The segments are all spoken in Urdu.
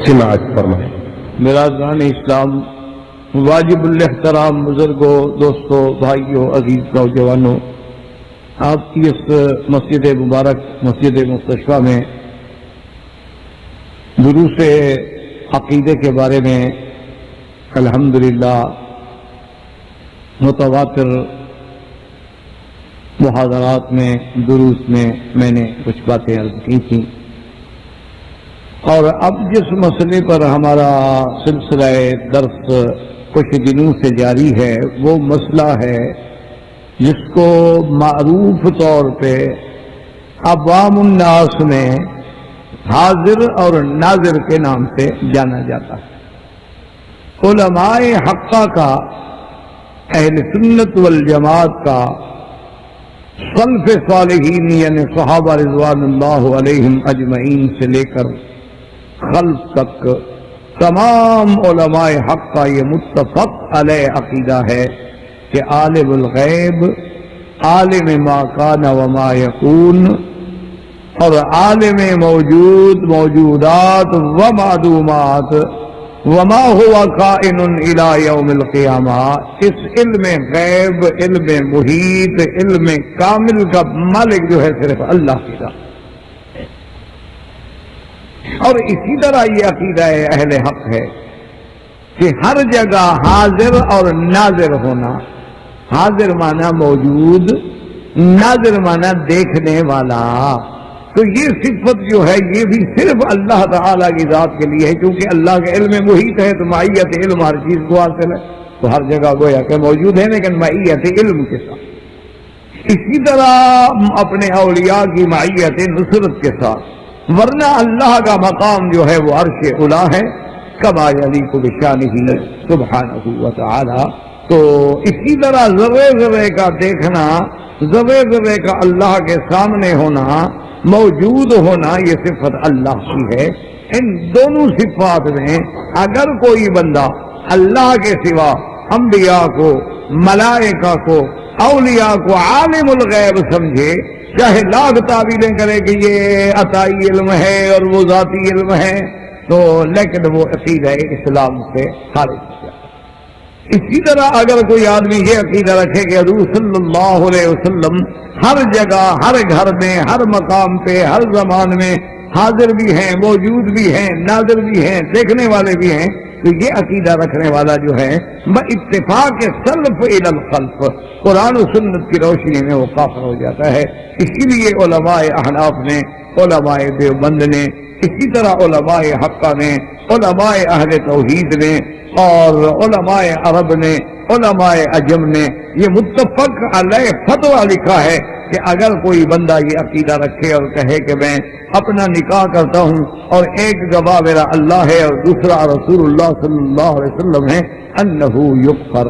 سماعت فرمائیں۔ برادران اسلام، واجب الاحترام بزرگوں، دوستوں، بھائیوں، عزیز نوجوانوں، آپ کی اس مسجد مبارک مسجد مستشفیٰ میں دروس عقیدے کے بارے میں الحمدللہ متواتر محاضرات میں دروس میں نے کچھ باتیں عرض کی تھیں، اور اب جس مسئلے پر ہمارا سلسلہ درس کچھ دنوں سے جاری ہے وہ مسئلہ ہے جس کو معروف طور پہ عوام الناس میں حاضر اور ناظر کے نام سے جانا جاتا ہے۔ علماء حقہ کا، اہل سنت والجماعت کا، سلف صالحین یعنی صحابہ رضوان اللہ علیہم اجمعین سے لے کر خلف تک تمام علماء حق کا یہ متفق علیہ عقیدہ ہے کہ عالم الغیب، عالم ما کان وما یکون، اور عالم موجود، موجودات و معدومات وما ہوا کائن الی یوم القیامہ، اس علم غیب، علم محیط، علم کامل کا مالک جو ہے صرف اللہ کی ذات۔ اور اسی طرح یہ عقیدہ اہل حق ہے کہ ہر جگہ حاضر اور ناظر ہونا، حاضر مانا موجود، ناظر مانا دیکھنے والا، تو یہ صفت جو ہے یہ بھی صرف اللہ تعالیٰ کی ذات کے لیے ہے، کیونکہ اللہ کے علم محیط ہے تو معیت علم ہر چیز کو حاصل ہے، تو ہر جگہ گویا کہ موجود ہے لیکن معیت علم کے ساتھ۔ اسی طرح اپنے اولیاء کی معیت نصرت کے ساتھ، ورنہ اللہ کا مقام جو ہے وہ عرش اعلیٰ ہے، کما یلیق بشانہ سبحانہ وتعالی۔ تو اسی طرح ذرے ذرے کا دیکھنا، ذرے ذرے کا اللہ کے سامنے ہونا، موجود ہونا، یہ صفت اللہ کی ہے۔ ان دونوں صفات میں اگر کوئی بندہ اللہ کے سوا انبیاء کو، ملائکہ کو، اولیاء کو عالم الغیب سمجھے، چاہے لاکھ تعویلیں کرے کہ یہ عطائی علم ہے اور وہ ذاتی علم ہے، تو لیکن وہ عقیدہ اسلام سے خارج ہو جائے۔ اسی طرح اگر کوئی آدمی یہ عقیدہ رکھے کہ حضور صلی اللہ علیہ وسلم ہر جگہ، ہر گھر میں، ہر مقام پہ، ہر زمان میں حاضر بھی ہیں، موجود بھی ہیں، ناظر بھی ہیں، دیکھنے والے بھی ہیں، تو یہ عقیدہ رکھنے والا جو ہے باتفاق سلف الی الخلف، قرآن و سنت کی روشنی میں وہ کافر ہو جاتا ہے۔ اسی لیے علماء احناف نے، علماء دیوبند نے، اسی طرح علماء حقہ نے، علماء اہل توحید نے، اور علماء عرب نے، علماء عجم نے یہ متفق علیہ فتویٰ لکھا ہے کہ اگر کوئی بندہ یہ عقیدہ رکھے اور کہے کہ میں اپنا نکاح کرتا ہوں اور ایک گواہ میرا اللہ ہے اور دوسرا رسول اللہ صلی اللہ علیہ وسلم ہے، انہ یکفر،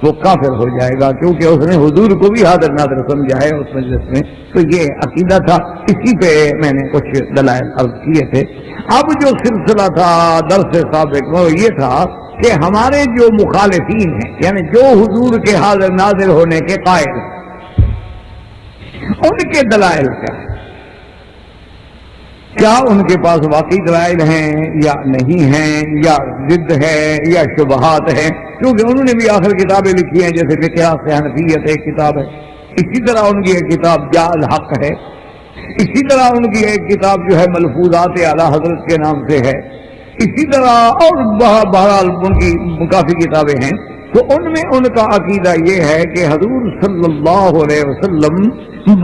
وہ کافر ہو جائے گا، کیونکہ اس نے حضور کو بھی حاضر ناظر سمجھا ہے اس مجلس میں۔ تو یہ عقیدہ تھا، اسی پہ میں نے کچھ دلائل عرض کیے تھے۔ اب جو سلسلہ تھا درس سابق میں وہ یہ تھا کہ ہمارے جو مخالفین ہیں، یعنی جو حضور کے حاضر ناظر ہونے کے قائل ہیں، ان کے دلائل کیا ہیں؟ کیا ان کے پاس واقعی دلائل ہیں یا نہیں ہیں، یا ضد ہے یا شبہات ہیں؟ کیونکہ انہوں نے بھی آخر کتابیں لکھی ہیں، جیسے کہ قیاس حنفیت ایک کتاب ہے، اسی طرح ان کی ایک کتاب جاء الحق ہے، اسی طرح ان کی ایک کتاب جو ہے ملفوظات اعلیٰ حضرت کے نام سے ہے، اسی طرح اور بہرحال ان کی کافی کتابیں ہیں۔ تو ان میں ان کا عقیدہ یہ ہے کہ حضور صلی اللہ علیہ وسلم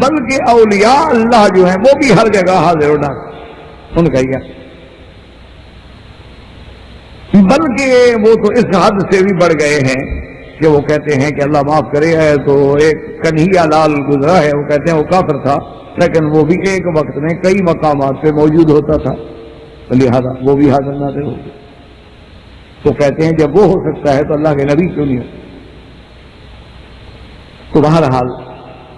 بلکہ اولیاء اللہ جو ہیں وہ بھی ہر جگہ حاضر ہونا، ان کا یہ، بلکہ وہ تو اس حد سے بھی بڑھ گئے ہیں کہ وہ کہتے ہیں کہ اللہ معاف کرے ہے تو ایک کنہیا لال گزرا ہے، وہ کہتے ہیں وہ کافر تھا لیکن وہ بھی ایک وقت میں کئی مقامات پہ موجود ہوتا تھا، لہذا وہ بھی حاضر ناظر ہو گئے۔ تو کہتے ہیں جب وہ ہو سکتا ہے تو اللہ کے نبی کیوں نہیں ہو؟ تو بہرحال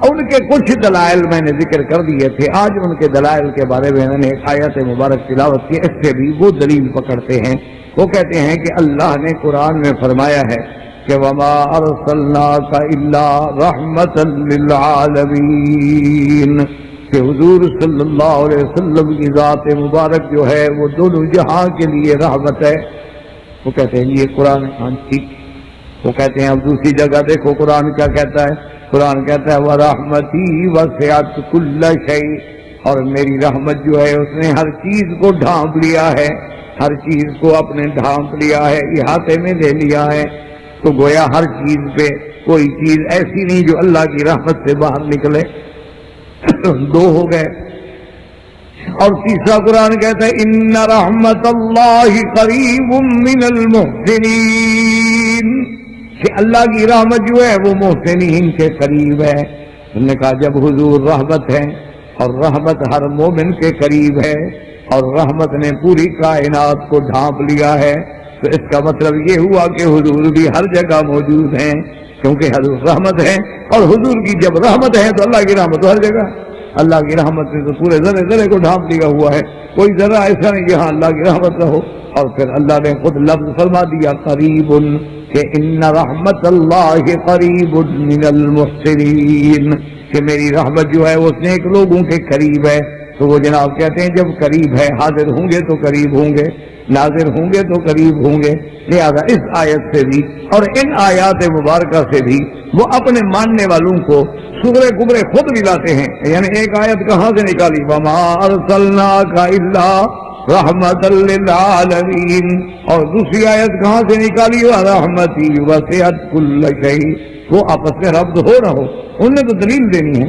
ان کے کچھ دلائل میں نے ذکر کر دیے تھے، آج ان کے دلائل کے بارے میں نے ایک آیت مبارک تلاوت کی، اس سے بھی وہ دلیل پکڑتے ہیں۔ وہ کہتے ہیں کہ اللہ نے قرآن میں فرمایا ہے کہ وَمَا أَرْسَلْنَاكَ إِلَّا رَحْمَةً لِلْعَالَمِينَ، کہ حضور صلی اللہ علیہ وسلم کی ذات مبارک جو ہے وہ دونوں جہاں کے لیے رحمت ہے. وہ کہتے ہیں یہ قرآن. ہاں ٹھیک. وہ کہتے ہیں اب دوسری جگہ دیکھو قرآن کیا کہتا ہے. قرآن کہتا ہے وَرَحْمَتِي وَسِعَتْ كُلَّ شَيْءٍ، اور میری رحمت جو ہے اس نے ہر چیز کو ڈھانپ لیا ہے، ہر چیز کو اپنے ڈھانپ لیا ہے، احاطے میں لے لیا ہے. تو گویا ہر چیز پہ کوئی چیز ایسی نہیں جو اللہ کی رحمت سے باہر نکلے. دو ہو گئے. اور تیسرا قرآن کہتا ہے ان رحمت اللہ قریب من المحسنین، کہ اللہ کی رحمت جو ہے وہ محسنین کے قریب ہے. انہوں نے کہا جب حضور رحمت ہے اور رحمت ہر مومن کے قریب ہے اور رحمت نے پوری کائنات کو ڈھانپ لیا ہے، تو اس کا مطلب یہ ہوا کہ حضور بھی ہر جگہ موجود ہیں، کیونکہ حضور رحمت ہے. اور حضور کی جب رحمت ہے تو اللہ کی رحمت ہر جگہ. اللہ کی رحمت سے تو پورے ذرے ذرے کو ڈھانپ لیا ہوا ہے، کوئی ذرا ایسا نہیں جہاں اللہ کی رحمت نہ ہو. اور پھر اللہ نے خود لفظ فرما دیا قریب، کہ ان رحمت اللہ قریب من المحسنین، کہ میری رحمت جو ہے وہ نیک لوگوں کے قریب ہے. تو وہ جناب کہتے ہیں جب قریب ہے، حاضر ہوں گے تو قریب ہوں گے، ناظر ہوں گے تو قریب ہوں گے. لہذا اس آیت سے بھی اور ان آیات مبارکہ سے بھی وہ اپنے ماننے والوں کو سغرے کبرے خود ملاتے ہیں. یعنی ایک آیت کہاں سے نکالی وما ارسلناک الا رحمت للعالمین، اور دوسری آیت کہاں سے نکالی ورحمتی وسعت کل شیء. وہ آپس میں ربط ہو نہ ہو، انہوں نے تو دلیل دینی ہے،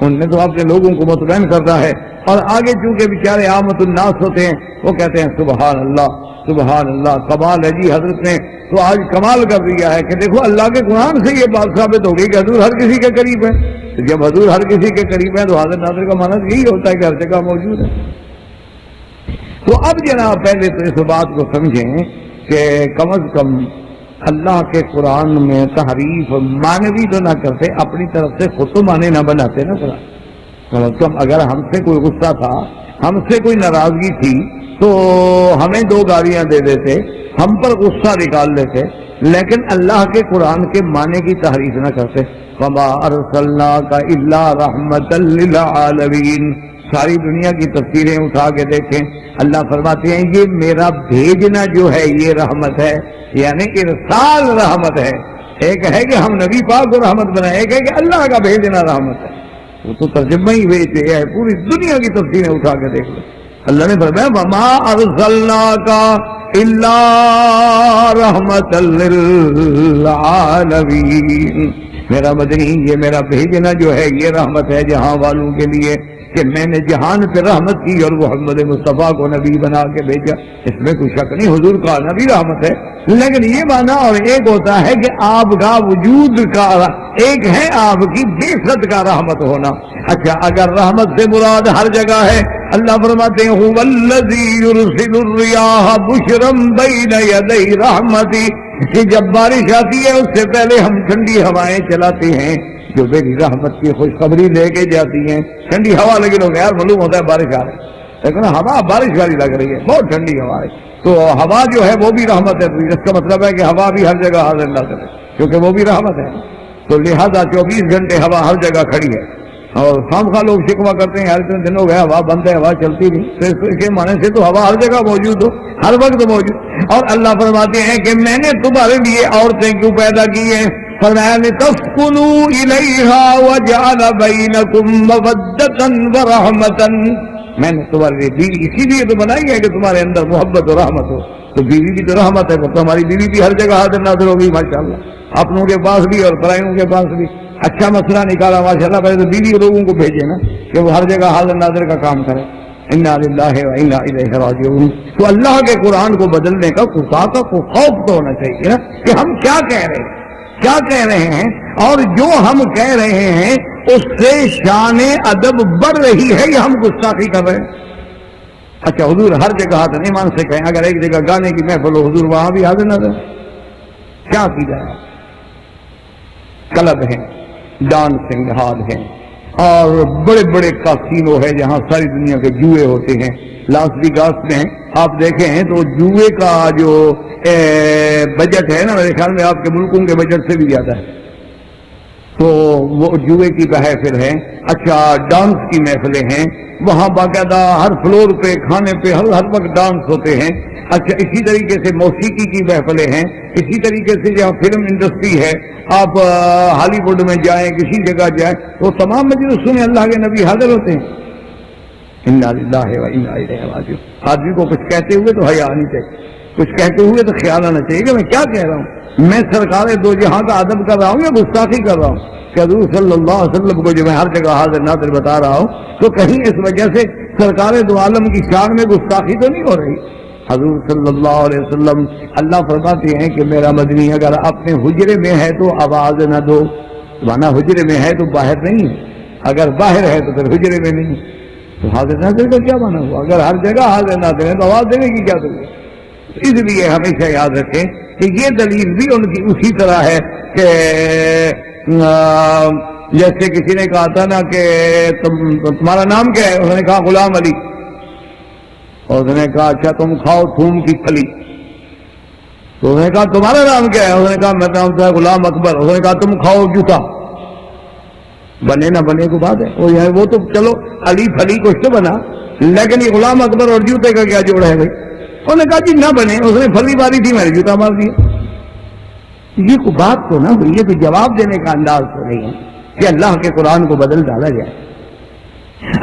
انہوں نے تو اپنے لوگوں کو مطمئن کرنا ہے. اور آگے چونکہ بیچارے عامت الناس ہوتے ہیں وہ کہتے ہیں سبحان اللہ سبحان اللہ، کمال ہے جی حضرت نے تو آج کمال کر دیا ہے کہ دیکھو اللہ کے قرآن سے یہ بات ثابت ہو گئی کہ حضور ہر کسی کے قریب ہے. جب حضور ہر کسی کے قریب ہے تو حاضر ناظر کا معنی یہی ہوتا ہے کہ ہر جگہ موجود ہے. تو اب جناب پہلے تو اس بات کو سمجھیں کہ کم از کم اللہ کے قرآن میں تحریف مانوی تو نہ کرتے، اپنی طرف سے خود تو معنی نہ بناتے نا قرآن. کم از کم اگر ہم سے کوئی غصہ تھا، ہم سے کوئی ناراضگی تھی تو ہمیں دو گالیاں دے دیتے، ہم پر غصہ نکال لیتے، لیکن اللہ کے قرآن کے معنی کی تحریف نہ کرتے. وما ارسلناک الا رحمتا للعالمین. ساری دنیا کی تفسیریں اٹھا کے دیکھیں، اللہ فرماتے ہیں یہ میرا بھیجنا جو ہے یہ رحمت ہے، یعنی ارسال رحمت ہے. ایک ہے کہ ہم نبی پاک کو رحمت بنائے، ایک ہے کہ اللہ کا بھیجنا رحمت ہے. وہ تو ترجمہ ہی بھیجتے ہے، پوری دنیا کی تفسیریں اٹھا کے دیکھ لو. اللہ نے فرمایا وما ارسلناک الا رحمتا للعالمین. میرا مدنی یہ میرا بھیجنا جو ہے یہ رحمت ہے جہاں والوں کے لیے، کہ میں نے جہان پہ رحمت کی اور محمد مصطفیٰ کو نبی بنا کے بھیجا. اس میں کوئی شک نہیں، حضور کا نبی رحمت ہے. لیکن یہ معنی اور ایک ہوتا ہے کہ آپ کا وجود کا، ایک ہے آپ کی بعثت کا رحمت ہونا. اچھا اگر رحمت سے مراد ہر جگہ ہے، اللہ فرماتے ہیں هو الذی یرسل الرياح بشرا بین یدی رحمتی، کہ جب بارش آتی ہے اس سے پہلے ہم ٹھنڈی ہوائیں چلاتے ہیں جو میری رحمت کی خوشخبری لے کے جاتی ہیں. ٹھنڈی ہوا لگی لوگ یار معلوم ہوتا ہے بارش آ رہی ہے، لیکن ہوا بارش والی لگ رہی ہے، بہت ٹھنڈی ہوا ہے. تو ہوا جو ہے وہ بھی رحمت ہے. اس کا مطلب ہے کہ ہوا بھی ہر جگہ حاضر ناظر ہے، کیونکہ وہ بھی رحمت ہے. تو لہذا 24 گھنٹے ہوا ہر جگہ کھڑی ہے. اور خامخواہ لوگ شکوہ کرتے ہیں یار اتنے دن ہو گئے ہوا بند ہے، ہوا چلتی نہیں. تو اس کے معنی سے تو ہوا ہر جگہ موجود ہو، ہر وقت موجود. اور اللہ فرماتے ہیں کہ میں نے تمہارے لیے عورتیں کیوں پیدا کی ہیں؟ فرمایا لتسکنوا الیہا وجعل بینکم مودۃ ورحمۃ. میں نے تمہارے لیے بیوی اسی لیے تو بنائی ہے کہ تمہارے اندر محبت و رحمت ہو. تو بیوی بھی تو رحمت ہے، تو ہماری بیوی بھی ہر جگہ حاضر ناظر ہوگی ماشاءاللہ، اپنوں کے پاس بھی اور پرائیوں کے پاس بھی. اچھا مسئلہ نکالا ماشاءاللہ. پہلے تو بیوی لوگوں کو بھیجے نا کہ وہ ہر جگہ حاضر ناظر کا کام کرے. انا للہ و انا الیہ راجعون. تو اللہ کے قرآن کو بدلنے کا کو خوف تو ہونا چاہیے نا کہ ہم کیا کہہ رہے ہیں، کیا کہہ رہے ہیں، اور جو ہم کہہ رہے ہیں اس سے شان ادب بڑھ رہی ہے یا ہم گستاخی کر رہے ہیں. اچھا حضور ہر جگہ حاضر ایمان سے کہیں، اگر ایک جگہ گانے کی محفل ہو حضور وہاں بھی حاضر ناظر، کیا کی جائے؟ کلب ہیں، ڈانسنگ ہال ہیں، اور بڑے بڑے کاسینو ہے جہاں ساری دنیا کے جوئے ہوتے ہیں. لاس ویگاس میں آپ دیکھیں ہیں تو جوئے کا جو بجٹ ہے نا، میرے خیال میں آپ کے ملکوں کے بجٹ سے بھی زیادہ ہے. تو وہ جوئے کی محفل ہے، اچھا ڈانس کی محفلیں ہیں، وہاں باقاعدہ ہر فلور پہ کھانے پہ ہر وقت ڈانس ہوتے ہیں، اچھا اسی طریقے سے موسیقی کی محفلیں ہیں، اسی طریقے سے جہاں فلم انڈسٹری ہے، آپ ہالی ووڈ میں جائیں کسی جگہ جائیں تو تمام مجلسوں میں اللہ کے نبی حاضر ہوتے ہیں۔ انا للہ و انا الیہ راجعون۔ آدمی کو کچھ کہتے ہوئے تو حیا آنی چاہیے، کچھ کہتے ہوئے تو خیال آنا چاہیے کہ میں کیا کہہ رہا ہوں، میں سرکار دو جہاں کا ادب کر رہا ہوں یا گستاخی کر رہا ہوں؟ کہ حضور صلی اللہ علیہ وسلم کو جو میں ہر جگہ حاضر ناظر بتا رہا ہوں تو کہیں اس وجہ سے سرکار دو عالم کی شان میں گستاخی تو نہیں ہو رہی؟ حضور صلی اللہ علیہ وسلم اللہ فرماتے ہیں کہ میرا مدنی اگر اپنے حجرے میں ہے تو آواز نہ دو، مانا حجرے میں ہے تو باہر نہیں ہے، اگر باہر ہے تو پھر حجرے میں نہیں، تو حاضر ناظر کا کیا مانا ہوا؟ اگر ہر جگہ حاضر ناظر ہے تو آواز دینے کی کیا ضرورت؟ اس لیے ہمیشہ یاد رکھیں کہ یہ دلیل بھی ان کی اسی طرح ہے کہ جیسے کسی نے کہا تھا نا کہ تمہارا نام کیا ہے؟ انہوں نے کہا غلام علی، اور انہوں نے کہا اچھا تم کھاؤ تھوم کی پھلی، تو انہوں نے کہا تمہارا نام کیا ہے؟ انہوں نے کہا میرا نام ہے غلام اکبر، انہوں نے کہا تم کھاؤ جوتا، بنے نہ بنے کو بات ہے، وہ تو چلو علی پھلی کچھ تو بنا، لیکن یہ غلام اکبر اور جوتے کا کیا جوڑ ہے بھائی؟ انہوں نے کہا جی نہ بنے، اس نے پھلی ماری تھی میں نے جوتا مار دیا۔ یہ کو بات تو نہ ہوئی، یہ تو جواب دینے کا انداز تو نہیں ہے کہ اللہ کے قرآن کو بدل ڈالا جائے،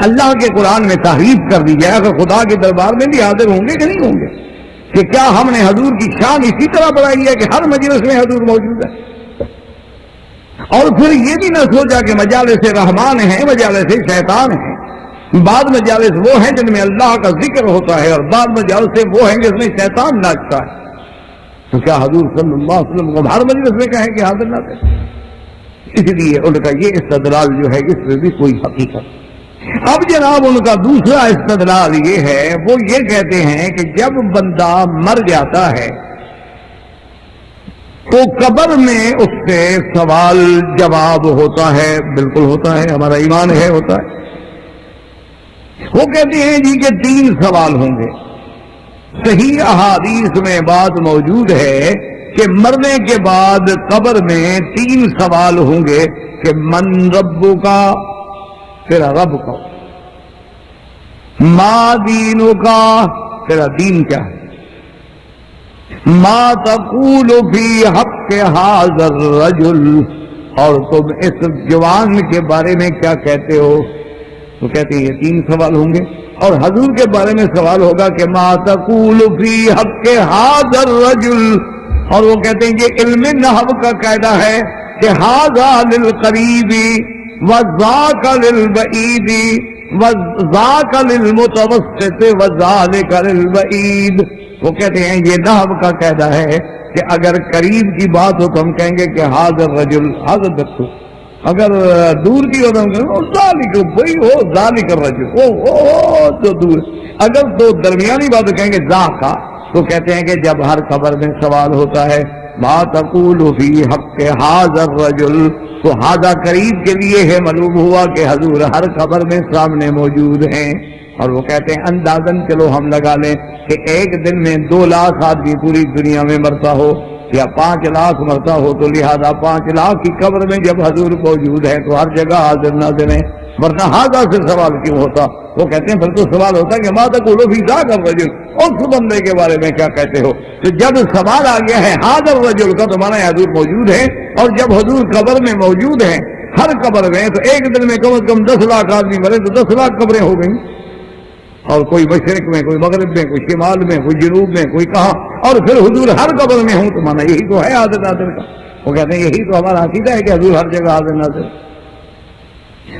اللہ کے قرآن میں تحریف کر دی جائے۔ اگر خدا کے دربار میں بھی حاضر ہوں گے کہ نہیں ہوں گے؟ کہ کیا ہم نے حضور کی شان اسی طرح بڑھائی ہے کہ ہر مجلس میں حضور موجود ہے؟ اور پھر یہ بھی نہ سوچا کہ مجالس رحمان ہیں، مجالس شیطان ہیں، بعض مجالس وہ ہیں جن میں اللہ کا ذکر ہوتا ہے اور بعض مجالس وہ ہیں جس میں شیطان ناچتا ہے۔ تو کیا حضور صلی اللہ علیہ وسلم کو ہر مجلس میں کہیں کہ حاضر نہ کریں؟ اس لیے ان کا یہ استدلال جو ہے اس میں بھی کوئی حقیقت۔ اب جناب ان کا دوسرا استدلال یہ ہے، وہ یہ کہتے ہیں کہ جب بندہ مر جاتا ہے تو قبر میں اس سے سوال جواب ہوتا ہے، بالکل ہوتا ہے، ہمارا ایمان ہے ہوتا ہے۔ وہ کہتے ہیں جی کہ 3 سوال ہوں گے۔ صحیح احادیث میں بات موجود ہے کہ مرنے کے بعد قبر میں 3 سوال ہوں گے کہ من ربو کا، تیرا رب کا، ما دینو کا، تیرا دین کیا ہے، ما تقول فی حق ھذا الرجل، اور تم اس جوان کے بارے میں کیا کہتے ہو؟ تو کہتے ہیں یہ 3 سوال ہوں گے۔ اور حضور کے بارے میں سوال ہوگا کہ ما تقول فی حق ھذا الرجل، اور وہ کہتے ہیں یہ علم نحو کا قاعدہ ہے کہ ھذا للقریب وذاک للبعید وذاک للمتوسط وذالک للبعید۔ وہ کہتے ہیں یہ نحو کا قاعدہ ہے کہ اگر قریب کی بات ہو تو ہم کہیں گے کہ حاضر رجل، حاضر دکھو، اگر دور کی ہو تو ہم کہیں گے ذالک، وہی ہو ذالک الرجل، او تو دور، اگر تو درمیانی بات کہیں گے ذاکا۔ تو کہتے ہیں کہ جب ہر خبر میں سوال ہوتا ہے ما تقول فی حق ھذا الرجل، تو ھذا قریب کے لیے ہے، معلوم ہوا کہ حضور ہر خبر میں سامنے موجود ہیں۔ اور وہ کہتے ہیں اندازاً چلو ہم لگا لیں کہ ایک دن میں 2 لاکھ آدمی پوری دنیا میں مرتا ہو یا 5 لاکھ مرتا ہو، تو لہذا 5 لاکھ کی قبر میں جب حضور موجود ہے تو ہر جگہ حاضر ناظر ہیں، ورنہ ھذا سے سوال کیوں ہوتا؟ وہ کہتے ہیں پھر تو سوال ہوتا ہے کہ ما تقول فی ذاک الرجل، اس بندے کے بارے میں کیا کہتے ہو؟ تو جب سوال آ گیا ہے ھذا الرجل کا تو مانا حضور موجود ہے، اور جب حضور قبر میں موجود ہیں ہر قبر میں، تو ایک دن میں کم از کم 10 لاکھ آدمی مرے تو 10 لاکھ قبریں ہو گئیں، اور کوئی مشرق میں، کوئی مغرب میں، کوئی شمال میں، کوئی جنوب میں، کوئی کہاں، اور پھر حضور ہر قبر میں ہوں، تو مانا یہی تو ہے حاضر ناظر کا۔ وہ کہتے ہیں یہی تو ہمارا عقیدہ ہے کہ حضور ہر جگہ حاضر ناظر۔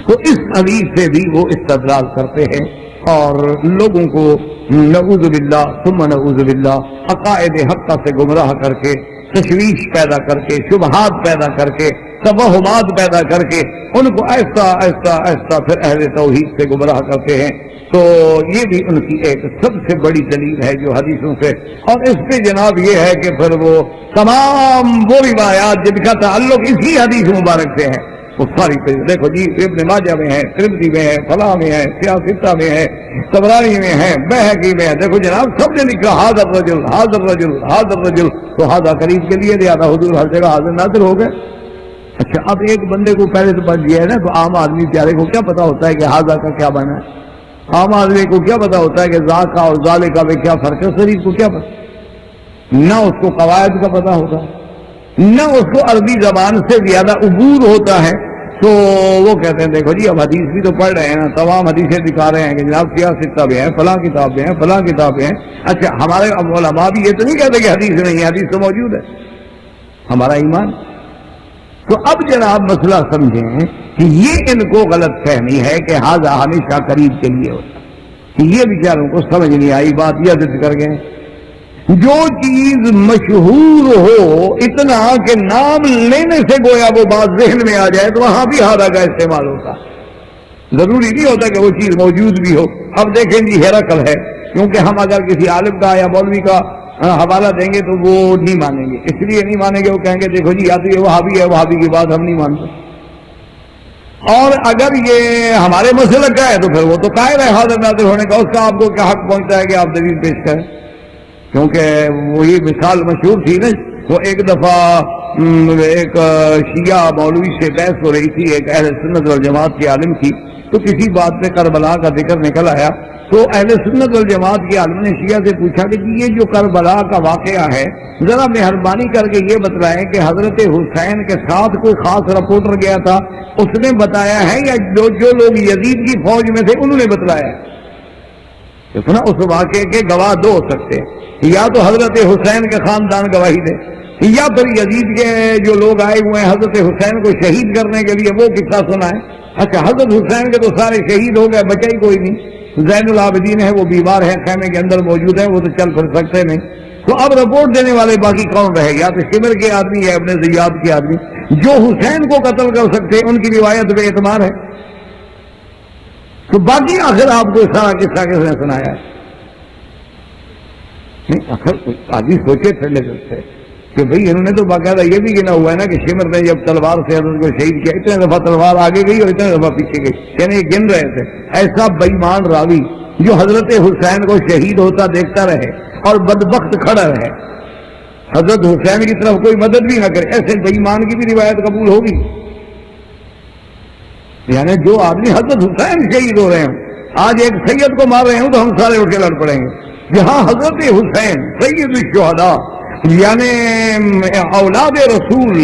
تو اس حدیث سے بھی وہ استدلال کرتے ہیں اور لوگوں کو نعوذ باللہ ثم نعوذ باللہ عقائد حقہ سے گمراہ کر کے، تشویش پیدا کر کے، شبہات پیدا کر کے، توہمات پیدا کر کے ان کو ایسا ایسا ایسا پھر اہل توحید سے گمراہ کرتے ہیں۔ تو یہ بھی ان کی ایک سب سے بڑی دلیل ہے جو حدیثوں سے، اور اس پہ جناب یہ ہے کہ پھر وہ تمام وہ روایات جن کا تعلق اسی حدیث مبارک سے ہے وہ ساری پہ دیکھو جی، ابن ماجہ میں ہے، ترمذی میں ہے، فلاں میں ہے، سیاستہ میں ہے، طبرانی میں ہے، بہقی میں ہے، دیکھو جناب سب نے لکھا حاضر رجل حاضر رجل حاضر رجل، تو حاضر قریب کے لیے زیادہ حضور ہر جگہ حاضر ناظر ہو گئے۔ اچھا اب ایک بندے کو پہلے تو بچ گیا ہے نا، تو عام آدمی پیارے کو کیا پتا ہوتا ہے کہ ہاضا کا کیا بنا ہے؟ عام آدمی کو کیا پتا ہوتا ہے کہ ذا کا اور ذالے کا میں کیا فرق ہے؟ شریف کو کیا پتا؟ نہ اس کو قواعد کا پتا ہوتا ہے، نہ اس کو عربی زبان سے زیادہ عبور ہوتا ہے. تو وہ کہتے ہیں دیکھو جی اب حدیث بھی تو پڑھ رہے ہیں نا، تمام حدیثیں دکھا رہے ہیں کہ جناب سیاست کتابیں ہیں، فلاں کتابیں ہیں، فلاں کتابیں ہیں. اچھا ہمارے علماء بھی یہ تو نہیں کہتے کہ حدیث نہیں ہے، حدیث تو موجود ہے. ہمارا ایمان. تو اب جناب مسئلہ سمجھیں کہ یہ ان کو غلط فہمی ہے کہ ہاضا ہمیشہ قریب کے لیے ہوتا ہے. یہ بیچاروں کو سمجھ نہیں آئی بات، یہ ضد کر گئے. جو چیز مشہور ہو اتنا کہ نام لینے سے گویا وہ بات ذہن میں آ جائے تو وہاں بھی ہاضا کا استعمال ہوتا. ضروری نہیں ہوتا کہ وہ چیز موجود بھی ہو. اب دیکھیں جی ہیرقل ہے، کیونکہ ہم اگر کسی عالم کا یا مولوی کا حوالہ دیں گے تو وہ نہیں مانیں گے. اس لیے نہیں مانیں گے، وہ کہیں گے دیکھو جی یا تو یہ وہابی ہے، وہابی کی بات ہم نہیں مانتے. اور اگر یہ ہمارے مسلک کا ہے تو پھر وہ تو قائل ہے حاضر ناظر ہونے کا، اس کا آپ کو کیا حق پہنچتا ہے کہ آپ دلیل پیش کریں؟ کیونکہ وہی مثال مشہور تھی نا، وہ ایک دفعہ ایک شیعہ مولوی سے بحث ہو رہی تھی، ایک اہل سنت والجماعت کی عالم تھی، تو کسی بات پہ کربلا کا ذکر نکل آیا. تو اہل سنت والجماعت کے عالم نے شیعہ سے پوچھا کہ یہ جو کربلا کا واقعہ ہے ذرا مہربانی کر کے یہ بتلائیں کہ حضرت حسین کے ساتھ کوئی خاص رپورٹر گیا تھا، اس نے بتایا ہے یا جو لوگ یزید کی فوج میں تھے انہوں نے بتلایا ہے؟ سنا اس واقعے کے گواہ دو ہو سکتے ہیں، یا تو حضرت حسین کے خاندان گواہی دے، یا پھر یزید کے جو لوگ آئے ہوئے ہیں حضرت حسین کو شہید کرنے کے لیے وہ قصہ سنا ہے. اچھا حضرت حسین کے تو سارے شہید ہو گئے، بچا ہی کوئی نہیں. زین العابدین ہے وہ بیمار ہے، خیمے کے اندر موجود ہے، وہ تو چل پھر سکتے نہیں. تو اب رپورٹ دینے والے باقی کون رہے؟ یا تو شمر کے آدمی یا ابن زیاد کے آدمی جو حسین کو قتل کر سکتے، ان کی روایت بے اعتبار ہے. تو باقی آخر آپ کو سارا قصہ کس نے سنایا ہے؟ نہیں آخر آدمی سوچے ٹھنڈے سے کہ بھئی انہوں نے تو باقاعدہ یہ بھی گنا ہوا ہے نا کہ شمر نے جب تلوار سے حضرت کو شہید کیا اتنے دفعہ تلوار آگے گئی اور اتنے دفعہ پیچھے گئی، یعنی یہ گن رہے تھے. ایسا بےمان راوی جو حضرت حسین کو شہید ہوتا دیکھتا رہے اور بدبخت کھڑا رہے، حضرت حسین کی طرف کوئی مدد بھی نہ کرے، ایسے بےمان کی بھی روایت قبول ہوگی؟ یعنی جو آدمی حضرت حسین شہید ہو رہے ہیں، آج ایک سید کو مار رہے ہوں تو ہم سارے اٹھ کے لڑ پڑیں گے. جہاں حضرت حسین سید الشہداء یعنی اولاد رسول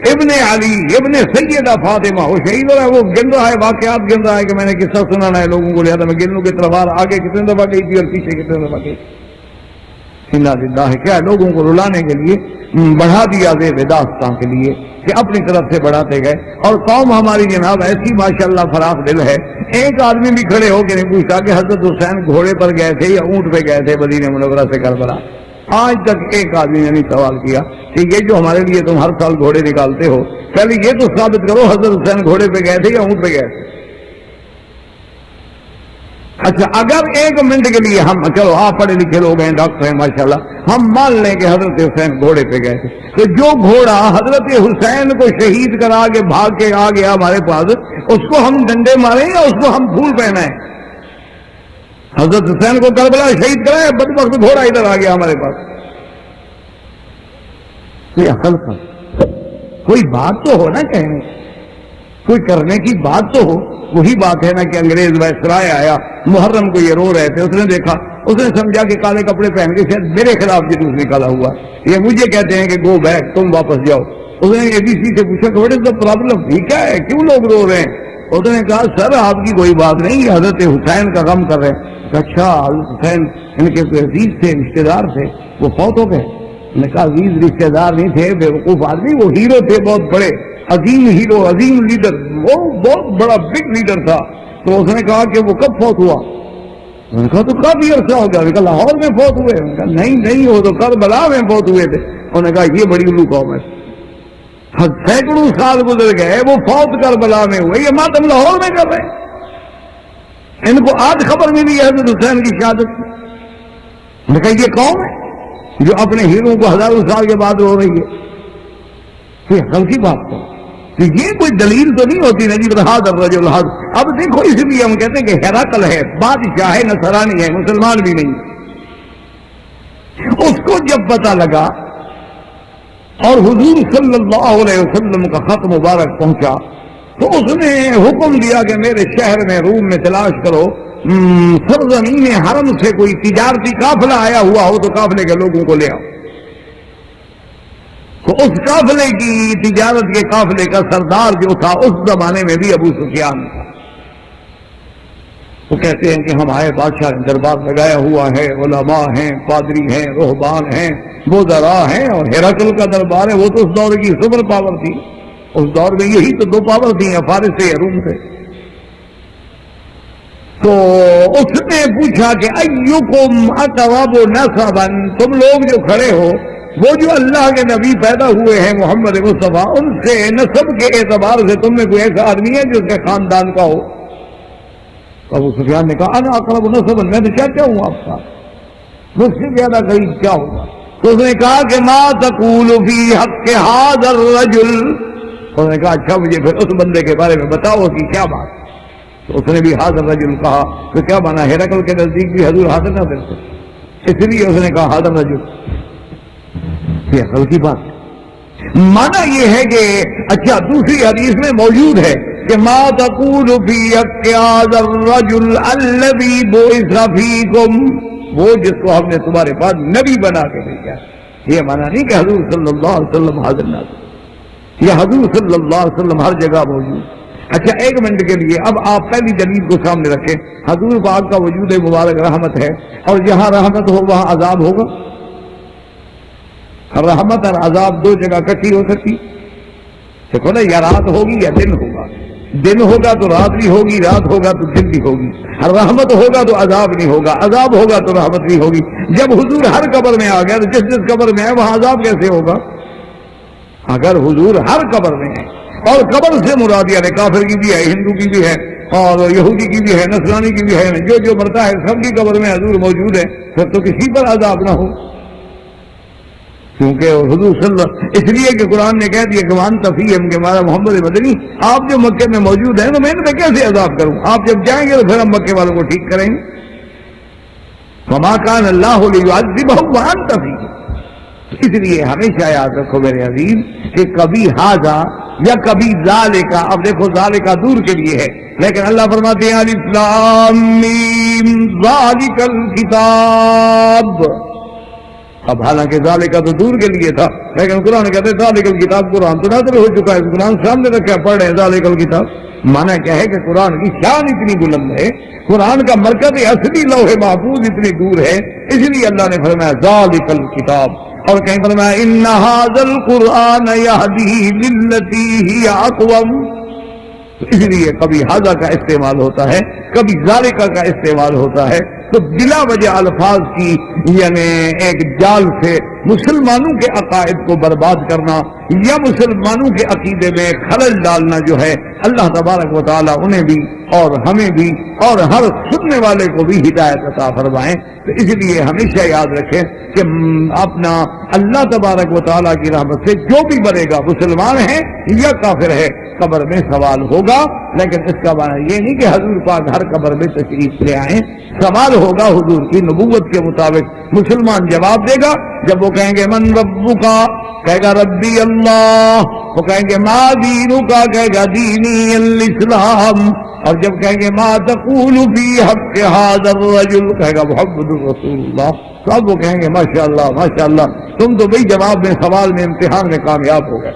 ابن علی ابن سیدہ فاطمہ وہ شہید ہو رہا ہے، وہ گن رہا ہے واقعات، گن رہا ہے کہ میں نے قصہ سنانا ہے لوگوں کو، لہذا میں گن لوں کہ تلوار آگے کتنے دفعہ گئی تھی اور پیچھے کتنے دفعہ گئی. انا للہ ہے، کیا لوگوں کو رلانے کے لیے بڑھا دیا زیب داستان کے لیے کہ اپنی طرف سے بڑھاتے گئے. اور قوم ہماری جناب ایسی ماشاءاللہ فراخ دل ہے، ایک آدمی بھی کھڑے ہو کے نہیں پوچھتا کہ حضرت حسین گھوڑے پر گئے تھے یا اونٹ پہ گئے تھے مدینہ منورہ سے کربلا. آج تک ایک آدمی نے نہیں سوال کیا کہ یہ جو ہمارے لیے تم ہر سال گھوڑے نکالتے ہو، پہلے یہ تو ثابت کرو حضرت حسین گھوڑے پہ گئے تھے یا اونٹ پہ گئے تھے. اچھا اگر ایک منٹ کے لیے ہم چلو آپ پڑھے لکھے لوگ ہیں، ڈاکٹر ہیں ماشاءاللہ، ہم مان لیں کہ حضرت حسین گھوڑے پہ گئے تھے، تو جو گھوڑا حضرت حسین کو شہید کرا کے بھاگ کے آ گیا ہمارے پاس، اس کو ہم ڈنڈے ماریں یا اس کو ہم پھول پہنائیں؟ حضرت حسین کو کربلا شہید کرائے، بدبخت گھوڑا ادھر آ گیا ہمارے پاس. کوئی عقل کا کوئی بات تو ہو نا، کہنے کوئی کرنے کی بات تو ہو. وہی بات ہے نا کہ انگریز وائسرائے آیا، محرم کو یہ رو رہے تھے، اس نے دیکھا، اس نے سمجھا کہ کالے کپڑے پہن کے شاید میرے خلاف جلوس نکالا ہوا، یہ مجھے کہتے ہیں کہ گو بیک، تم واپس جاؤ. اس نے اے بی سی سے پوچھا کہ واٹ از دا پرابلم، ٹھیک ہے کیوں لوگ رو رہے ہیں؟ اس نے کہا سر آپ کی کوئی بات نہیں، حضرت حسین کا غم کر رہے ہیں. اچھا حضرت حسین ان کے کوئی عزیز تھے، رشتے دار تھے، وہ فوت ہو گئے؟ نے کہا عزیز رشتے دار نہیں تھے، بیوقوف آدمی، وہ ہیرو تھے، بہت بڑے عظیم ہیرو، عظیم لیڈر، وہ بہت بڑا بگ لیڈر تھا. تو اس نے کہا کہ وہ کب فوت ہوا؟ میں نے کہا تو کافی عرصہ ہو گیا. کہا لاہور میں فوت ہوئے؟ میں نے کہا نہیں وہ تو کربلا میں فوت ہوئے تھے. انہوں نے کہا یہ بڑی الو قوم ہے، سینکڑوں سال گزر گئے، وہ فوت کربلا میں ہوئے، یہ ماتم لاہور میں کر رہے ہیں. ان کو آج خبر ملی ہے حضرت حسین کی شہادت. میں نے کہا یہ قوم ہے جو اپنے ہیروں کو ہزاروں سال کے بعد رو رہی ہے. یہ حل کی بات ہے کہ یہ کوئی دلیل تو نہیں ہوتی نا جی رہاد الرجل حد. اب دیکھو اس لیے ہم کہتے ہیں کہ ہیرقل ہے، بادشاہ ہے، نصرانی ہے، مسلمان بھی نہیں. اس کو جب پتہ لگا اور حضور صلی اللہ علیہ وسلم کا خط مبارک پہنچا تو اس نے حکم دیا کہ میرے شہر میں روم میں تلاش کرو، سرزمین حرم سے کوئی تجارتی قافلہ آیا ہوا ہو تو قافلے کے لوگوں کو لے آؤ۔ تو اس قافلے کی تجارت کے قافلے کا سردار جو تھا اس زمانے میں بھی ابو سفیان تھا۔ وہ کہتے ہیں کہ ہمارے بادشاہ نے دربار لگایا ہوا ہے، علماء ہیں، پادری ہیں، رہبان ہیں، وزراء ہیں، اور ہرقل کا دربار ہے۔ وہ تو اس دور کی سپر پاور تھی، اس دور میں یہی تو دو پاور تھی، فارس سے یا روم سے۔ تو اس نے پوچھا کہ ایکم اقرب نسبا، تم لوگ جو کھڑے ہو وہ جو اللہ کے نبی پیدا ہوئے ہیں محمد مصطفیٰ، ان سے نسب کے اعتبار سے تم میں کوئی ایسا آدمی ہے جو اس کے خاندان کا ہو؟ ابو سفیان نے کہا انا اقرب نسبا، میں تو چاچا ہوں آپ کا، مجھ سے زیادہ قریب کیا ہوگا؟ تو اس نے کہا کہ ما تقول فی حق ھذا الرجل، اس نے کہا اچھا مجھے پھر اس بندے کے بارے میں بتاؤ کہ کیا بات۔ تو اس نے بھی ھذا الرجل کہا، تو کیا مانا؟ ہرقل کے نزدیک بھی حضور حاضر نہ تھے، اس لیے اس نے کہا ھذا الرجل، یہ عقل کی بات۔ مانا یہ ہے کہ اچھا دوسری حدیث میں موجود ہے کہ ما تقول فی حق ھذا الرجل الذی بعث فیکم، وہ جس کو ہم نے تمہارے پاس نبی بنا کے بھیجا۔ یہ مانا نہیں کہ حضور صلی اللہ علیہ وسلم حاضر نہ تھے، یہ حضور صلی اللہ علیہ وسلم ہر جگہ موجود۔ اچھا ایک منٹ کے لیے اب آپ پہلی دلیل کو سامنے رکھیں، حضور پاک کا وجود مبارک رحمت ہے، اور جہاں رحمت ہو وہاں عذاب ہوگا۔ رحمت اور عذاب دو جگہ اکٹھی ہو سکتی؟ دیکھو نا، یا رات ہوگی یا دن ہوگا، دن ہوگا تو رات بھی ہوگی، رات ہوگا تو دن بھی ہوگی۔ رحمت ہوگا تو عذاب نہیں ہوگا، عذاب ہوگا تو رحمت نہیں ہوگی۔ جب حضور ہر قبر میں آ گیا تو جس جس قبر میں ہے وہاں عذاب کیسے ہوگا؟ اگر حضور ہر قبر میں ہے، اور قبر سے مراد یعنی کافر کی بھی ہے، ہندو کی بھی ہے، اور یہودی کی بھی ہے، نصرانی کی بھی ہے، جو جو مرتا ہے سب کی قبر میں حضور موجود ہے، پھر تو کسی پر عذاب نہ ہو، کیونکہ حضور صلی اللہ، اس لیے کہ قرآن نے کہہ دیا کہ وانت فیہم، کہ ہمارا محمد مدنی آپ جو مکے میں موجود ہیں تو میں ان پہ کیسے عذاب کروں؟ آپ جب جائیں گے تو پھر ہم مکے والوں کو ٹھیک کریں گے۔ وما کان اللہ لیعذبہم وانت فیہم، اس لیے ہمیشہ یاد رکھو میرے عزیز کہ کبھی ھذا یا کبھی ذالک، اب دیکھو ذالک دور کے لیے ہے، لیکن اللہ فرماتے ہیں الف لام میم ذالک الکتاب، اب حالانکہ ذالک تو دور کے لیے تھا، لیکن قرآن کہتے ہیں ذالک الکتاب، قرآن تو نازل ہو چکا ہے، قرآن سامنے رکھا پڑھ رہے ہیں ذالک الکتاب۔ مانا کیا ہے کہ قرآن کی شان اتنی بلند ہے، قرآن کا مرکز اصلی لوح محفوظ اتنی دور ہے، اس لیے اللہ نے فرمایا ذالک الکتاب، اور کہیں فرمایا ان ھذا القرآن یہدی للتی ہی اقوم۔ اس لیے کبھی ھذا کا استعمال ہوتا ہے، کبھی ذالک کا استعمال ہوتا ہے، تو بلا وجہ الفاظ کی یعنی ایک جال سے مسلمانوں کے عقائد کو برباد کرنا یا مسلمانوں کے عقیدے میں خلل ڈالنا جو ہے، اللہ تبارک و تعالیٰ انہیں بھی اور ہمیں بھی اور ہر سننے والے کو بھی ہدایت عطا فرمائیں۔ تو اس لیے ہمیشہ یاد رکھیں کہ اپنا اللہ تبارک و تعالیٰ کی رحمت سے جو بھی بنے گا، مسلمان ہے یا کافر ہے، قبر میں سوال ہوگا، لیکن اس کا معنی یہ نہیں کہ حضور پاک ہر قبر میں تشریف لے آئیں، سوال ہوگا حضور کی نبوت کے مطابق۔ مسلمان جواب دے گا جب وہ کہیں گے من ربکا، کہے گا ربی اللہ، وہ کہیں گے ما دینکا، کہے گا دینی الاسلام، اور جب کہیں گے ما تقول فی حق ھذا الرجل، کہے گا محمد رسول اللہ، تو اب وہ کہیں گے ماشاءاللہ ماشاءاللہ، تم تو بھئی جواب میں، سوال میں، امتحان میں کامیاب ہو گئے۔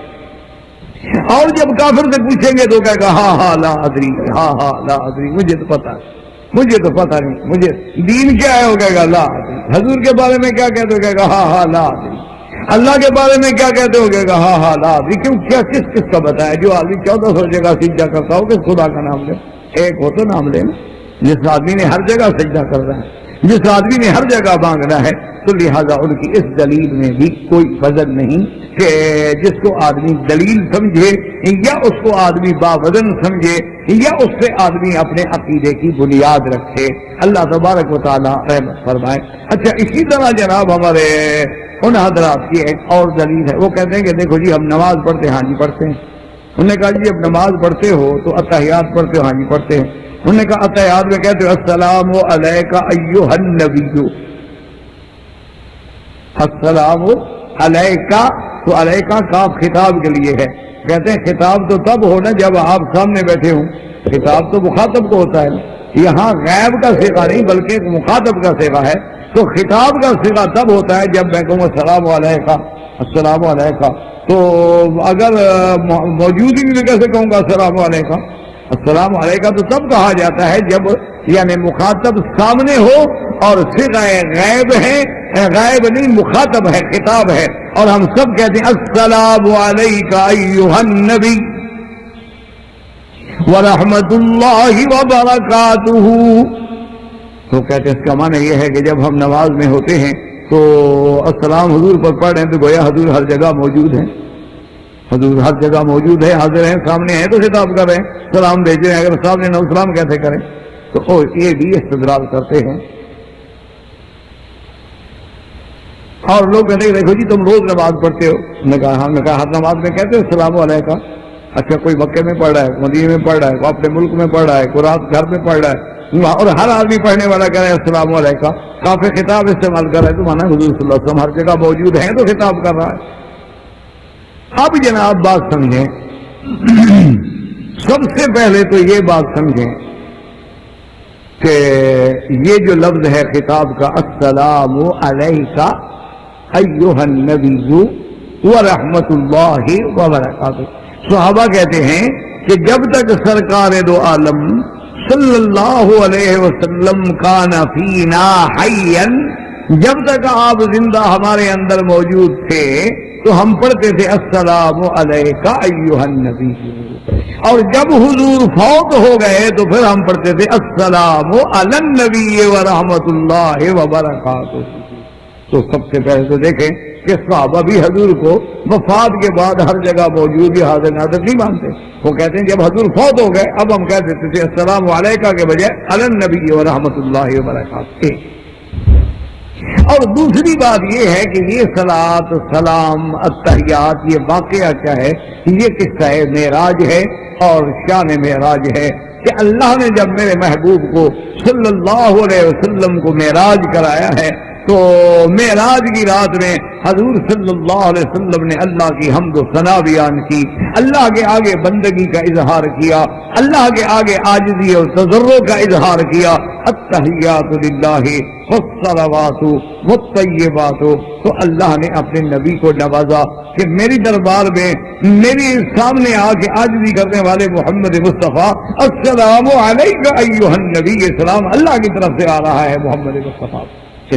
اور جب کافر سے پوچھیں گے تو کہے گا ہاں لا ادری، ہاں لا ادری، مجھے تو پتا ہے، مجھے تو پتا نہیں، مجھے دین کیا ہے، وہ کہے گا لا ادری، حضور کے بارے میں کیا کہتے ہو، کہے گا ہاں لا ادری، اللہ کے بارے میں کیا کہتے ہو، کہے گا ہاں لا ادری۔ کیوں، کیا کس کا بتایا؟ جو آدمی 1400 جگہ سجدہ کرتا ہو کہ خدا کا نام لے، ایک ہو تو نام لے نا۔ جس آدمی نے ہر جگہ سجدہ کرنا ہے، جس آدمی نے ہر جگہ مانگنا ہے، تو لہذا ان کی اس دلیل میں بھی کوئی فضل نہیں کہ جس کو آدمی دلیل سمجھے یا اس کو آدمی باوزن سمجھے یا اس سے آدمی اپنے عقیدے کی بنیاد رکھے۔ اللہ تبارک و تعالیٰ رحمت فرمائے۔ اچھا اسی طرح جناب ہمارے ان حضرات کی ایک اور دلیل ہے، وہ کہتے ہیں کہ دیکھو جی ہم نماز پڑھتے ہیں، ہاں جی پڑھتے ہیں۔ انہوں نے کہا جی اب نماز پڑھتے ہو تو اتحیات پڑھتے ہو، ہاں جی پڑھتے ہیں۔ انہوں نے کہا اتحیات میں کہتے ہو السلام علیک ایھا النبی، السلام علیک تو علیکہ کاف خطاب کے لیے ہے. کہتے ہیں خطاب تو تب ہو نا جب آپ سامنے بیٹھے ہوں. خطاب تو مخاطب کو ہوتا ہے. یہاں غیب کا صیغہ نہیں بلکہ ایک مخاطب کا صیغہ ہے. تو خطاب کا صیغہ تب ہوتا ہے جب میں کہوں السلام علیکہ السلام علیکہ. تو اگر موجود ہی نہیں تو کیسے کہوں گا السلام علیکہ؟ السلام علیکہ تو تب کہا جاتا ہے جب یعنی مخاطب سامنے ہو اور صیغہ غیب ہے. غیب نہیں مخاطب ہے خطاب ہے. اور ہم سب کہتے ہیں السلام علیکہ ایھا النبی ورحمۃ اللہ وبرکاتہ. تو کہتے ہیں اس کا معنی یہ ہے کہ جب ہم نماز میں ہوتے ہیں تو السلام حضور پر پڑھ رہے ہیں تو گویا حضور ہر جگہ موجود ہیں. حضور ہر جگہ موجود ہے، حاضر ہیں، سامنے ہیں تو خطاب کر رہے ہیں، سلام بھیج رہے ہیں. اگر سامنے نہ سلام کیسے کریں؟ تو یہ بھی استدلال کرتے ہیں. اور لوگ کہتے ہیں دیکھو جی تم روز نماز پڑھتے ہو. ہم نے کہا ہر نماز میں کہتے ہو السلام علیکہ. اچھا کوئی مکے میں پڑھ رہا ہے، مدینے میں پڑھ رہا ہے، کوئی اپنے ملک میں پڑھ رہا ہے، کوئی رات گھر میں پڑھ رہا ہے، اور ہر آدمی پڑھنے والا کہہ رہا ہے السلام علیکہ. کافی خطاب استعمال کر رہا ہے تو مانا حضور صلی اللہ علیہ وسلم ہر جگہ موجود ہیں تو خطاب کر رہا ہے. اب جناب بات سمجھیں. سب سے پہلے تو یہ بات سمجھیں کہ یہ جو لفظ ہے خطاب کا السلام علیکہ ایھا النبی ورحمۃ اللہ وبرکاتہ. صحابہ کہتے ہیں کہ جب تک سرکار دو عالم صلی اللہ علیہ وسلم کان فینا حیا، جب تک آپ زندہ ہمارے اندر موجود تھے تو ہم پڑھتے تھے السلام علیکہ ایھا النبی. اور جب حضور فوت ہو گئے تو پھر ہم پڑھتے تھے السلام علی النبی ورحمۃ اللہ وبرکاتہ. تو سب سے پہلے تو دیکھیں کہ صحابہ بھی حضور کو وفات کے بعد ہر جگہ موجود یا حاضر ناظر نہیں مانتے. وہ کہتے ہیں جب حضور فوت ہو گئے اب ہم کہہ دیتے تھے السلام علیکہ کے بجائے علی النبی ورحمۃ اللہ وبرکاتہ. اور دوسری بات یہ ہے کہ یہ صلاۃ سلام التحیات یہ واقعہ کیا ہے؟ یہ قصہ معراج ہے اور شان معراج ہے کہ اللہ نے جب میرے محبوب کو صلی اللہ علیہ وسلم کو معراج کرایا ہے تو معراج کی رات میں حضور صلی اللہ علیہ وسلم نے اللہ کی حمد و ثنا بیان کی، اللہ کے آگے بندگی کا اظہار کیا، اللہ کے آگے عاجزی اور تضرع کا اظہار کیا. التحیات للہ والصلوات والطیبات. تو اللہ نے اپنے نبی کو نوازا کہ میری دربار میں میری سامنے آ کے عاجزی کرنے والے محمد مصطفیٰ السلام علیکہ ایھا النبی. سلام اللہ کی طرف سے آ رہا ہے محمد مصطفیٰ.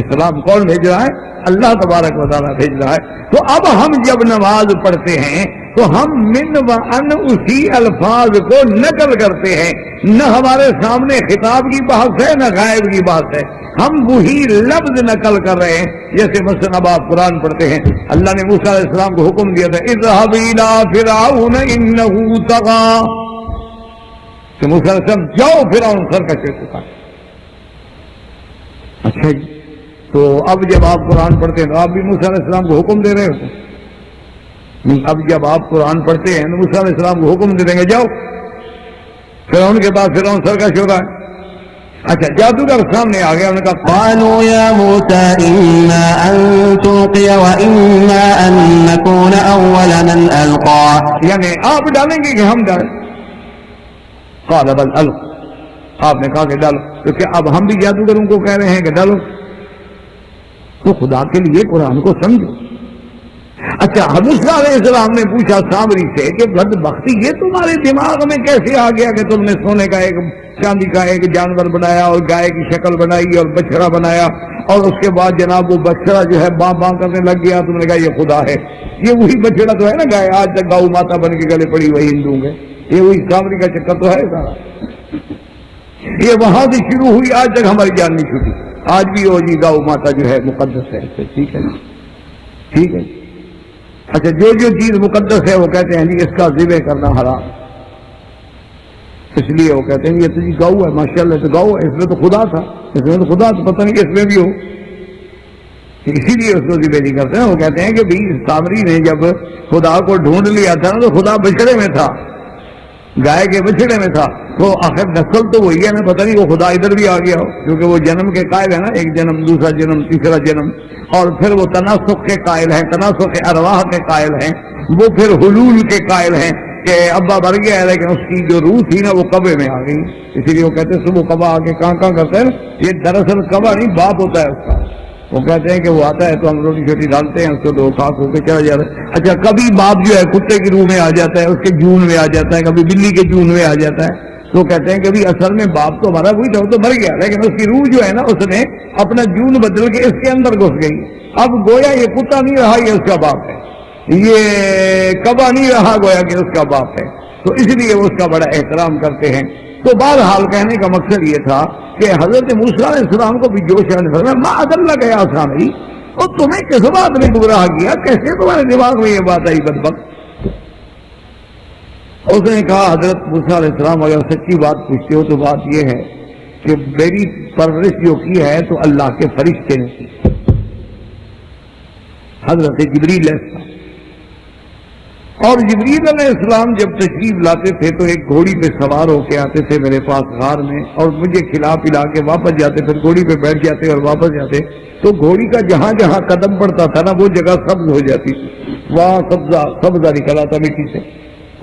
اسلام کون بھیج رہا ہے؟ اللہ تبارک و تعالیٰ بھیج رہا ہے. تو اب ہم جب نماز پڑھتے ہیں تو ہم من و ان اسی الفاظ کو نقل کرتے ہیں. نہ ہمارے سامنے خطاب کی بحث ہے نہ غائب کی بحث ہے، ہم وہی لفظ نقل کر رہے ہیں. جیسے مثلا اب آپ قرآن پڑھتے ہیں، اللہ نے موسیٰ علیہ السلام کو حکم دیا تھا اذهب الى فرعون انه طغى، کہ موسیٰ علیہ السلام جاؤ فرعون سرکش ہو چکا. اچھا جی، تو اب جب آپ قرآن پڑھتے ہیں تو آپ بھی موسیٰ علیہ السلام کو حکم دے رہے ہوتے. اب جب آپ قرآن پڑھتے ہیں تو موسیٰ علیہ السلام کو حکم دے دیں گے جاؤ فرعون کے بعد فرعون سرکش ہو رہا ہے. اچھا جادوگر سامنے آ گیا، انہوں نے کہا قالوا يا موسى إما أن تلقي وإما أن نكون أول من ألقى، یعنی آپ ڈالیں گے کہ ہم ڈالیں؟ قال بل الق، آپ نے کہا کہ ڈالو. تو کیا اب ہم بھی جادوگروں کو کہہ رہے ہیں کہ ڈالو؟ تو خدا کے لیے قرآن کو سمجھو. اچھا موسیٰ علیہ السلام نے پوچھا سامری سے کہ بدبختی یہ تمہارے دماغ میں کیسے آ گیا کہ تم نے سونے کا ایک چاندی کا ایک جانور بنایا اور گائے کی شکل بنائی اور بچڑا بنایا اور اس کے بعد جناب وہ بچڑا جو ہے باں باں کرنے لگ گیا، تم نے کہا یہ خدا ہے. یہ وہی بچڑا تو ہے نا گائے آج تک گاؤ ماتا بن کے گلے پڑی وہی ہندو ہے. یہ وہی سامری کا چکر تو ہے سارا. یہ وہاں سے شروع ہوئی آج تک ہماری جان نہیں چھوٹی. آج بھی وہ جی گاؤ ماتا جو ہے مقدس ہے. ٹھیک ہے ٹھیک ہے. اچھا جو چیز مقدس ہے وہ کہتے ہیں جی اس کا ذبح کرنا حرام، اس لیے وہ کہتے ہیں یہ تو جی گاؤ ہے ماشاءاللہ تو گاؤ ہے، اس میں تو خدا تھا، اس میں تو خدا تو پتہ نہیں اس میں بھی ہو، اسی لیے اس کو ذبح نہیں کرتے ہیں. وہ کہتے ہیں کہ بھائی سامری نے جب خدا کو ڈھونڈ لیا تھا نا تو خدا بچڑے میں تھا. گائے کے بچڑے میں تھا، تو آخر نسل تو وہی ہے نا، پتہ نہیں وہ خدا ادھر بھی آ گیا ہو، کیونکہ وہ جنم کے قائل ہے نا، ایک جنم، دوسرا جنم، تیسرا جنم، اور پھر وہ تناسخ کے قائل ہیں، تناسخ ارواح کے قائل ہیں، وہ پھر حلول کے قائل ہیں کہ ابا مر گیا ہے لیکن اس کی جو روح تھی نا وہ کعبے میں آ گئی، اسی لیے وہ کہتے ہیں صبح کعبہ آ کے کہاں کہاں کرتے ہیں، یہ دراصل کعبہ نہیں باپ ہوتا ہے اس کا، وہ کہتے ہیں کہ وہ آتا ہے تو ہم روٹی چھوٹی ڈالتے ہیں، اس کو دو خاک ہو کے چلا جاتا ہے۔ اچھا کبھی باپ جو ہے کتے کی روح میں آ جاتا ہے، اس کے جون میں آ جاتا ہے، کبھی بلی کے جون میں آ جاتا ہے، تو کہتے ہیں کہ بھی اصل میں باپ تو ہمارا وہی تھا، وہ تو مر گیا لیکن اس کی روح جو ہے نا اس نے اپنا جون بدل کے اس کے اندر گھس گئی، اب گویا یہ کتا نہیں رہا، یہ اس کا باپ ہے، یہ کعبہ نہیں رہا گویا کہ اس کا باپ ہے، تو اس لیے وہ اس کا بڑا احترام کرتے ہیں۔ تو بہرحال کہنے کا مقصد یہ تھا کہ حضرت موسیٰ علیہ السلام کو بھی جوش آنے فرمایا ما ادل گیا آسان ہی، اور تمہیں کس بات نے گمراہ کیا، کیسے تمہارے دماغ میں یہ بات آئی بدبخت؟ اس نے کہا حضرت موسیٰ علیہ السلام اگر سچی بات پوچھتے ہو تو بات یہ ہے کہ میری پرورش جو کی ہے تو اللہ کے فرشتے نے کی، حضرت جبریل علیہ السلام، اور جبریل علیہ السلام جب تشریف لاتے تھے تو ایک گھوڑی پہ سوار ہو کے آتے تھے میرے پاس غار میں، اور مجھے کھلا پلا کے واپس جاتے، پھر گھوڑی پہ بیٹھ جاتے اور واپس جاتے، تو گھوڑی کا جہاں جہاں قدم پڑتا تھا نا وہ جگہ سبز ہو جاتی تھی، وہاں سبزہ نکلا تھا مٹی سے،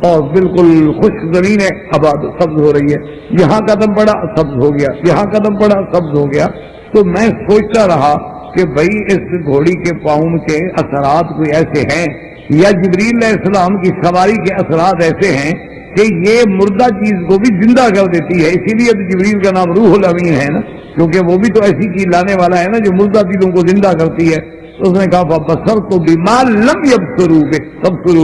اور بالکل خشک زمین ہے، آباد سبز ہو رہی ہے، یہاں قدم پڑا سبز ہو گیا، یہاں قدم پڑا سبز ہو گیا۔ تو میں سوچتا رہا کہ بھئی اس گھوڑی کے پاؤں کے اثرات کوئی ایسے ہیں یا جبریل علیہ السلام کی سواری کے اثرات ایسے ہیں کہ یہ مردہ چیز کو بھی زندہ کر دیتی ہے، اسی لیے تو جبریل کا نام روح الامین ہے نا، کیونکہ وہ بھی تو ایسی چیز لانے والا ہے نا جو مردہ چیزوں کو زندہ کرتی ہے۔ تو اس نے کہا فَبَصَرْتُ بِمَا لَمْ يَبْصِرُوا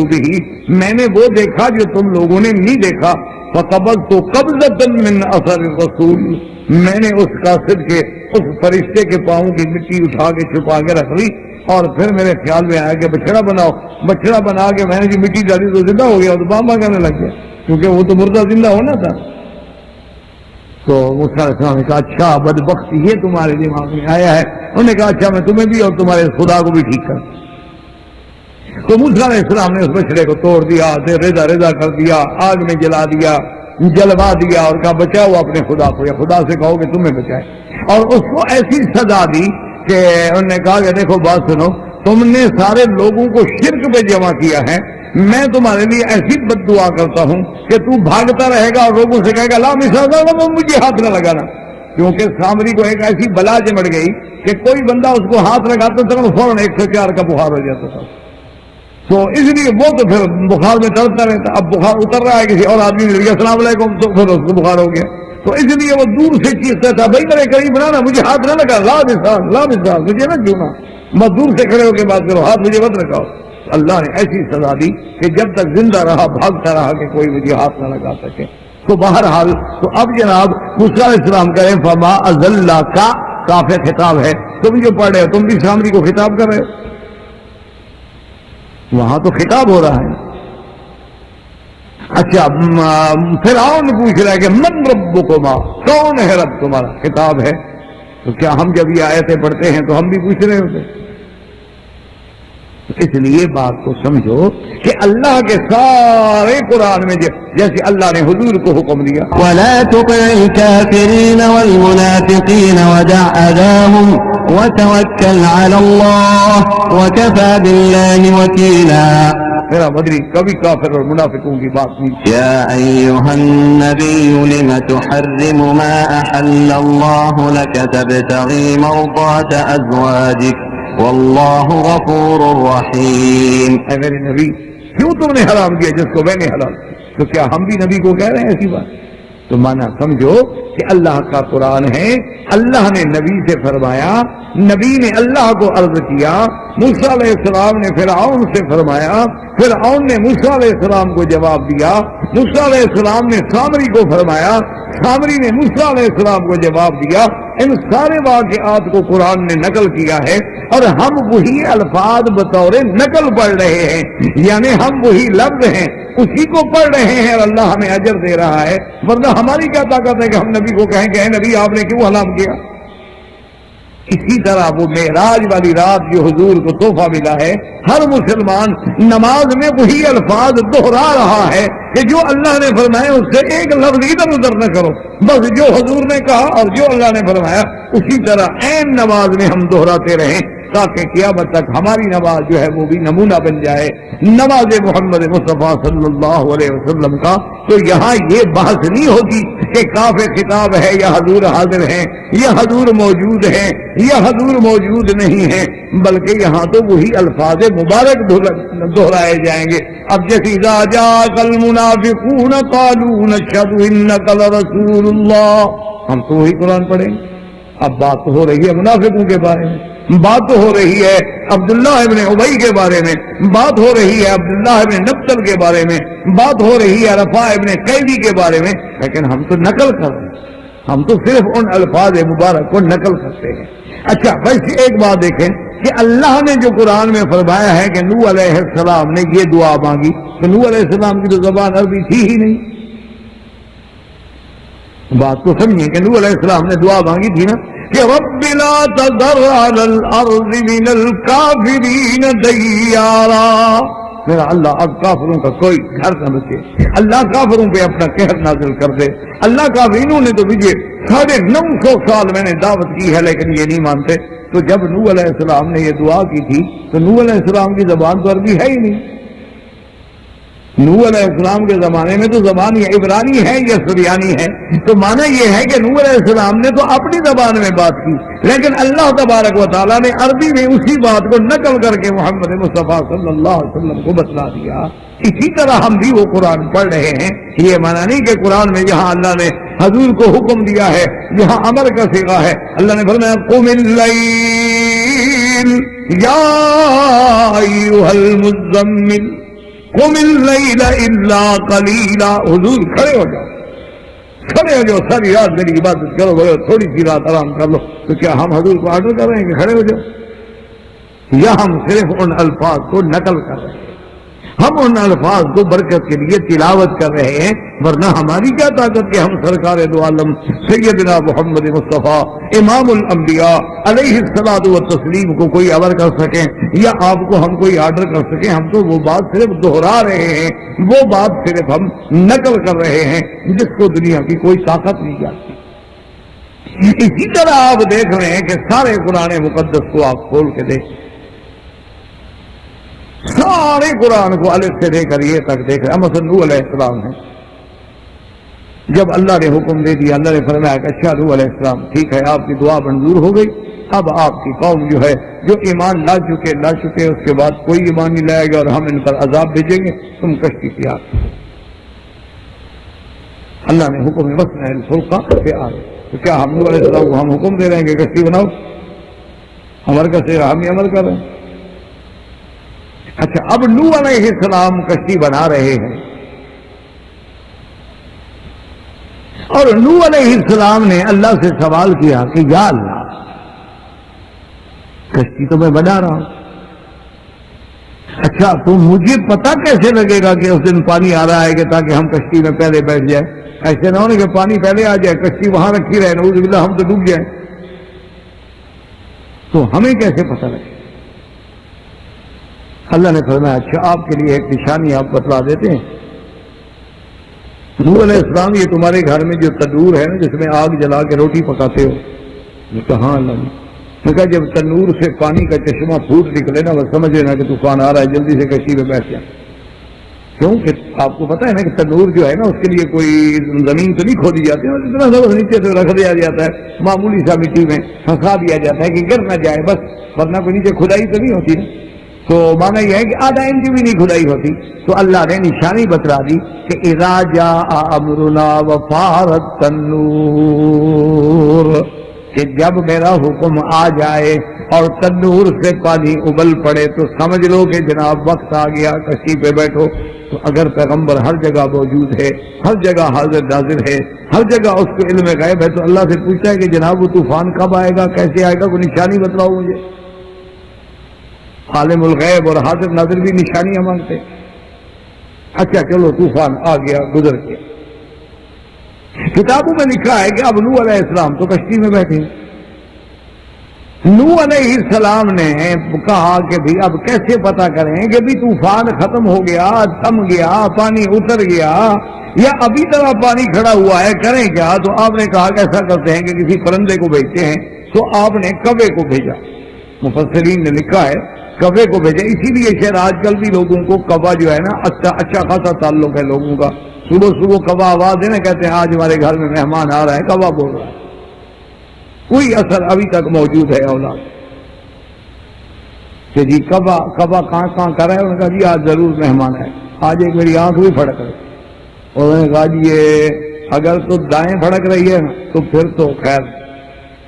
بِهِ، میں نے وہ دیکھا جو تم لوگوں نے نہیں دیکھا، فَقَبَضْتُ قَبْضَةً مِّنْ أَثَرِ الرَّسُولِ، میں نے اس قاصد کے اس فرشتے کے پاؤں کی مٹی اٹھا کے چھپا کے رکھ لی، اور پھر میرے خیال میں آیا کہ بچڑا بناؤ، بچڑا بنا کے میں نے جو مٹی ڈالی تو زندہ ہو گیا، تو بامبا کرنے لگ گیا، کیونکہ وہ تو مردہ زندہ ہونا تھا۔ تو موسیٰ علیہ السلام نے کہا اچھا بدبخت یہ تمہارے دماغ میں آیا ہے، انہوں نے کہا اچھا میں تمہیں بھی اور تمہارے خدا کو بھی ٹھیک کر۔ تو موسیٰ علیہ السلام نے اس بچڑے کو توڑ دیا، ریزہ ریزہ کر دیا، آگ میں جلا دیا، جلوا دیا، اور کہا بچاؤ اپنے خدا کو، یا خدا سے کہو کہ تمہیں بچائے، اور اس کو ایسی سزا دی کہ انہوں نے کہا کہ دیکھو بات سنو، تم نے سارے لوگوں کو شرک پہ جمع کیا ہے، میں تمہارے لیے ایسی بد دعا کرتا ہوں کہ تو بھاگتا رہے گا اور لوگوں سے کہے گا لا مثال مجھے ہاتھ نہ لگانا، کیونکہ سامری کو ایک ایسی بلا چمٹ گئی کہ کوئی بندہ اس کو ہاتھ لگاتا تھا فوراً 104 کا بخار ہو جاتا تھا، تو اس لیے وہ تو پھر بخار میں تڑپتا رہتا، اب بخار اتر رہا ہے کسی اور آدمی نے لیا السلام علیکم تو پھر اس کو بخار ہو گیا، تو اس لیے وہ دور سے چیختا تھا بھائی میرے قریب بنانا، مجھے ہاتھ نہ لگا، لا مثال مجھے نہ چھونا، بس دور سے کھڑے ہو کے بات کرو، ہاتھ مجھے مت لگاؤ۔ اللہ نے ایسی سزا دی کہ جب تک زندہ رہا بھاگتا رہا کہ کوئی مجھے ہاتھ نہ لگا سکے۔ تو بہرحال تو اب جناب موسیٰ علیہ السلام کریں فما ازلّا کا کافی خطاب ہے، تم جو پڑھ رہے ہو تم بھی سامری کو خطاب کر رہے ہو، وہاں تو خطاب ہو رہا ہے۔ اچھا فرعون پوچھ رہا ہے کہ من ربکما، کون ہے رب تمہارا، خطاب ہے، تو کیا ہم جب یہ آیتیں پڑھتے ہیں تو ہم بھی پوچھ رہے ہوتے؟ اس لیے بات کو سمجھو کہ اللہ کے سارے قرآن میں جیسے اللہ نے حضور کو حکم دیا وَلَا تُطِعِ الْكَافِرِينَ وَالْمُنَافِقِينَ وَدَعْ أَذَاهُمْ وَتَوَكَّلْ عَلَى اللَّهِ وَكَفَى بِاللَّهِ وَكِيلًا۔ میرا مدری کبھی کافر اور منافقوں کی بات نہیں۔ يا أيها النبي لم تحرم ما أحل الله لك تبتغي مرضات أزواجك والله غفور رحيم۔ اے میرے نبی کیوں تم نے حرام کیا جس کو میں نے حلال کیا؟ تو کیا ہم بھی نبی کو کہہ رہے ہیں ایسی بات؟ تو مانا سمجھو کہ اللہ کا قرآن ہے، اللہ نے نبی سے فرمایا، نبی نے اللہ کو عرض کیا، موسیٰ علیہ السلام نے فرعون سے فرمایا، فرعون نے موسیٰ علیہ السلام کو جواب دیا، موسیٰ علیہ السلام نے سامری کو فرمایا، سامری نے موسیٰ علیہ السلام کو جواب دیا، ان سارے واقعات کو قرآن نے نقل کیا ہے، اور ہم وہی الفاظ بطور نقل پڑھ رہے ہیں، یعنی ہم وہی لفظ ہیں اسی کو پڑھ رہے ہیں اور اللہ ہمیں اجر دے رہا ہے، ورنہ ہماری کیا طاقت ہے کہ ہم نبی کو کہیں کہ اے نبی آپ نے کیوں حرام کیا؟ اسی طرح وہ معراج والی رات جو حضور کو تحفہ ملا ہے، ہر مسلمان نماز میں وہی الفاظ دہرا رہا ہے کہ جو اللہ نے فرمایا اس سے ایک لفظ ادھر ادھر نہ کرو، بس جو حضور نے کہا اور جو اللہ نے فرمایا اسی طرح عین نماز میں ہم دہراتے رہیں، تاکہ قیامت تک ہماری نماز جو ہے وہ بھی نمونہ بن جائے نماز محمد مصطفیٰ صلی اللہ علیہ وسلم کا۔ تو یہاں یہ بحث نہیں ہوگی کہ کاف خطاب ہے یا حضور حاضر ہیں یا حضور موجود ہیں یا حضور موجود نہیں ہیں، بلکہ یہاں تو وہی الفاظ مبارک دہرائے جائیں گے۔ اب جیسے اذا جاءک المنافقون قالوا نشهد انک لرسول اللہ، ہم تو وہی قرآن پڑھیں گے۔ اب بات ہو رہی ہے منافقوں کے بارے میں، بات ہو رہی ہے عبداللہ ابن ابی کے بارے میں، بات ہو رہی ہے عبداللہ ابن نبتل کے بارے میں، بات ہو رہی ہے رفاع ابن قیدی کے بارے میں، لیکن ہم تو نقل کر رہے ہیں، ہم تو صرف ان الفاظ مبارک کو نقل کرتے ہیں۔ اچھا ویسے ایک بات دیکھیں کہ اللہ نے جو قرآن میں فرمایا ہے کہ نوح علیہ السلام نے یہ دعا مانگی، تو نوح علیہ السلام کی تو زبان عربی تھی ہی نہیں۔ بات کو سمجھیں کہ نوح علیہ السلام نے دعا مانگی تھی نا کہ رب لا تذر علی الارض من الکافرین دیارا، میرا اللہ اب کافروں کا کوئی گھر نہ بچے، اللہ کافروں پہ اپنا قہر نازل کر دے۔ اللہ کافرینوں نے تو مجھے 950 سال میں نے دعوت کی ہے لیکن یہ نہیں مانتے۔ تو جب نوح علیہ السلام نے یہ دعا کی تھی تو نوح علیہ السلام کی زبان تو عربی ہے ہی نہیں۔ نوح علیہ السلام کے زمانے میں تو زبان یہ عبرانی ہے یا سریانی ہے، تو معنی یہ ہے کہ نوح علیہ السلام نے تو اپنی زبان میں بات کی، لیکن اللہ تبارک و تعالیٰ نے عربی میں اسی بات کو نقل کر کے محمد مصطفیٰ صلی اللہ علیہ وسلم کو بتلا دیا۔ اسی طرح ہم بھی وہ قرآن پڑھ رہے ہیں۔ یہ معنی نہیں کہ قرآن میں جہاں اللہ نے حضور کو حکم دیا ہے یہاں امر کا صیغہ ہے۔ اللہ نے فرمایا قم اللیل یا ایھا المزمل قم اللیل الا قلیلا، حضور کھڑے ہو جاؤ، کھڑے ہو جاؤ، ساری رات میری عبادت کرو، بولو تھوڑی سی رات آرام کر لو۔ تو کیا ہم حضور کو آرڈر کر رہے ہیں کہ کھڑے ہو جاؤ، یا ہم صرف ان الفاظ کو نقل کر رہے ہیں؟ ہم ان الفاظ کو برکت کے لیے تلاوت کر رہے ہیں، ورنہ ہماری کیا طاقت کہ ہم سرکار دو عالم سیدنا محمد مصطفیٰ امام الانبیاء علیہ الصلوۃ والتسلیم کو کوئی امر کر سکیں یا آپ کو ہم کوئی آرڈر کر سکیں؟ ہم تو وہ بات صرف دہرا رہے ہیں، وہ بات صرف ہم نقل کر رہے ہیں جس کو دنیا کی کوئی طاقت نہیں جانتی۔ اسی طرح آپ دیکھ رہے ہیں کہ سارے قرآن مقدس کو آپ کھول کے دیکھ، سارے قرآن کو الف سے لے کر یہ تک دیکھ رہے ہیں۔ مثلا نوح علیہ السلام ہے، جب اللہ نے حکم دے دیا، اللہ نے فرمایا کہ اچھا نوح علیہ السلام ٹھیک ہے آپ کی دعا منظور ہو گئی، اب آپ کی قوم جو ہے جو ایمان لا چکے اس کے بعد کوئی ایمان نہیں لائے گا اور ہم ان پر عذاب بھیجیں گے، تم کشتی تیار۔ اللہ نے حکم وسن الفلق پہ آ گئے، تو کیا ہم نوح علیہ السلام کو ہم حکم دے رہے ہیں کہ کشتی بناؤ؟ امر کا صیغہ ہم یہ عمل کر رہے ہیں۔ اچھا اب نوح علیہ السلام کشتی بنا رہے ہیں اور نوح علیہ السلام نے اللہ سے سوال کیا کہ یا اللہ کشتی تو میں بنا رہا ہوں، اچھا تو مجھے پتہ کیسے لگے گا کہ اس دن پانی آ رہا ہے کہ تاکہ ہم کشتی میں پہلے بیٹھ جائیں؟ ایسے نہ ہونے کہ پانی پہلے آ جائے کشتی وہاں رکھی رہے، نعوذ باللہ ہم تو ڈوب جائیں، تو ہمیں کیسے پتہ لگے؟ اللہ نے فرمایا اچھا آپ کے لیے ایک نشانی آپ بتلا دیتے ہیں۔ نوح علیہ السلام یہ تمہارے گھر میں جو تندور ہے نا جس میں آگ جلا کے روٹی پکاتے ہو؟ میں کہا ہاں اللہ نے کہا جب تندور سے پانی کا چشمہ پھوٹ نکلے نا بس سمجھ لینا کہ طوفان آ رہا ہے، جلدی سے کشتی میں بیٹھ جائیں۔ کیوں کہ آپ کو پتہ ہے نا کہ تندور جو ہے نا اس کے لیے کوئی زمین تو نہیں کھودی جاتی ہے، اتنا سب نیچے سے رکھ دیا جاتا ہے، معمولی سا مٹی میں پھنسا دیا جاتا ہے کہ گر نہ جائے بس، ورنہ کوئی نیچے کھدائی تو نہیں ہوتی نا۔ تو معنی یہ ہے کہ آدھا انچ بھی نہیں کھدائی ہوتی۔ تو اللہ نے نشانی بتلا دی کہ اذا جاء امرنا وفارت التنور، کہ جب میرا حکم آ جائے اور تنور سے پانی ابل پڑے تو سمجھ لو کہ جناب وقت آ گیا، کشتی پہ بیٹھو۔ تو اگر پیغمبر ہر جگہ موجود ہے، ہر جگہ حاضر ناظر ہے، ہر جگہ اس کو علم غیب ہے، تو اللہ سے پوچھتا ہے کہ جناب وہ طوفان کب آئے گا، کیسے آئے گا، کوئی نشانی بتلاؤ مجھے۔ عالم الغیب اور حاضر ناظر بھی نشانیاں مانگتے۔ اچھا چلو طوفان آ گیا، گزر گیا۔ کتابوں میں لکھا ہے کہ اب نوح علیہ السلام تو کشتی میں بیٹھے، نوح علیہ السلام نے کہا کہ بھی اب کیسے پتا کریں کہ بھی طوفان ختم ہو گیا، تھم گیا، پانی اتر گیا یا ابھی طرح پانی کھڑا ہوا ہے، کریں کیا؟ تو آپ نے کہا کہ ایسا کرتے ہیں کہ کسی پرندے کو بھیجتے ہیں۔ تو آپ نے کوے کو بھیجا، مفسرین نے لکھا ہے کوے کو بھیجا۔ اسی لیے شاید آج کل بھی لوگوں کو کوا جو ہے نا اچھا خاصا تعلق ہے لوگوں کا، صبح صبح کوا آواز ہے نا، کہتے ہیں آج ہمارے گھر میں مہمان آ رہا ہے، کوا بول رہا ہے۔ کوئی اثر ابھی تک موجود ہے اولاد کہ جی کوا کہاں کر رہا ہے؟ انہوں نے کہا جی آج ضرور مہمان ہے۔ آج ایک میری آنکھ بھی پھڑک رہی، انہوں نے کہا جی یہ اگر تو دائیں پھڑک رہی ہے تو پھر تو خیر،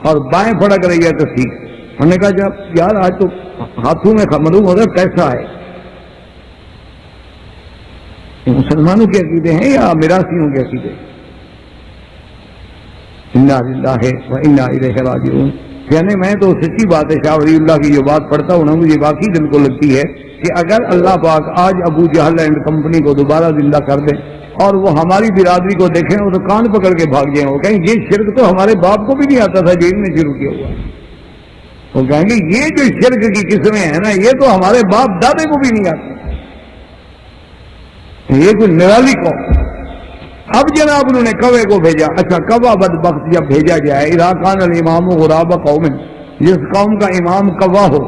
اور بائیں پھڑک رہی ہے تو ٹھیک۔ انہوں نے کہا جب یار آج تو ہاتھوں میں معلوم ہو رہا ہے کیسا ہے۔ یہ مسلمانوں کے عقیدے ہیں یا میراثیوں کے عقیدے؟ انا للہ و انا الیہ راجعون۔ یعنی میں تو سچی بات ہے، شاہ ولی اللہ کی جو بات پڑھتا ہوں نا، مجھے واقعی دل کو لگتی ہے کہ اگر اللہ پاک آج ابو جہل اینڈ کمپنی کو دوبارہ زندہ کر دے اور وہ ہماری برادری کو دیکھیں وہ تو کان پکڑ کے بھاگ جائیں، وہ کہیں یہ شرک تو ہمارے باپ کو بھی نہیں آتا تھا جو ان نے شروع کیا ہوا۔ وہ کہیں گے یہ جو شرک کی قسمیں ہیں نا یہ تو ہمارے باپ دادے کو بھی نہیں آتی، یہ کوئی نرالی قوم۔ اب جناب انہوں نے کوے کو بھیجا۔ اچھا کوا بدبخت جب بھیجا جائے، اذا کان الامام غراب قوم، جس قوم کا امام کوا ہو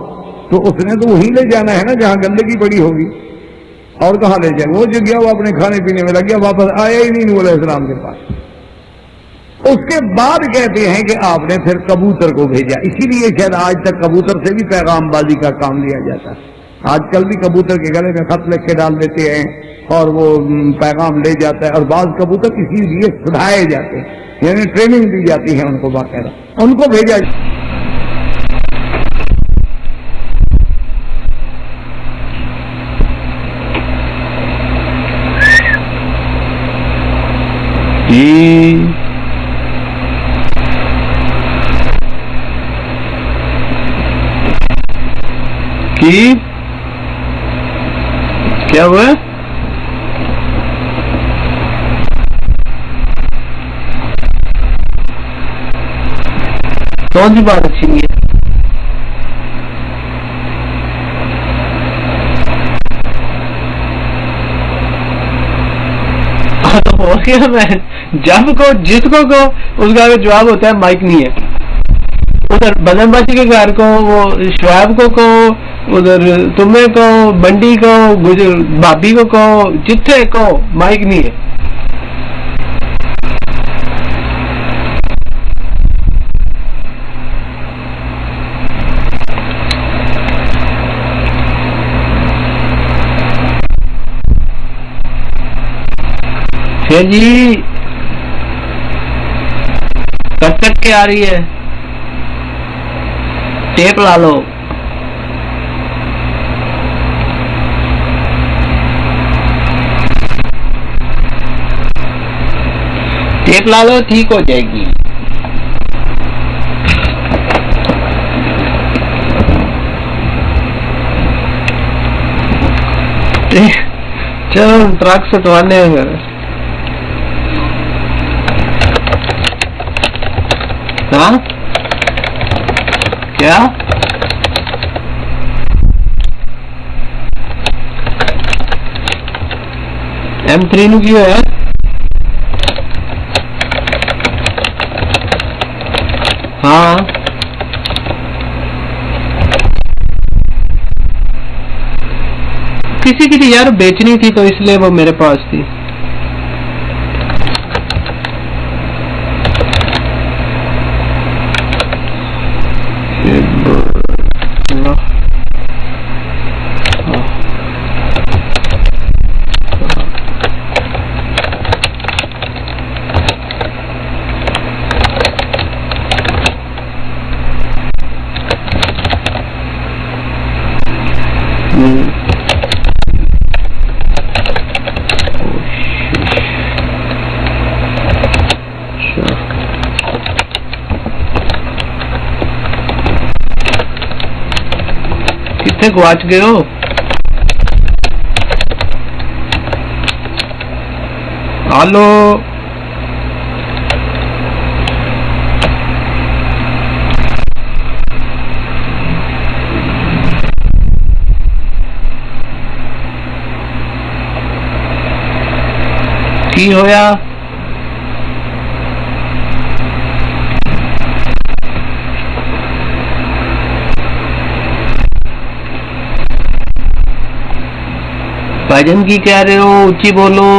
تو اس نے تو وہیں لے جانا ہے نا جہاں گندگی پڑی ہوگی، اور کہاں لے جائے؟ وہ جو گیا وہ اپنے کھانے پینے میں لگ گیا، واپس آیا ہی نہیں نوح علیہ السلام کے پاس۔ اس کے بعد کہتے ہیں کہ آپ نے پھر کبوتر کو بھیجا۔ اسی لیے شاید آج تک کبوتر سے بھی پیغام بازی کا کام لیا جاتا ہے۔ آج کل بھی کبوتر کے گلے میں خط لکھ کے ڈال دیتے ہیں اور وہ پیغام لے جاتا ہے، اور بعض کبوتر اسی لیے سدھائے جاتے ہیں، یعنی ٹریننگ دی جاتی ہے ان کو، باقاعدہ ان کو بھیجا کیا ہوا؟ کون سی بات اچھی ہے؟ ہو گیا میں جب کو جس کو اس کا جواب ہوتا ہے مائک نہیں ہے، ادھر بدن بچی کے گھر کو، وہ شعیب کو کہو، ادھر تمہیں کہو، بنڈی کو، بھابی کو کہو، جتھے کہو مائک نہیں ہے۔ پھر جی کٹ کے آ رہی ہے، ٹیپ لا لو۔ ٹیپ لا لو، ٹھیک ہو جائے گی۔ چلو ٹرک سٹوانے ہیں پھر۔ ہاں کیا M3 نو کی ہوا؟ ہاں کسی کی تھی یار، بیچنی تھی تو اس لیے وہ میرے پاس تھی۔ کتنے گواچ گئے ہو؟ ہلو کی ہویا؟ بھائی جان کی کہہ رہے ہو؟ اونچی بولو.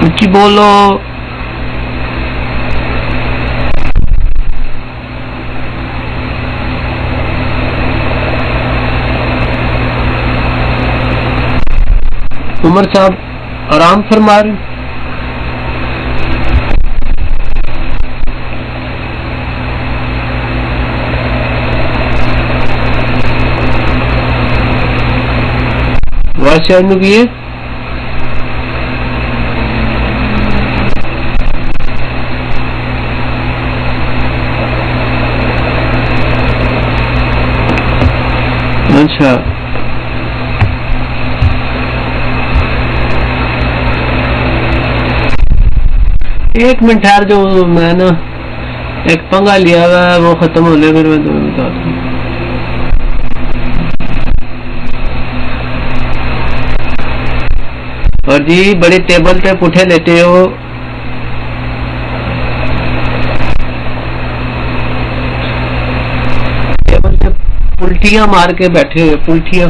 اونچی بولو. عمر صاحب آرام فرما رہے. وائس چینج کیے. اچھا ایک منٹ ٹھہر جو، میں نا ایک پنگا لیا ہوا ہے، وہ ختم ہونے پھر میں تمہیں بتاتا ہوں. اور جی بڑی ٹیبل پہ پٹھے لیتے ہو. ٹیبل پہ پلٹیاں مار کے بیٹھے ہوئے، پلٹیاں.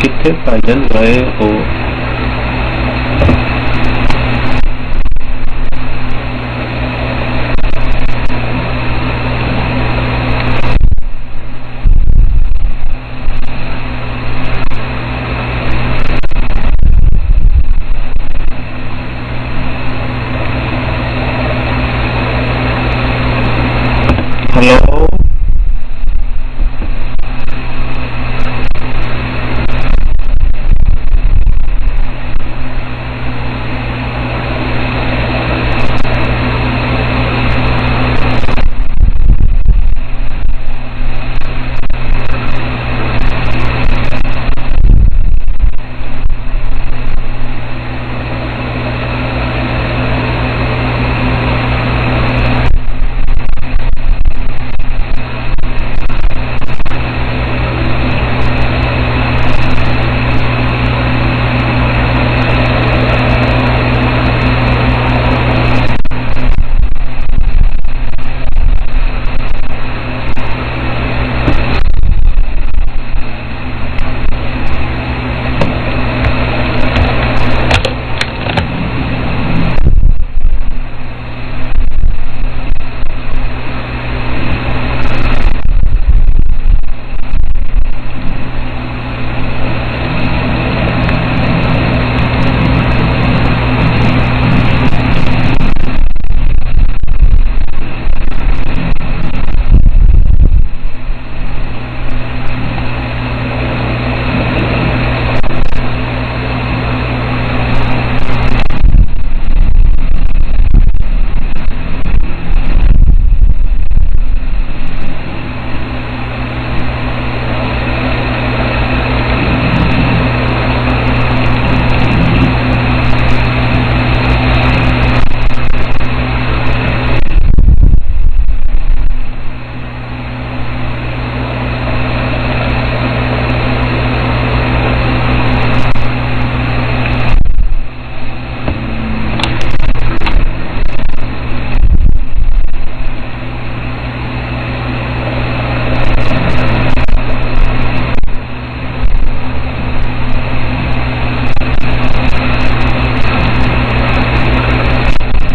کتنے پیدل گئے ہو؟ ہلو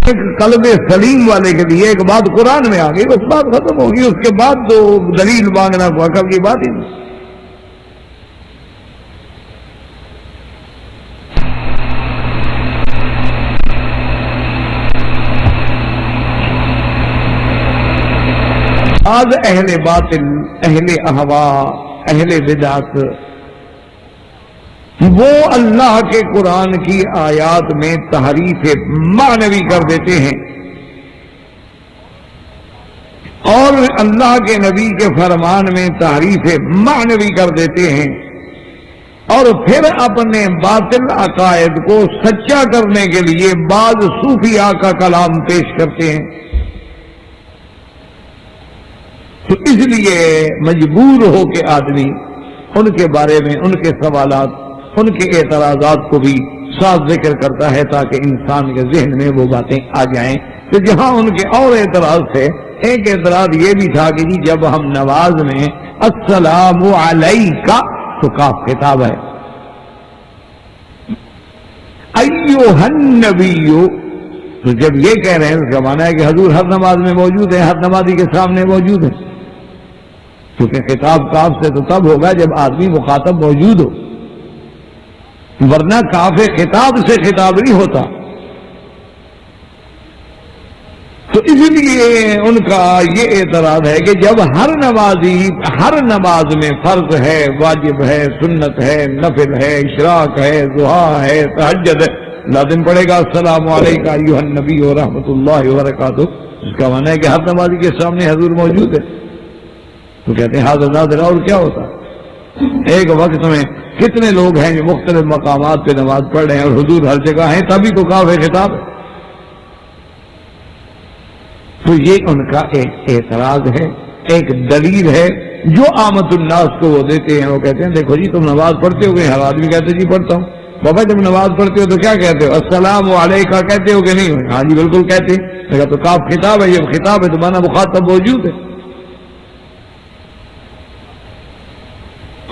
ایک قلب سلیم والے کے لیے ایک بات قرآن میں آ گئی، بس بات ختم ہوگی، اس کے بعد تو دلیل مانگنا عقل کی بات ہی نہیں۔ آج اہل باطل، اہل اہوا، اہل بدعت وہ اللہ کے قرآن کی آیات میں تحریف معنوی کر دیتے ہیں اور اللہ کے نبی کے فرمان میں تحریف معنوی کر دیتے ہیں، اور پھر اپنے باطل عقائد کو سچا کرنے کے لیے بعض صوفیاء کا کلام پیش کرتے ہیں۔ تو اس لیے مجبور ہو کے آدمی ان کے بارے میں ان کے سوالات، ان کے اعتراضات کو بھی ساتھ ذکر کرتا ہے تاکہ انسان کے ذہن میں وہ باتیں آ جائیں۔ تو جہاں ان کے اور اعتراض تھے، ایک اعتراض یہ بھی تھا کہ جب ہم نماز میں السلام علیکہ تو کاف خطاب ہے، ایھا النبی، تو جب یہ کہہ رہے ہیں اس کا معنی ہے کہ حضور ہر نماز میں موجود ہے، ہر نمازی کے سامنے موجود ہے، کیونکہ خطاب کاف سے تو تب ہوگا جب آدمی مخاطب موجود ہو، ورنہ کاف خطاب سے خطاب نہیں ہوتا۔ تو اس لیے ان کا یہ اعتراض ہے کہ جب ہر نمازی ہر نماز میں فرض ہے، واجب ہے، سنت ہے، نفل ہے، اشراق ہے، ضحیٰ ہے، تہجد ہے، لازم پڑے گا السلام علیکہ ایھا النبی ورحمۃ اللہ وبرکاتہ، اس کا معنی ہے کہ ہر نمازی کے سامنے حضور موجود ہے۔ تو کہتے ہیں حاضر ناظر، اور کیا ہوتا؟ ایک وقت میں کتنے لوگ ہیں جو مختلف مقامات پہ نماز پڑھ رہے ہیں اور حضور ہر جگہ ہیں، تبھی تو کاف خطاب ہے۔ تو یہ ان کا ایک اعتراض ہے، ایک دلیل ہے جو عامت الناس کو وہ دیتے ہیں۔ وہ کہتے ہیں دیکھو جی تم نماز پڑھتے ہو گے، ہر آدمی کہتے جی پڑھتا ہوں۔ بابا جب نماز پڑھتے ہو تو کیا کہتے ہو؟ السلام علیکہ کہتے ہو کہ نہیں؟ ہاں جی بالکل کہتے ہیں۔ تو کاف خطاب ہے، جب خطاب ہے تو مانا مخاطب موجود ہے۔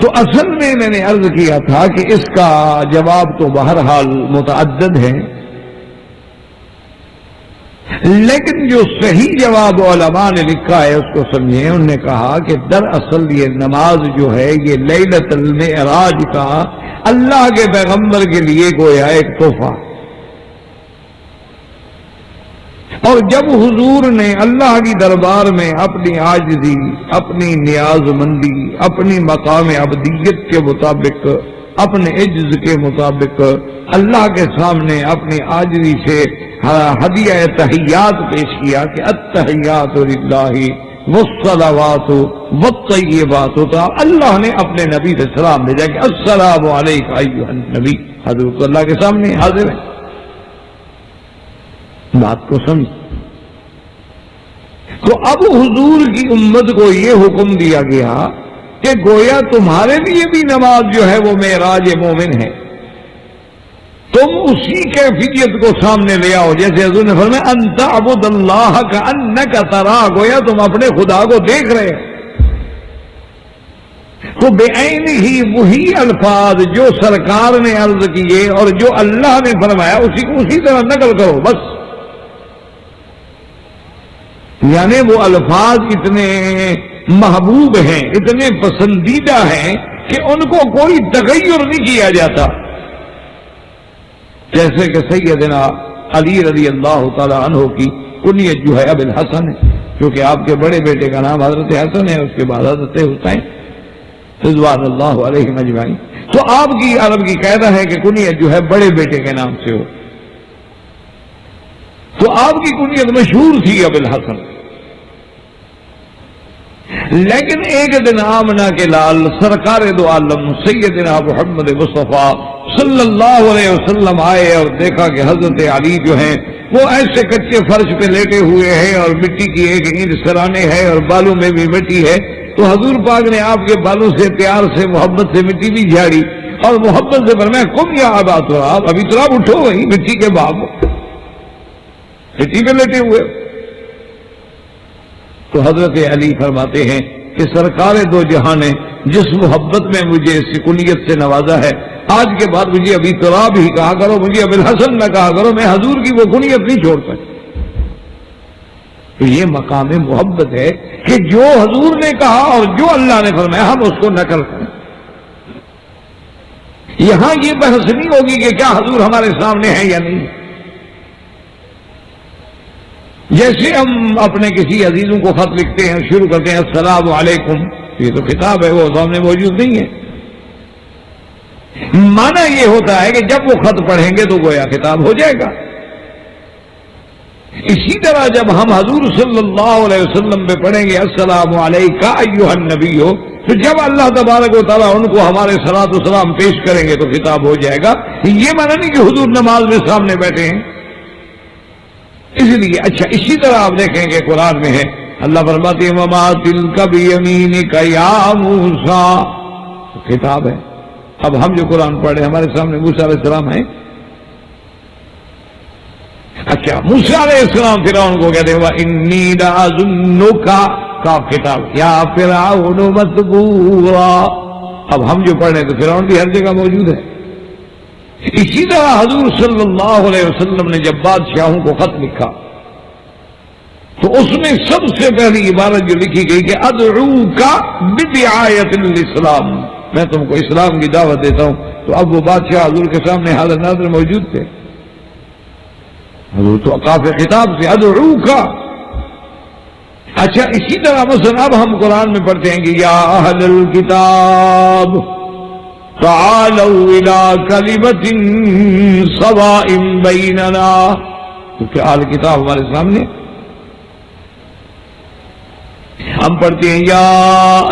تو اصل میں نے عرض کیا تھا کہ اس کا جواب تو بہرحال متعدد ہے، لیکن جو صحیح جواب علماء نے لکھا ہے اس کو سمجھیں۔ انہوں نے کہا کہ دراصل یہ نماز جو ہے یہ لیلۃ المعراج کا اللہ کے پیغمبر کے لیے گویا ایک تحفہ، اور جب حضور نے اللہ کی دربار میں اپنی عاجزی، اپنی نیاز مندی، اپنی مقام عبدیت کے مطابق، اپنے عجز کے مطابق اللہ کے سامنے اپنی عاجزی سے ہدیہ تحیات پیش کیا کہ التحیات للہ والصلوات والطیبات، تو اللہ نے اپنے نبی سے سلام بھیجا کہ السلام علیکہ ایھا النبی، حضور تو اللہ کے سامنے حاضر ہے۔ بات کو سمجھ۔ تو اب حضور کی امت کو یہ حکم دیا گیا کہ گویا تمہارے لیے بھی نماز جو ہے وہ معراج مومن ہے، تم اسی کیفیت کو سامنے لے آؤ جیسے حضور نے فرمایا ان تعبد اللہ کأنک تراہ، گویا تم اپنے خدا کو دیکھ رہے ہو۔ تو بعین ہی وہی الفاظ جو سرکار نے عرض کیے اور جو اللہ نے فرمایا اسی کو اسی طرح نقل کرو بس۔ یعنی وہ الفاظ اتنے محبوب ہیں، اتنے پسندیدہ ہیں کہ ان کو کوئی تغیر نہیں کیا جاتا، جیسے کہ سیدنا علی رضی اللہ تعالی عنہ کی کنیت جو ہے ابو الحسن ہے، کیونکہ آپ کے بڑے بیٹے کا نام حضرت حسن ہے، اس کے بعد حضرت حسین رضوان اللہ علیہم اجمعین۔ تو آپ کی عرب کی قاعدہ ہے کہ کنیت جو ہے بڑے بیٹے کے نام سے ہو، تو آپ کی کنیت مشہور تھی ابو الحسن۔ لیکن ایک دن آمنہ کے لال سرکار دو عالم سیدنا محمد مصطفیٰ صلی اللہ علیہ وسلم آئے اور دیکھا کہ حضرت علی جو ہیں وہ ایسے کچے فرش پہ لیٹے ہوئے ہیں اور مٹی کی ایک اینٹ سرانے ہے اور بالوں میں بھی مٹی ہے، تو حضور پاک نے آپ کے بالوں سے پیار سے محبت سے مٹی بھی جھاڑی اور محبت سے فرمایا قم یا ابا تراب، ابھی تراب اٹھو، وہی مٹی کے باپ مٹی پہ لیٹے ہوئے۔ تو حضرت علی فرماتے ہیں کہ سرکار دو جہاں نے جس محبت میں مجھے اس کنیت سے نوازا ہے، آج کے بعد مجھے ابھی تراب ہی کہا کرو، مجھے ابو الحسن نہ کہا کرو، میں حضور کی وہ کنیت نہیں چھوڑ سکتا۔ تو یہ مقام محبت ہے کہ جو حضور نے کہا اور جو اللہ نے فرمایا ہم اس کو نقل کریں. یہاں یہ بحث نہیں ہوگی کہ کیا حضور ہمارے سامنے ہے یا نہیں. جیسے ہم اپنے کسی عزیزوں کو خط لکھتے ہیں، شروع کرتے ہیں السلام علیکم، یہ تو کتاب ہے، وہ سامنے موجود نہیں ہے. معنی یہ ہوتا ہے کہ جب وہ خط پڑھیں گے تو گویا کتاب ہو جائے گا. اسی طرح جب ہم حضور صلی اللہ علیہ وسلم پہ پڑھیں گے السلام علیکہ ایھا النبی، تو جب اللہ تبارک و تعالیٰ ان کو ہمارے صلاۃ و سلام پیش کریں گے تو خطاب ہو جائے گا. یہ معنی نہیں کہ حضور نماز میں سامنے بیٹھے ہیں. اس لیے اچھا اسی طرح آپ دیکھیں کہ قرآن میں ہے اللہ فرماتے ہیں وما تلک بیمینک یا موسیٰ، خطاب ہے. اب ہم جو قرآن پڑھ رہے ہیں ہمارے سامنے موسیٰ علیہ السلام ہیں. اچھا موسیٰ علیہ السلام فرعون کو کہتے ہیں وَإِنِّي لَأَظُنُّكَ کا خطاب یا فرعون مَثْبُورًا. اب ہم جو پڑھ رہے ہیں تو فرعون بھی ہر جگہ موجود ہے. اسی طرح حضور صلی اللہ علیہ وسلم نے جب بادشاہوں کو خط لکھا تو اس میں سب سے پہلی عبارت جو لکھی گئی کہ ادعوک بدعایت الاسلام، میں تم کو اسلام کی دعوت دیتا ہوں. تو اب وہ بادشاہ حضور کے سامنے حاضر ناظر موجود تھے. حضور تو اوقاف خطاب سے ادعوک. اچھا اسی طرح مثلا اب ہم قرآن میں پڑھتے ہیں کہ یا اہل الکتاب تعالوا الى کلمۃ سواء بیننا. تو کیا اہل کتاب ہمارے سامنے ہم پڑھتے ہیں یا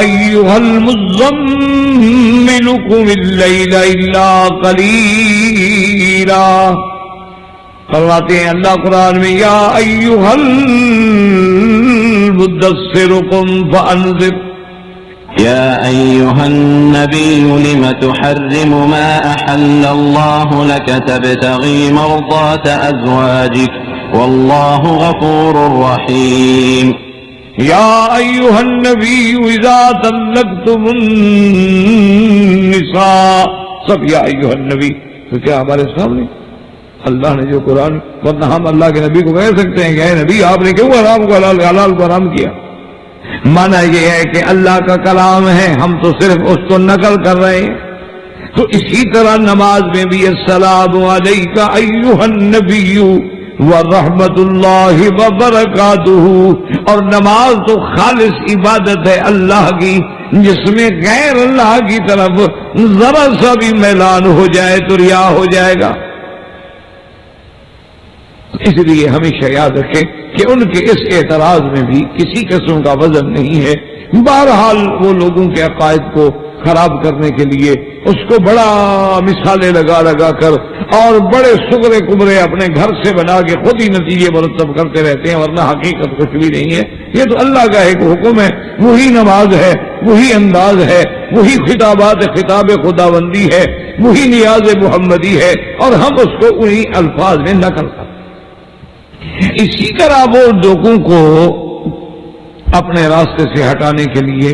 ایھا المزمل قم اللیل الا قلیلا. فرماتے ہیں اللہ قرآن میں یا ایھا المدثر قم فانذر. يا أيها النبي لم تحرم ما أحل الله لك تبتغي مرضات أزواجك والله غفور رحيم. يا أيها النبي إذا طلقتم النساء. سب یا أيها النبی. تو کیا ہمارے سامنے اللہ نے جو قرآن، ورنہ ہم اللہ کے نبی کو کہہ سکتے ہیں کہ اے نبی آپ نے کیوں حرام کو حلال کو حرام کیا. معنی یہ ہے کہ اللہ کا کلام ہے، ہم تو صرف اس کو نقل کر رہے ہیں. تو اسی طرح نماز میں بھی السلام علیک ایھا النبی ورحمۃ اللہ وبرکاتہ. اور نماز تو خالص عبادت ہے اللہ کی، جس میں غیر اللہ کی طرف ذرا سا بھی میلان ہو جائے تو ریا ہو جائے گا. اس لیے ہمیشہ یاد رکھیں کہ ان کے اس اعتراض میں بھی کسی قسم کا وزن نہیں ہے. بہرحال وہ لوگوں کے عقائد کو خراب کرنے کے لیے اس کو بڑا مثالیں لگا لگا کر اور بڑے سگرے کبرے اپنے گھر سے بنا کے خود ہی نتیجے مرتب کرتے رہتے ہیں، ورنہ حقیقت کچھ بھی نہیں ہے. یہ تو اللہ کا ایک حکم ہے، وہی نماز ہے، وہی انداز ہے، وہی خطابات خطاب خداوندی ہے، وہی نیاز محمدی ہے، اور ہم اس کو انہی الفاظ میں نقل کرتے ہیں. اسی طرح وہ لوگوں کو اپنے راستے سے ہٹانے کے لیے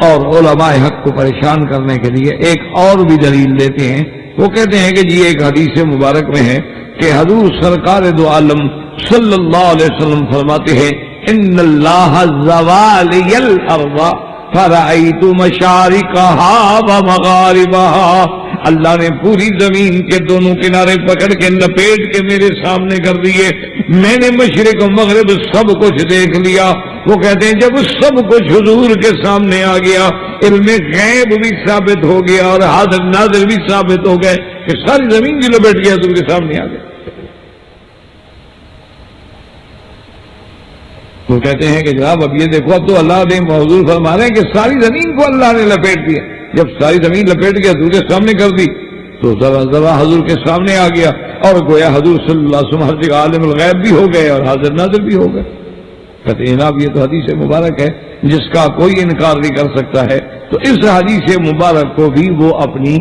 اور علماء حق کو پریشان کرنے کے لیے ایک اور بھی دلیل دیتے ہیں. وہ کہتے ہیں کہ جی ایک حدیث مبارک میں ہے کہ حضور سرکار دو عالم صلی اللہ علیہ وسلم فرماتے ہیں ان اللہ زوالی الارض فرأیت مشارقها ومغاربها. اللہ نے پوری زمین کے دونوں کنارے پکڑ کے لپیٹ کے میرے سامنے کر دیے، میں نے مشرق و مغرب سب کچھ دیکھ لیا. وہ کہتے ہیں جب سب کچھ حضور کے سامنے آ گیا، علم غیب بھی ثابت ہو گیا اور حاضر ناظر بھی ثابت ہو گئے کہ ساری زمین کی لپیٹ گیا حضور کے سامنے آ گیا. وہ کہتے ہیں کہ جناب اب یہ دیکھو، اب تو اللہ نے حضور فرما رہے ہیں کہ ساری زمین کو اللہ نے لپیٹ دیا. جب ساری زمین لپیٹ کے حضور کے سامنے کر دی تو ذرا ذرا حضور کے سامنے آ گیا، اور گویا حضور صلی اللہ علیہ وسلم ہر جگہ عالم الغیب بھی ہو گئے اور حاضر ناظر بھی ہو گئے. کہتے ہیں جناب یہ تو حدیث مبارک ہے جس کا کوئی انکار نہیں کر سکتا ہے. تو اس حدیث مبارک کو بھی وہ اپنی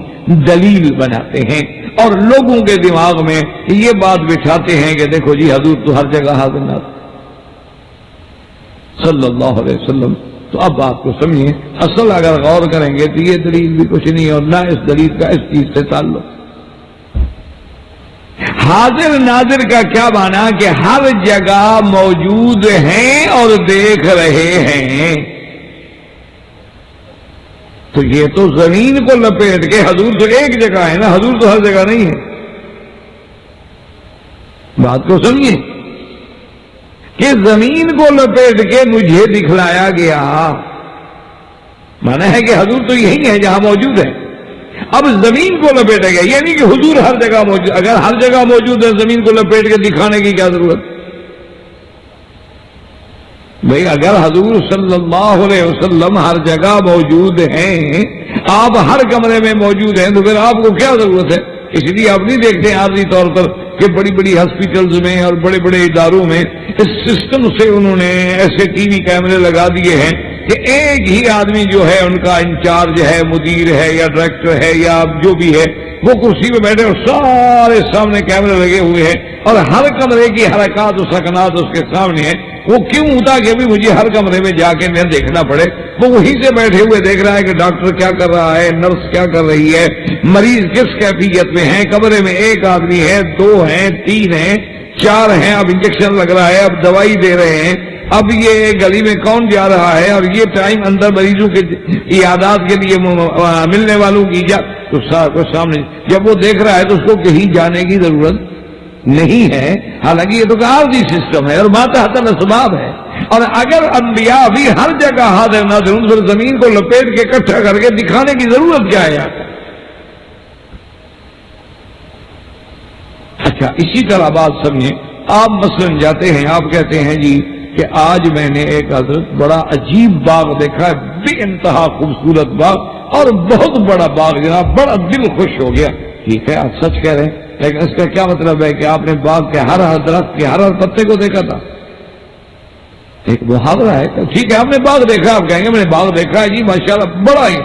دلیل بناتے ہیں اور لوگوں کے دماغ میں یہ بات بٹھاتے ہیں کہ دیکھو جی حضور تو ہر جگہ حاضر ناظر صلی اللہ علیہ وسلم. تو اب آپ کو سمجھیں، اصل اگر غور کریں گے تو یہ دلیل بھی کچھ نہیں اور نہ اس دلیل کا اس چیز سے تعلق. حاضر ناظر کا کیا مانا کہ ہر جگہ موجود ہیں اور دیکھ رہے ہیں. تو یہ تو زمین کو لپیٹ کے، حضور تو ایک جگہ ہے نا، حضور تو ہر جگہ نہیں ہے. بات کو سمجھیں کہ زمین کو لپیٹ کے مجھے دکھلایا گیا، مانا ہے کہ حضور تو یہی ہے جہاں موجود ہے. اب زمین کو لپیٹا گیا، یہ نہیں کہ حضور ہر جگہ موجود. اگر ہر جگہ موجود ہے زمین کو لپیٹ کے دکھانے کی کیا ضرورت؟ بھئی اگر حضور صلی اللہ علیہ وسلم ہر جگہ موجود ہیں، آپ ہر کمرے میں موجود ہیں، تو پھر آپ کو کیا ضرورت ہے؟ اس لیے آپ نہیں دیکھتے عارضی طور پر کہ بڑی بڑی ہاسپٹلز میں اور بڑے بڑے اداروں میں اس سسٹم سے انہوں نے ایسے ٹی وی کیمرے لگا دیے ہیں کہ ایک ہی آدمی جو ہے ان کا انچارج ہے، مدیر ہے یا ڈائریکٹر ہے یا جو بھی ہے، وہ کرسی پہ بیٹھے اور سارے سامنے کیمرے لگے ہوئے ہیں اور ہر کمرے کی حرکات و سکنات اس کے سامنے ہیں. وہ کیوں ہوتا کہ بھی مجھے ہر کمرے میں جا کے نہ دیکھنا پڑے؟ وہ وہیں سے بیٹھے ہوئے دیکھ رہا ہے کہ ڈاکٹر کیا کر رہا ہے، نرس کیا کر رہی ہے، مریض کس کیفیت میں ہے. کمرے میں ایک آدمی ہے، 2 ہیں، 3 ہیں، 4 ہیں. اب انجیکشن لگ رہا ہے، اب دوائی دے رہے ہیں، اب یہ گلی میں کون جا رہا ہے، اور یہ ٹائم اندر مریضوں کے عیادات کے لیے ملنے والوں کی تو سامنے جب وہ دیکھ رہا ہے تو اس کو کہیں جانے کی ضرورت نہیں ہے. حالانکہ یہ تو عارضی سسٹم ہے اور ماتحت الاسباب ہے. اور اگر انبیاء بھی ہر جگہ حاضر ناظر ہوں، پھر زمین کو لپیٹ کے اکٹھا کر کے دکھانے کی ضرورت کیا ہے؟ اچھا اسی طرح بات سمجھیں. آپ مثلاً جاتے ہیں، آپ کہتے ہیں جی کہ آج میں نے ایک حضرت بڑا عجیب باغ دیکھا ہے، بے انتہا خوبصورت باغ اور بہت بڑا باغ جناب، بڑا دل خوش ہو گیا. ٹھیک ہے، آپ سچ کہہ رہے ہیں، لیکن اس کا کیا مطلب ہے کہ آپ نے باغ کے ہر درخت کے ہر پتے کو دیکھا تھا؟ ایک محاورہ ہے. ٹھیک ہے، آپ نے باغ دیکھا، آپ کہیں گے میں نے باغ دیکھا ہے جی ماشاءاللہ بڑا ہی.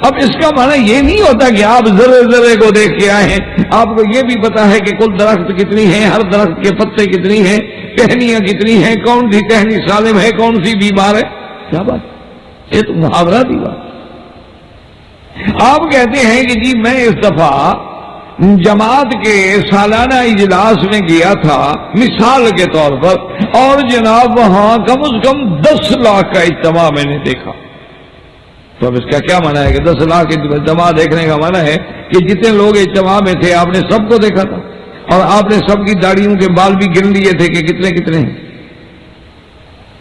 اب اس کا معنی یہ نہیں ہوتا کہ آپ ذرے ذرے کو دیکھ کے آئے ہیں. آپ کو یہ بھی پتا ہے کہ کل درخت کتنی ہیں، ہر درخت کے پتے کتنی ہیں، ٹہنیاں کتنی ہیں، کون سی ٹہنی سالم ہے، کون سی بیمار ہے. کیا بات؟ یہ تو محاورہ دی بات. آپ کہتے ہیں کہ جی میں اس دفعہ جماعت کے سالانہ اجلاس میں گیا تھا مثال کے طور پر، اور جناب وہاں کم از کم 10 لاکھ کا اجتماع میں نے دیکھا. تو اب اس کا کیا معنی ہے کہ 10 لاکھ اجتماع دیکھنے کا معنی ہے کہ جتنے لوگ اجتماع میں تھے آپ نے سب کو دیکھا تھا، اور آپ نے سب کی داڑھیوں کے بال بھی گن لیے تھے کہ کتنے کتنے ہیں.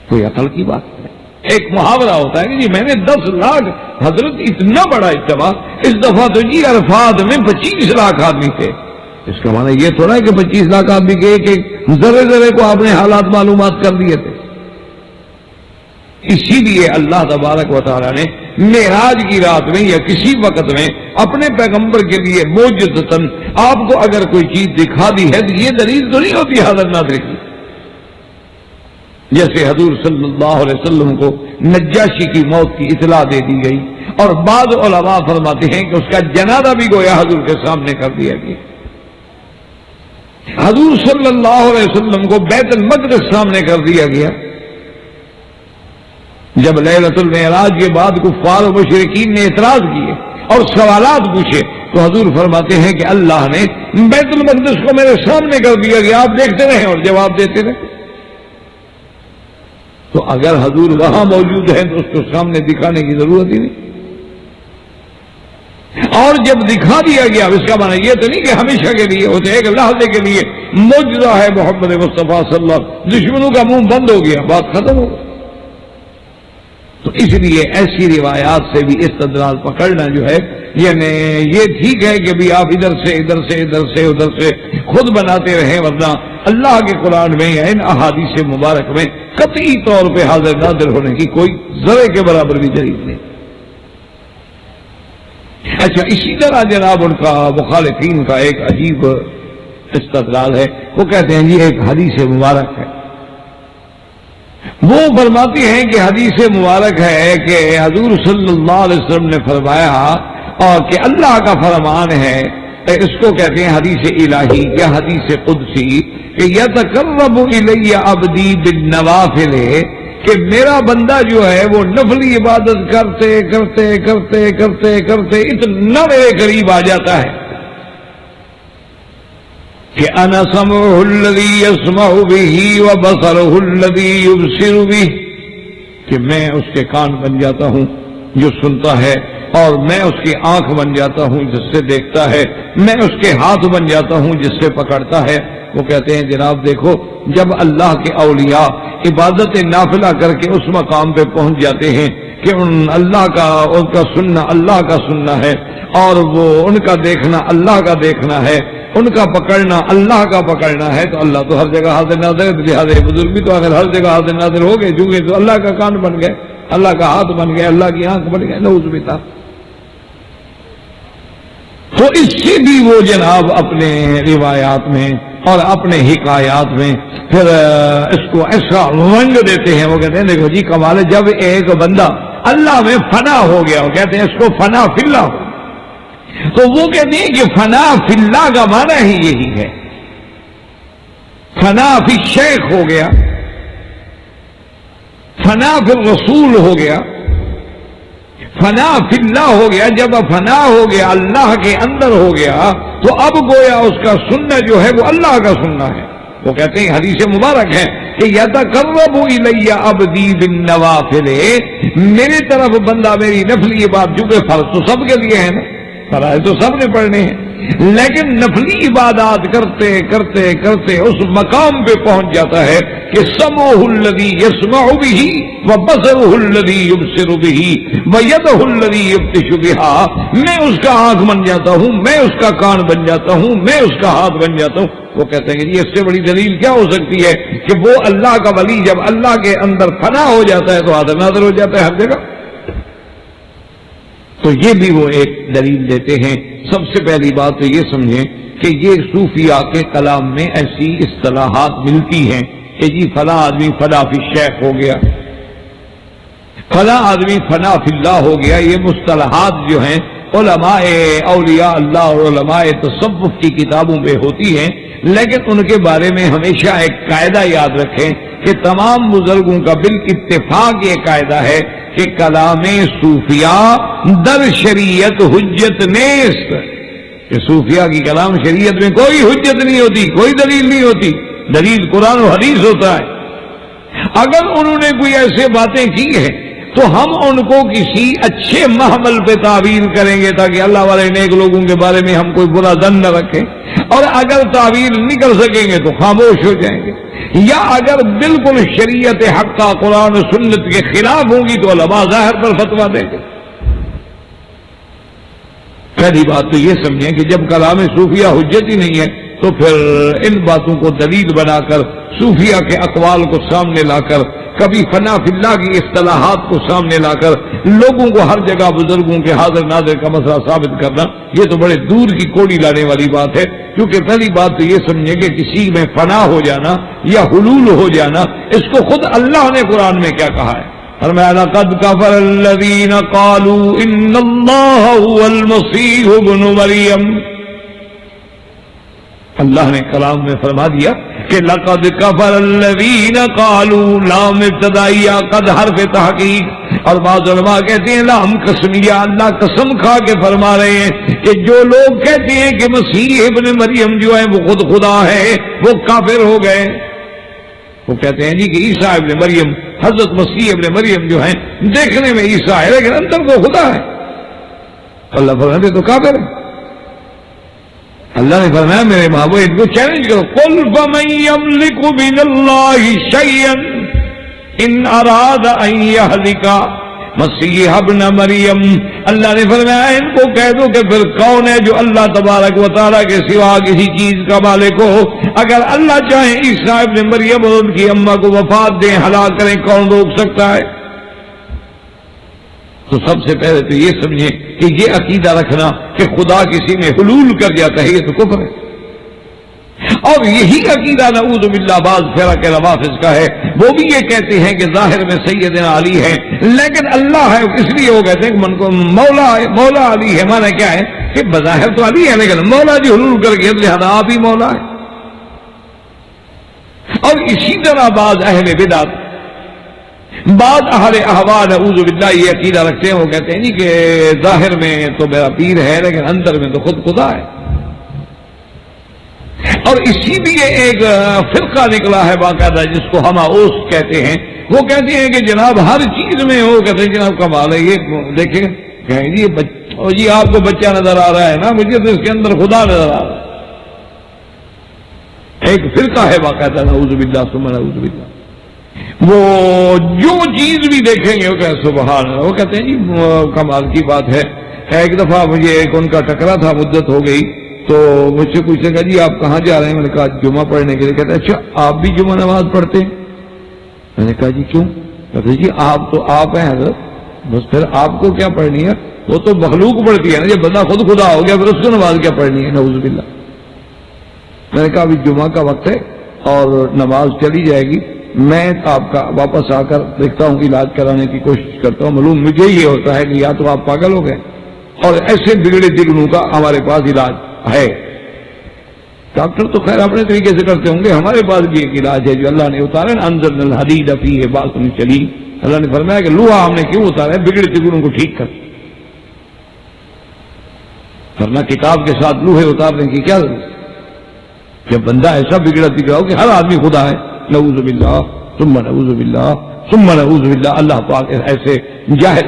کوئی عقل کی بات ہے. ایک محاورہ ہوتا ہے کہ جی میں نے 10 لاکھ، حضرت اتنا بڑا اجتماع، اس دفعہ تو جی عرفات میں 25 لاکھ آدمی تھے. اس کا معنی یہ تھوڑا ہے کہ 25 لاکھ آدمی کے ایک ذرے ذرے کو آپ نے حالات معلومات کر دیے تھے. اسی لیے اللہ تبارک و تعالیٰ نے معراج کی رات میں یا کسی وقت میں اپنے پیغمبر کے لیے معجزتاً آپ کو اگر کوئی چیز دکھا دی ہے تو یہ دلیل تو نہیں ہوتی حاضر ناظر کی. جیسے حضور صلی اللہ علیہ وسلم کو نجاشی کی موت کی اطلاع دے دی گئی، اور بعض علماء فرماتے ہیں کہ اس کا جنازہ بھی گویا حضور کے سامنے کر دیا گیا. حضور صلی اللہ علیہ وسلم کو بیت المقدس سامنے کر دیا گیا. جب لیلۃ المعراج کے بعد کفار و مشرکین نے اعتراض کیے اور سوالات پوچھے تو حضور فرماتے ہیں کہ اللہ نے بیت المقدس کو میرے سامنے کر دیا گیا، آپ دیکھتے رہیں اور جواب دیتے رہے. تو اگر حضور وہاں موجود ہیں تو اس کو سامنے دکھانے کی ضرورت ہی نہیں. اور جب دکھا دیا گیا، اس کا معنی یہ تو نہیں کہ ہمیشہ کے لیے ہوتے، ایک لحظے کے لیے معجزہ ہے محمد مصطفیٰ صلی اللہ علیہ وسلم، دشمنوں کا منہ بند ہو گیا، بات ختم ہو گئی. تو اس لیے ایسی روایات سے بھی استدلال پکڑنا جو ہے، یعنی یہ ٹھیک ہے کہ بھی آپ ادھر سے ادھر سے ادھر سے ادھر سے خود بناتے رہیں، ورنہ اللہ کے قرآن میں یا ان احادیث مبارک میں قطعی طور پہ حاضر ناظر ہونے کی کوئی ذرے کے برابر بھی دلیل نہیں. اچھا اسی طرح جناب ان کا مخالفین کا ایک عجیب استدلال ہے. وہ کہتے ہیں جی ایک حدیث مبارک ہے، وہ فرماتی ہیں کہ حدیث مبارک ہے کہ حضور صلی اللہ علیہ وسلم نے فرمایا، اور کہ اللہ کا فرمان ہے، اس کو کہتے ہیں حدیث الہی یا حدیث قدسی، کہ یتقرب الی عبدی بالنوافل، کہ میرا بندہ جو ہے وہ نفلی عبادت کرتے کرتے کرتے کرتے کرتے اتنا میرے قریب آ جاتا ہے کہ انا سمعہ الذی یسمع بہ وبصرہ الذی یبصر بہ، کہ میں اس کے کان بن جاتا ہوں جو سنتا ہے، اور میں اس کی آنکھ بن جاتا ہوں جس سے دیکھتا ہے، میں اس کے ہاتھ بن جاتا ہوں جس سے پکڑتا ہے۔ وہ کہتے ہیں جناب دیکھو، جب اللہ کے اولیاء عبادت نافلہ کر کے اس مقام پہ پہنچ جاتے ہیں کہ ان کا سننا اللہ کا سننا ہے، اور وہ ان کا دیکھنا اللہ کا دیکھنا ہے، ان کا پکڑنا اللہ کا پکڑنا ہے، تو اللہ تو ہر جگہ حاضر ناظر ہے، لہٰذا بزرگ بھی تو اگر ہر جگہ حاضر ناظر ہو گئے چونکہ تو اللہ کا کان بن گئے، اللہ کا ہاتھ بن گئے، اللہ کی آنکھ بن گئے، نعوذ باللہ۔ تو اس سے بھی وہ جناب اپنے روایات میں اور اپنے حکایات میں پھر اس کو ایسا رنگ دیتے ہیں۔ وہ کہتے ہیں دیکھو جی کمال ہے، جب ایک بندہ اللہ میں فنا ہو گیا، وہ کہتے ہیں اس کو فنا فی اللہ، تو وہ کہتے ہیں کہ فنا فی اللہ کا معنی ہی یہی ہے، فنا فی شیخ ہو گیا، فنا فی الرسول ہو گیا، فنا فی اللہ ہو گیا۔ جب فنا ہو گیا اللہ کے اندر ہو گیا تو اب گویا اس کا سننا جو ہے وہ اللہ کا سننا ہے۔ وہ کہتے ہیں حدیث مبارک ہے کہ یتقرب الی عبدی بالنوافل، میری طرف بندہ میری نفلی عبادت، چونکہ فرض تو سب کے لیے ہے نا، فرائض تو سب نے پڑھنے ہیں، لیکن نفلی عبادات کرتے کرتے کرتے اس مقام پہ پہنچ جاتا ہے کہ سمعہ الذی یسمع بہ وبصرہ الذی یبصر بہ ویدہ الذی یبطش بہا، میں اس کا آنکھ بن جاتا ہوں، میں اس کا کان بن جاتا ہوں، میں اس کا ہاتھ بن جاتا ہوں۔ وہ کہتے ہیں کہ جی اس سے بڑی دلیل کیا ہو سکتی ہے کہ وہ اللہ کا ولی جب اللہ کے اندر فنا ہو جاتا ہے تو حاضر ناظر ہو جاتا ہے ہر جگہ۔ تو یہ بھی وہ ایک دلیل دیتے ہیں۔ سب سے پہلی بات تو یہ سمجھیں کہ یہ صوفیاء کے کلام میں ایسی اصطلاحات ملتی ہیں کہ جی فلاں آدمی فنا فی الشیخ ہو گیا، فلاں آدمی فنا فی اللہ ہو گیا، یہ مصطلحات جو ہیں علماء اولیاء اللہ اور علماء تصوف کی کتابوں میں ہوتی ہیں، لیکن ان کے بارے میں ہمیشہ ایک قاعدہ یاد رکھیں کہ تمام بزرگوں کا بالاتفاق یہ قاعدہ ہے کہ کلام صوفیاء در شریعت حجت نیست، کہ صوفیاء کی کلام شریعت میں کوئی حجت نہیں ہوتی، کوئی دلیل نہیں ہوتی، دلیل قرآن و حدیث ہوتا ہے۔ اگر انہوں نے کوئی ایسے باتیں کی ہیں تو ہم ان کو کسی اچھے محمل پہ تعبیر کریں گے تاکہ اللہ والے نیک لوگوں کے بارے میں ہم کوئی برا ظن نہ رکھیں، اور اگر تعبیر نہیں کر سکیں گے تو خاموش ہو جائیں گے، یا اگر بالکل شریعت حق کا قرآن و سنت کے خلاف ہوں گی تو علماء ظاہر پر فتویٰ دیں گے۔ پہلی بات تو یہ سمجھیں کہ جب کلام صوفیہ حجت ہی نہیں ہے تو پھر ان باتوں کو دلیل بنا کر صوفیہ کے اقوال کو سامنے لا کر، کبھی فنا فی اللہ کی اصطلاحات کو سامنے لا کر لوگوں کو ہر جگہ بزرگوں کے حاضر ناظر کا مسئلہ ثابت کرنا، یہ تو بڑے دور کی کوڑی لانے والی بات ہے۔ کیونکہ پہلی بات تو یہ سمجھیں کہ کسی میں فنا ہو جانا یا حلول ہو جانا، اس کو خود اللہ نے قرآن میں کیا کہا ہے؟ فرمایا لقد کفر الذین قالوا ان اللہ هو المسیح ابن مریم، اللہ نے کلام میں فرما دیا کہ لقد کفر الذین قالوا، لام ابتدائیہ، قد حرف تحقیق، اور بعض علماء کہتے ہیں لام قسمیہ، اللہ قسم کھا کے فرما رہے ہیں کہ جو لوگ کہتے ہیں کہ مسیح ابن مریم جو ہے وہ خود خدا ہے وہ کافر ہو گئے۔ وہ کہتے ہیں جی کہ عیسیٰ ابن مریم، حضرت مسیح ابن مریم جو ہیں دیکھنے میں عیسیٰ ہے لیکن اندر وہ خدا ہے، اللہ فرماتے تو کافر ہے۔ اللہ نے فرمایا میرے محبوب ان کو چیلنج کرو، قل فمن یملک من اللہ شیئا ان اراد ان یہلک مسیح ابن مریم، اللہ نے فرمایا ان کو کہہ دو کہ پھر کون ہے جو اللہ تبارک و تعالیٰ کے سوا کسی چیز کا مالک ہو؟ اگر اللہ چاہے عیسیٰ ابن مریم اور ان کی اماں کو وفات دیں، ہلاک کریں، کون روک سکتا ہے؟ تو سب سے پہلے تو یہ سمجھیں کہ یہ عقیدہ رکھنا کہ خدا کسی میں حلول کر جاتا ہے یہ تو کفر ہے، اور یہی عقیدہ نعوذ باللہ بعض فرق روافض کا ہے، وہ بھی یہ کہتے ہیں کہ ظاہر میں سیدنا علی ہے لیکن اللہ ہے، اس لیے وہ کہتے ہیں کہ من کو مولا علی ہے، معنی کیا ہے کہ بظاہر تو علی ہے لیکن مولا جی حلول کر کے لہذا آپ ہی مولا ہے۔ اور اسی طرح بعض اہل بدعت، بعض اہل احوا نعوذ باللہ یہ عقیدہ رکھتے ہیں، وہ کہتے ہیں جی کہ ظاہر میں تو میرا پیر ہے لیکن اندر میں تو خود خدا ہے۔ اور اسی لیے ایک فرقہ نکلا ہے باقاعدہ جس کو ہماؤس کہتے ہیں. وہ کہتے ہیں کہ جناب ہر چیز میں وہ کہتے ہیں جناب کمال ہے. یہ دیکھیں کہیں جی آپ کو بچہ نظر آ رہا ہے نا, مجھے تو اس کے اندر خدا نظر آ رہا ہے. ایک فرقہ ہے باقاعدہ, نعوذ باللہ ثم نعوذ باللہ. وہ جو چیز بھی دیکھیں گے وہ کہتے سبحان اللہ. وہ کہتے ہیں جی کمال کی بات ہے. ایک دفعہ مجھے ایک ان کا ٹکرا تھا, مدت ہو گئی, تو مجھ سے پوچھنے کا جی آپ کہاں جا رہے ہیں؟ میں نے کہا جمعہ پڑھنے کے لیے. کہتے ہیں اچھا آپ بھی جمعہ نماز پڑھتے ہیں؟ میں نے کہا جی کیوں؟ کہتے جی آپ تو آپ ہیں حضرت, بس پھر آپ کو کیا پڑھنی ہے؟ وہ تو مخلوق پڑھتی ہے نا, جب بندہ خود خدا ہو گیا پھر اس کو نماز کیا پڑھنی ہے؟ نعوذ باللہ. میں نے کہا ابھی جمعہ کا وقت ہے اور نماز چلی جائے گی, میں آپ کا واپس آ کر دیکھتا ہوں علاج کرانے کی کوشش کرتا ہوں. معلوم مجھے یہ ہوتا ہے کہ یا تو آپ پاگل ہو گئے اور ایسے بگڑے دگڑوں کا ہمارے پاس علاج ہے. ڈاکٹر تو خیر اپنے طریقے سے کرتے ہوں گے, ہمارے پاس بھی ایک علاج ہے جو اللہ نے اتارا نا, انزلنا الحدید فیہ باس شدید. اللہ نے فرمایا کہ لوہا ہم نے کیوں اتارا ہے؟ بگڑے دگڑوں کو ٹھیک کر. ورنہ کتاب کے ساتھ لوہے اتارنے کی کیا ضرورت؟ جب بندہ ایسا بگڑا ہو کہ ہر آدمی خدا ہے, نعوذ باللہ ثم نعوذ باللہ ثم نعوذ باللہ. اللہ پاک ایسے جاہل.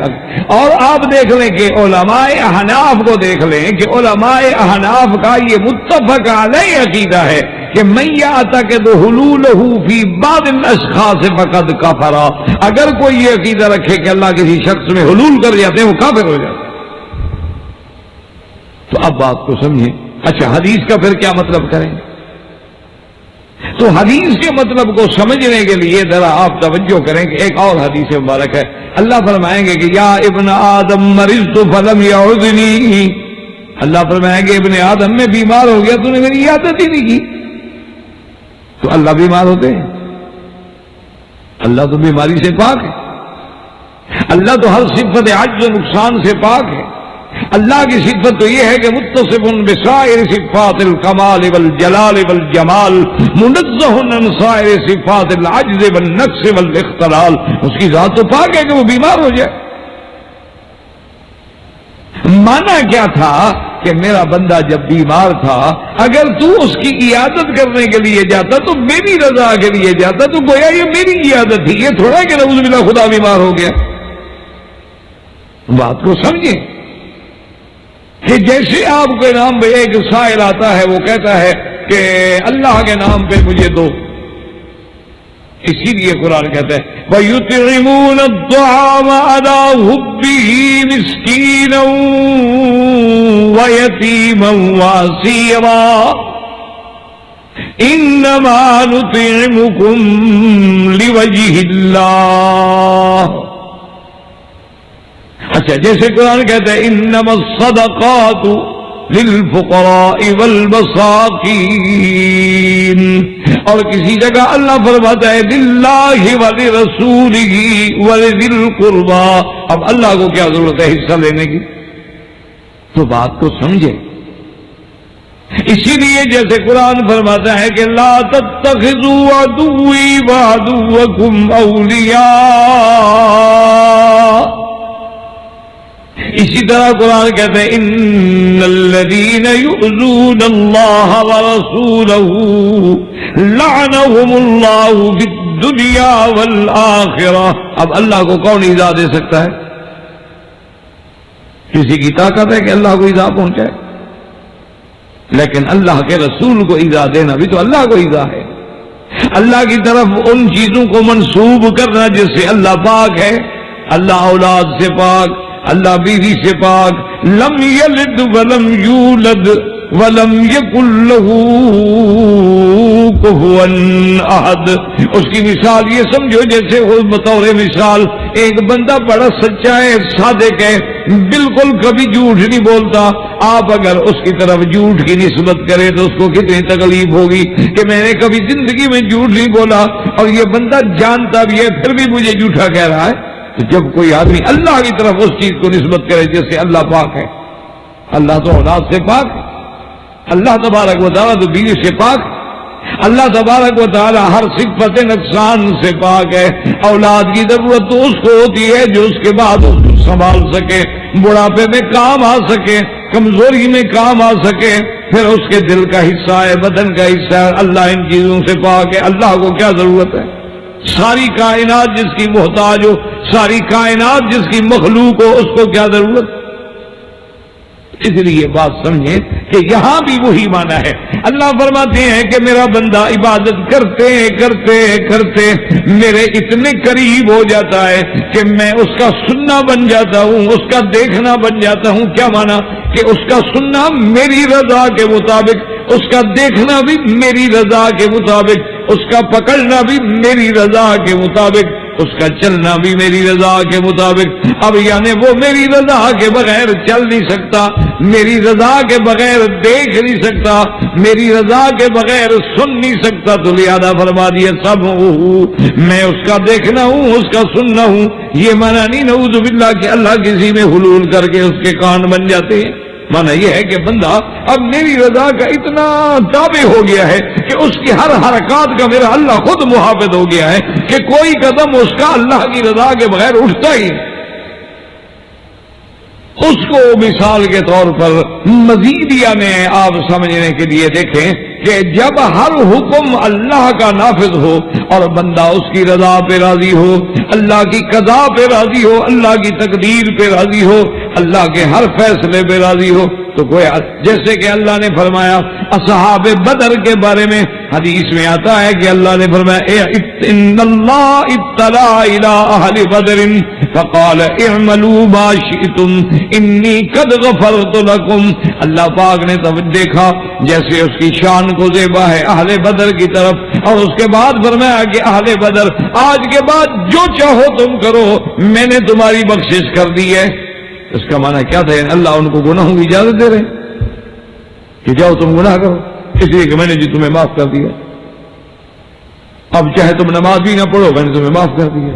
اور آپ دیکھ لیں کہ علماء احناف کو دیکھ لیں کہ علماء احناف کا یہ متفق علیہ عقیدہ ہے کہ من یعتقد حلولہ فی بعض الاشخاص فقد کفر. اگر کوئی یہ عقیدہ رکھے کہ اللہ کسی شخص میں حلول کر جاتے ہیں وہ کافر ہو جاتے ہیں. تو اب بات کو سمجھیں. اچھا حدیث کا پھر کیا مطلب کریں؟ تو حدیث کے مطلب کو سمجھنے کے لیے ذرا آپ توجہ کریں کہ ایک اور حدیث مبارک ہے. اللہ فرمائیں گے کہ یا ابن آدم مرضت فلم یعودنی. اللہ فرمائیں گے ابن آدم میں بیمار ہو گیا, تو نے میری عیادت ہی نہیں کی. تو اللہ بیمار ہوتے ہیں؟ اللہ تو بیماری سے پاک ہے. اللہ تو ہر صفت عجز و نقصان سے پاک ہے. اللہ کی صفت تو یہ ہے کہ متصف بسائر صفات الکمال والجلال والجمال منزہ عن سائر صفات العجز والنقص والاختلال. اس کی ذات تو پاک ہے کہ وہ بیمار ہو جائے. مانا کیا تھا کہ میرا بندہ جب بیمار تھا, اگر تو اس کی عیادت کرنے کے لیے جاتا تو میری رضا کے لیے جاتا, تو گویا یہ میری عیادت تھی. یہ تھوڑا کہ نعوذ باللہ خدا بیمار ہو گیا. بات کو سمجھیں کہ جیسے آپ کے نام پہ ایک سائل آتا ہے, وہ کہتا ہے کہ اللہ کے نام پہ مجھے دو. اسی لیے قرآن کہتا ہے وَيُطْعِمُونَ الطَّعَامَ عَلَىٰ حُبِّهِ مِسْكِينًا وَيَتِيمًا وَأَسِيرًا إِنَّمَا نُطْعِمُكُمْ لِوَجْهِ اللَّهِ. اچھا جیسے قرآن کہتا ہے انما الصدقات للفقراء والمساکین, اور کسی جگہ اللہ فرماتا ہے للہ ولرسولہ ولذی القربى. اب اللہ کو کیا ضرورت ہے حصہ لینے کی؟ تو بات کو سمجھے. اسی لیے جیسے قرآن فرماتا ہے کہ لا تتخذوا عدوی وعدوکم اولیاء. اسی طرح قرآن کہتے ہیں ان الذین یؤذون اللہ ورسولہ لعنہم اللہ فی الدنیا والآخرہ. اب اللہ کو کون ایذا دے سکتا ہے؟ کسی کی طاقت ہے کہ اللہ کو ایذا پہنچائے؟ لیکن اللہ کے رسول کو ایذا دینا بھی تو اللہ کو ایذا ہے. اللہ کی طرف ان چیزوں کو منسوب کرنا جس سے اللہ پاک ہے. اللہ اولاد سے پاک, اللہ بیوی سے پاک. لم یلد ولم یولد ولم یکن لہ کفوا احد. اس کی مثال یہ سمجھو جیسے بطور مثال ایک بندہ بڑا سچا ہے, صادق ہے, بالکل کبھی جھوٹ نہیں بولتا. آپ اگر اس کی طرف جھوٹ کی نسبت کریں تو اس کو کتنی تکلیف ہوگی کہ میں نے کبھی زندگی میں جھوٹ نہیں بولا, اور یہ بندہ جانتا بھی ہے پھر بھی مجھے جھوٹا کہہ رہا ہے. تو جب کوئی آدمی اللہ کی طرف اس چیز کو نسبت کرے جیسے اللہ پاک ہے, اللہ تو اولاد سے پاک ہے, اللہ تبارک و تعالیٰ تو بیوی سے پاک ہے, اللہ تبارک و تعالیٰ ہر صفت نقصان سے پاک ہے. اولاد کی ضرورت تو اس کو ہوتی ہے جو اس کے بعد اس کو سنبھال سکے, بڑھاپے میں کام آ سکے. کمزوری میں کام آ سکے، پھر اس کے دل کا حصہ ہے، بدن کا حصہ ہے، اللہ ان چیزوں سے پاک ہے، اللہ کو کیا ضرورت ہے؟ ساری کائنات جس کی محتاج ہو، ساری کائنات جس کی مخلوق ہو، اس کو کیا ضرورت؟ اس لیے بات سمجھیں کہ یہاں بھی وہی معنی ہے۔ اللہ فرماتے ہیں کہ میرا بندہ عبادت کرتے کرتے کرتے میرے اتنے قریب ہو جاتا ہے کہ میں اس کا سننا بن جاتا ہوں، اس کا دیکھنا بن جاتا ہوں۔ کیا معنی؟ کہ اس کا سننا میری رضا کے مطابق، اس کا دیکھنا بھی میری رضا کے مطابق، اس کا پکڑنا بھی میری رضا کے مطابق، اس کا چلنا بھی میری رضا کے مطابق۔ اب یعنی وہ میری رضا کے بغیر چل نہیں سکتا، میری رضا کے بغیر دیکھ نہیں سکتا، میری رضا کے بغیر سن نہیں سکتا، تو لہذا فرما دیا سب میں اس کا دیکھنا ہوں، اس کا سننا ہوں۔ یہ معنی نہیں نعوذ باللہ کہ اللہ کسی میں حلول کر کے اس کے کان بن جاتے ہیں۔ مانا یہ ہے کہ بندہ اب میری رضا کا اتنا تابع ہو گیا ہے کہ اس کی ہر حرکات کا میرا اللہ خود محافظ ہو گیا ہے کہ کوئی قدم اس کا اللہ کی رضا کے بغیر اٹھتا ہی۔ اس کو مثال کے طور پر مزید یعنی آپ سمجھنے کے لیے دیکھیں کہ جب ہر حکم اللہ کا نافذ ہو اور بندہ اس کی رضا پہ راضی ہو، اللہ کی قضا پہ راضی ہو، اللہ کی تقدیر پہ راضی ہو، اللہ کے ہر فیصلے پہ راضی ہو، تو گویا جیسے کہ اللہ نے فرمایا اصحاب بدر کے بارے میں حدیث میں آتا ہے کہ اللہ نے فرمایا ان اللہ اطلع الی اہل بدر فقال اعملوا ما شئتم انی قد غفرت لکم۔ اللہ پاک نے تب دیکھا جیسے اس کی شان کو زیبا ہے اہل بدر کی طرف، اور اس کے بعد فرمایا کہ اہل بدر آج کے بعد جو چاہو تم کرو، میں نے تمہاری بخشش کر دی ہے۔ اس کا معنی کیا تھا؟ اللہ ان کو گناہوں کی اجازت دے رہے ہیں کہ جاؤ تم گناہ کرو، اس لیے کہ میں نے جی تمہیں معاف کر دیا، اب چاہے تم نماز بھی نہ پڑھو میں نے تمہیں معاف کر دیا۔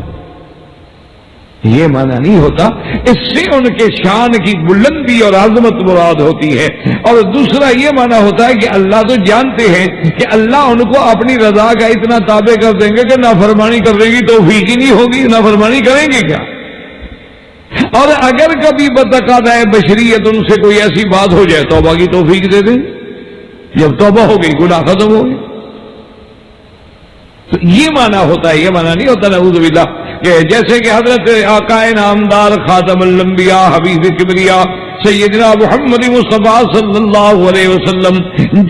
یہ معنی نہیں ہوتا، اس سے ان کے شان کی بلندی اور عظمت مراد ہوتی ہے۔ اور دوسرا یہ معنی ہوتا ہے کہ اللہ تو جانتے ہیں کہ اللہ ان کو اپنی رضا کا اتنا تابع کر دیں گے کہ نافرمانی کرنے کی توفیق ہی نہیں ہوگی، نافرمانی کریں گے کیا؟ اور اگر کبھی بتقاضۂ بشریت ان سے کوئی ایسی بات ہو جائے توبہ کی توفیق دے دیں، جب توبہ ہو گئی گناہ ختم ہو گئی۔ تو یہ معنی ہوتا ہے، یہ معنی نہیں ہوتا نعوذ باللہ کہ جیسے کہ حضرت آقا نامدار خاتم الانبیاء حبیب کبریا سیدنا محمد مصطفیٰ صلی اللہ علیہ وسلم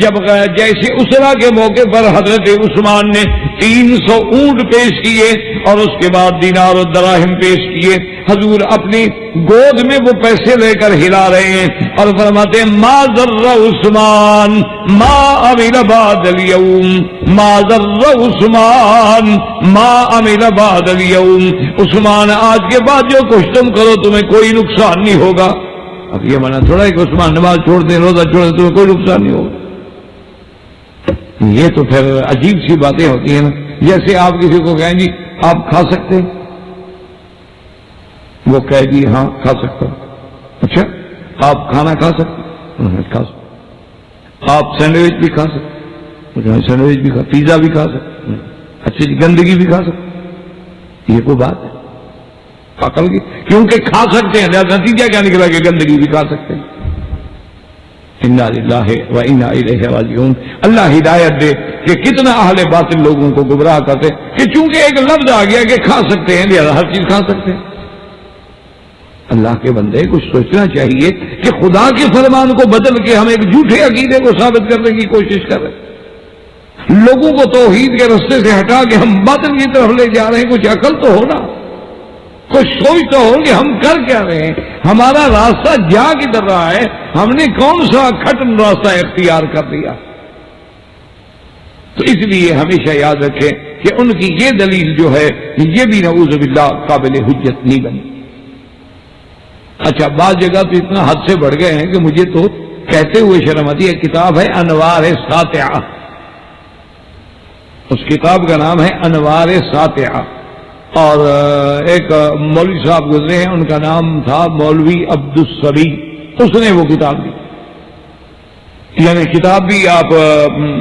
جب جیسے اسرا کے موقع پر حضرت عثمان نے 300 اونٹ پیش کیے اور اس کے بعد دینار و دراہم پیش کیے، حضور اپنی گود میں وہ پیسے لے کر ہلا رہے ہیں اور فرماتے ہیں ما ضر عثمان ما عمل بعد اليوم، ما ضر عثمان ما عمل بعد اليوم، عثمان آج کے بعد جو کچھ تم کرو تمہیں کوئی نقصان نہیں ہوگا۔ اب یہ مانا تھوڑا ہے کہ عثمان نماز چھوڑ دیں، روزہ چھوڑ دیں، تمہیں کوئی نقصان نہیں ہوگا۔ یہ تو پھر عجیب سی باتیں ہوتی ہیں نا، جیسے آپ کسی کو کہیں جی آپ کھا سکتے ہیں، وہ کہے جی ہاں کھا سکتا ہوں۔ اچھا آپ کھانا کھا سکتے ہیں؟ کھا سکتے۔ آپ سینڈوچ بھی کھا سکتے ہیں؟ سینڈوچ بھی کھا، پیزا بھی کھا سکتے ہیں۔ اچھا جی گندگی بھی کھا سکتے؟ یہ کوئی بات ہے عقل کی؟ کیونکہ کھا سکتے ہیں نتیجہ کیا نکلا کہ گندگی بھی کھا سکتے ہیں۔ انا للہ و انا الیہ راجعون۔ اللہ ہدایت دے کہ کتنا اہل باطل لوگوں کو گمراہ کرتے کہ چونکہ ایک لفظ آ گیا کہ کھا سکتے ہیں لہذا ہر چیز کھا سکتے ہیں۔ اللہ کے بندے کچھ سوچنا چاہیے کہ خدا کے فرمان کو بدل کے ہم ایک جھوٹے عقیدے کو ثابت کرنے کی کوشش کر رہے ہیں، لوگوں کو توحید کے رستے سے ہٹا کے ہم باطل کی طرف لے جا رہے ہیں۔ کچھ عقل تو ہونا، کچھ سوچ تو ہو کہ ہم کر کیا رہے ہیں، ہمارا راستہ جا کدھر رہا ہے، ہم نے کون سا کھٹن راستہ اختیار کر دیا۔ تو اس لیے ہمیشہ یاد رکھیں کہ ان کی یہ دلیل جو ہے یہ بھی نعوذ باللہ قابل حجت نہیں بنی۔ اچھا بعض جگہ تو اتنا حد سے بڑھ گئے ہیں کہ مجھے تو کہتے ہوئے شرم آتی ہے۔ کتاب ہے انوار ساطعہ، اس کتاب کا نام ہے انوار ساطعہ، اور ایک مولوی صاحب گزرے ہیں ان کا نام تھا مولوی عبدالصبی، اس نے وہ کتاب دی۔ یعنی کتاب بھی آپ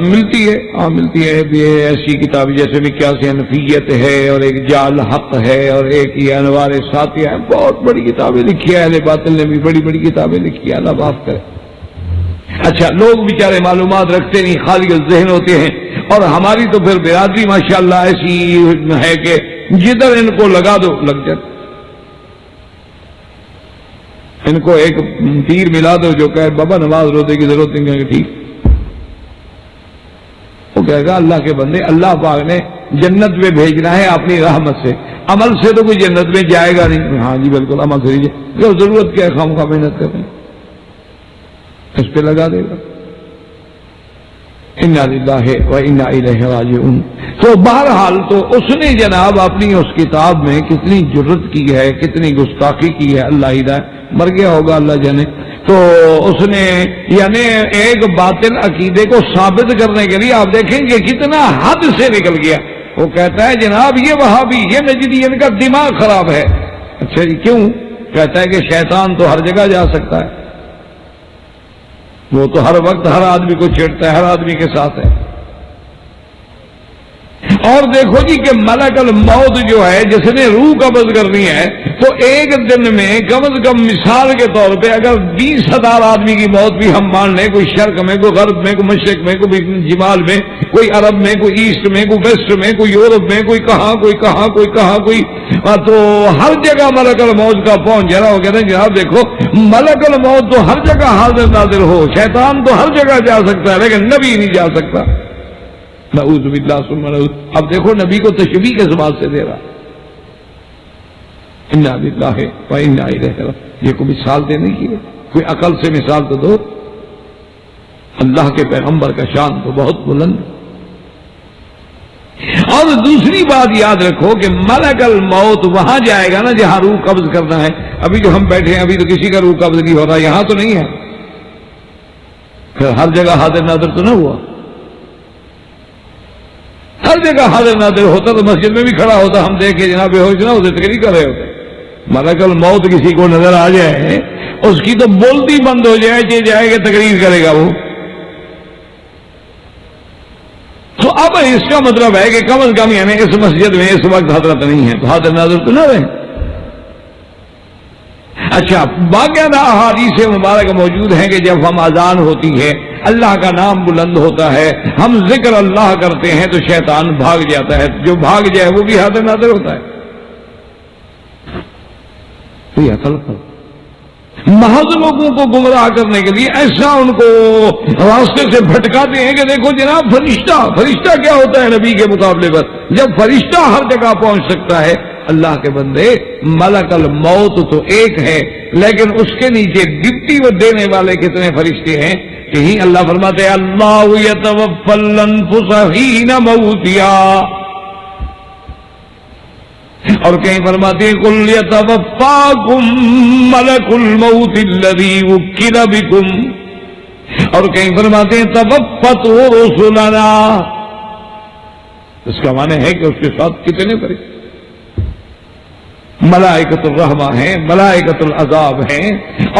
ملتی ہے، ملتی ہے یہ ایسی کتاب جیسے 81 حنفیت ہے، اور ایک جال حق ہے، اور ایک یہ انوار ساتیہ ہے. بہت بڑی کتابیں لکھی ہے، اہل باطل نے بھی بڑی بڑی کتابیں لکھی ہے، اللہ معاف کرے. اچھا، لوگ بیچارے معلومات رکھتے نہیں، خالی ذہن ہوتے ہیں. اور ہماری تو پھر برادری ماشاءاللہ ایسی ہے کہ جدھر ان کو لگا دو لگ جاتے. ان کو ایک پیر ملا دو جو کہے بابا نماز روزے کی ضرورت نہیں، کہ ٹھیک. وہ کہے گا اللہ کے بندے، اللہ پاک نے جنت میں بھیجنا ہے اپنی رحمت سے، عمل سے تو کوئی جنت میں جائے گا نہیں. ہاں جی بالکل، عمل سے جو ضرورت کیا ہے خواہ محنت کریں، اس پہ لگا دے گا. انا للہ و انا الیہ راجعون. تو بہرحال تو اس نے جناب اپنی اس کتاب میں کتنی جرت کی ہے، کتنی گستاخی کی ہے، اللہ ہدایت، مر گیا ہوگا اللہ جانے. تو اس نے یعنی ایک باطل عقیدے کو ثابت کرنے کے لیے آپ دیکھیں کہ کتنا حد سے نکل گیا. وہ کہتا ہے جناب یہ وہابی، یہ نجدی، ان کا دماغ خراب ہے. اچھا جی کیوں؟ کہتا ہے کہ شیطان تو ہر جگہ جا سکتا ہے، وہ تو ہر وقت ہر آدمی کو چھیڑتا ہے، ہر آدمی کے ساتھ ہے. اور دیکھو جی کہ ملک الموت جو ہے جس نے روح قبض کرنی ہے، تو ایک دن میں کم از کم مثال کے طور پہ اگر 20,000 آدمی کی موت بھی ہم مان لیں، کوئی شرق میں، کوئی غرب میں، کوئی مشرق میں، کوئی جمال میں، کوئی عرب میں، کوئی ایسٹ میں، کوئی ویسٹ میں، کوئی یورپ میں، کوئی کہاں کوئی کہاں کوئی کہاں کوئی، تو ہر جگہ ملک الموت کا پہنچ جانا. وہ کہتے ہیں جناب دیکھو ملک الموت تو ہر جگہ حاضر ناظر ہو، شیطان تو ہر جگہ جا سکتا ہے لیکن نبی نہیں جا سکتا. نعوذ باللہ ثم نعوذ. اب دیکھو نبی کو تشبیہ کے زبان سے دے رہا. انا للہ و انا الیہ راجعون. یہ کوئی مثال دینے کی ہے، کوئی عقل سے مثال تو دو. اللہ کے پیغمبر کا شان تو بہت بلند. اور دوسری بات یاد رکھو کہ ملک الموت وہاں جائے گا نا جہاں روح قبض کرنا ہے. ابھی جو ہم بیٹھے ہیں ابھی تو کسی کا روح قبض نہیں ہو رہا، یہاں تو نہیں ہے. پھر ہر جگہ حاضر ناظر تو نہ ہوا. ہر جگہ حاضر ناظر ہوتا تو مسجد میں بھی کھڑا ہوتا، ہم دیکھے جناب بے ہوش نہ ہوتے، تقریر کر رہے ہوتے. ملک الموت کسی کو نظر آ جائے اس کی تو بولتی بند ہو جائے، چلے جائے کہ تقریر کرے گا وہ. تو اب اس کا مطلب ہے کہ کم از کم یعنی اس مسجد میں اس وقت حضرت نہیں ہے تو حاضر ناظر تو نہ رہے. اچھا، باقاعدہ احادیث مبارک موجود ہیں کہ جب ہم اذان ہوتی ہے، اللہ کا نام بلند ہوتا ہے، ہم ذکر اللہ کرتے ہیں تو شیطان بھاگ جاتا ہے. جو بھاگ جائے وہ بھی حاضر ناظر ہوتا ہے. تو یہ اصل محض لوگوں کو گمراہ کرنے کے لیے ایسا ان کو راستے سے بھٹکاتے ہیں کہ دیکھو جناب فرشتہ کیا ہوتا ہے نبی کے مقابلے پر. جب فرشتہ ہر جگہ پہنچ سکتا ہے، اللہ کے بندے ملک الموت تو ایک ہے لیکن اس کے نیچے ڈپٹی وہ دینے والے کتنے فرشتے ہیں. کہیں اللہ فرماتے ہیں اللہ یتوفی الانفس حین موتہا، اور کہیں فرماتے ہیں قل یتوفاکم ملک الموت الذی وکل بکم، اور کہیں فرماتے ہیں توفت رسلنا. اس کا معنی ہے کہ اس کے ساتھ کتنے فرشتے، ملائکۃ الرحمہ ہیں، ملائکۃ العذاب ہیں،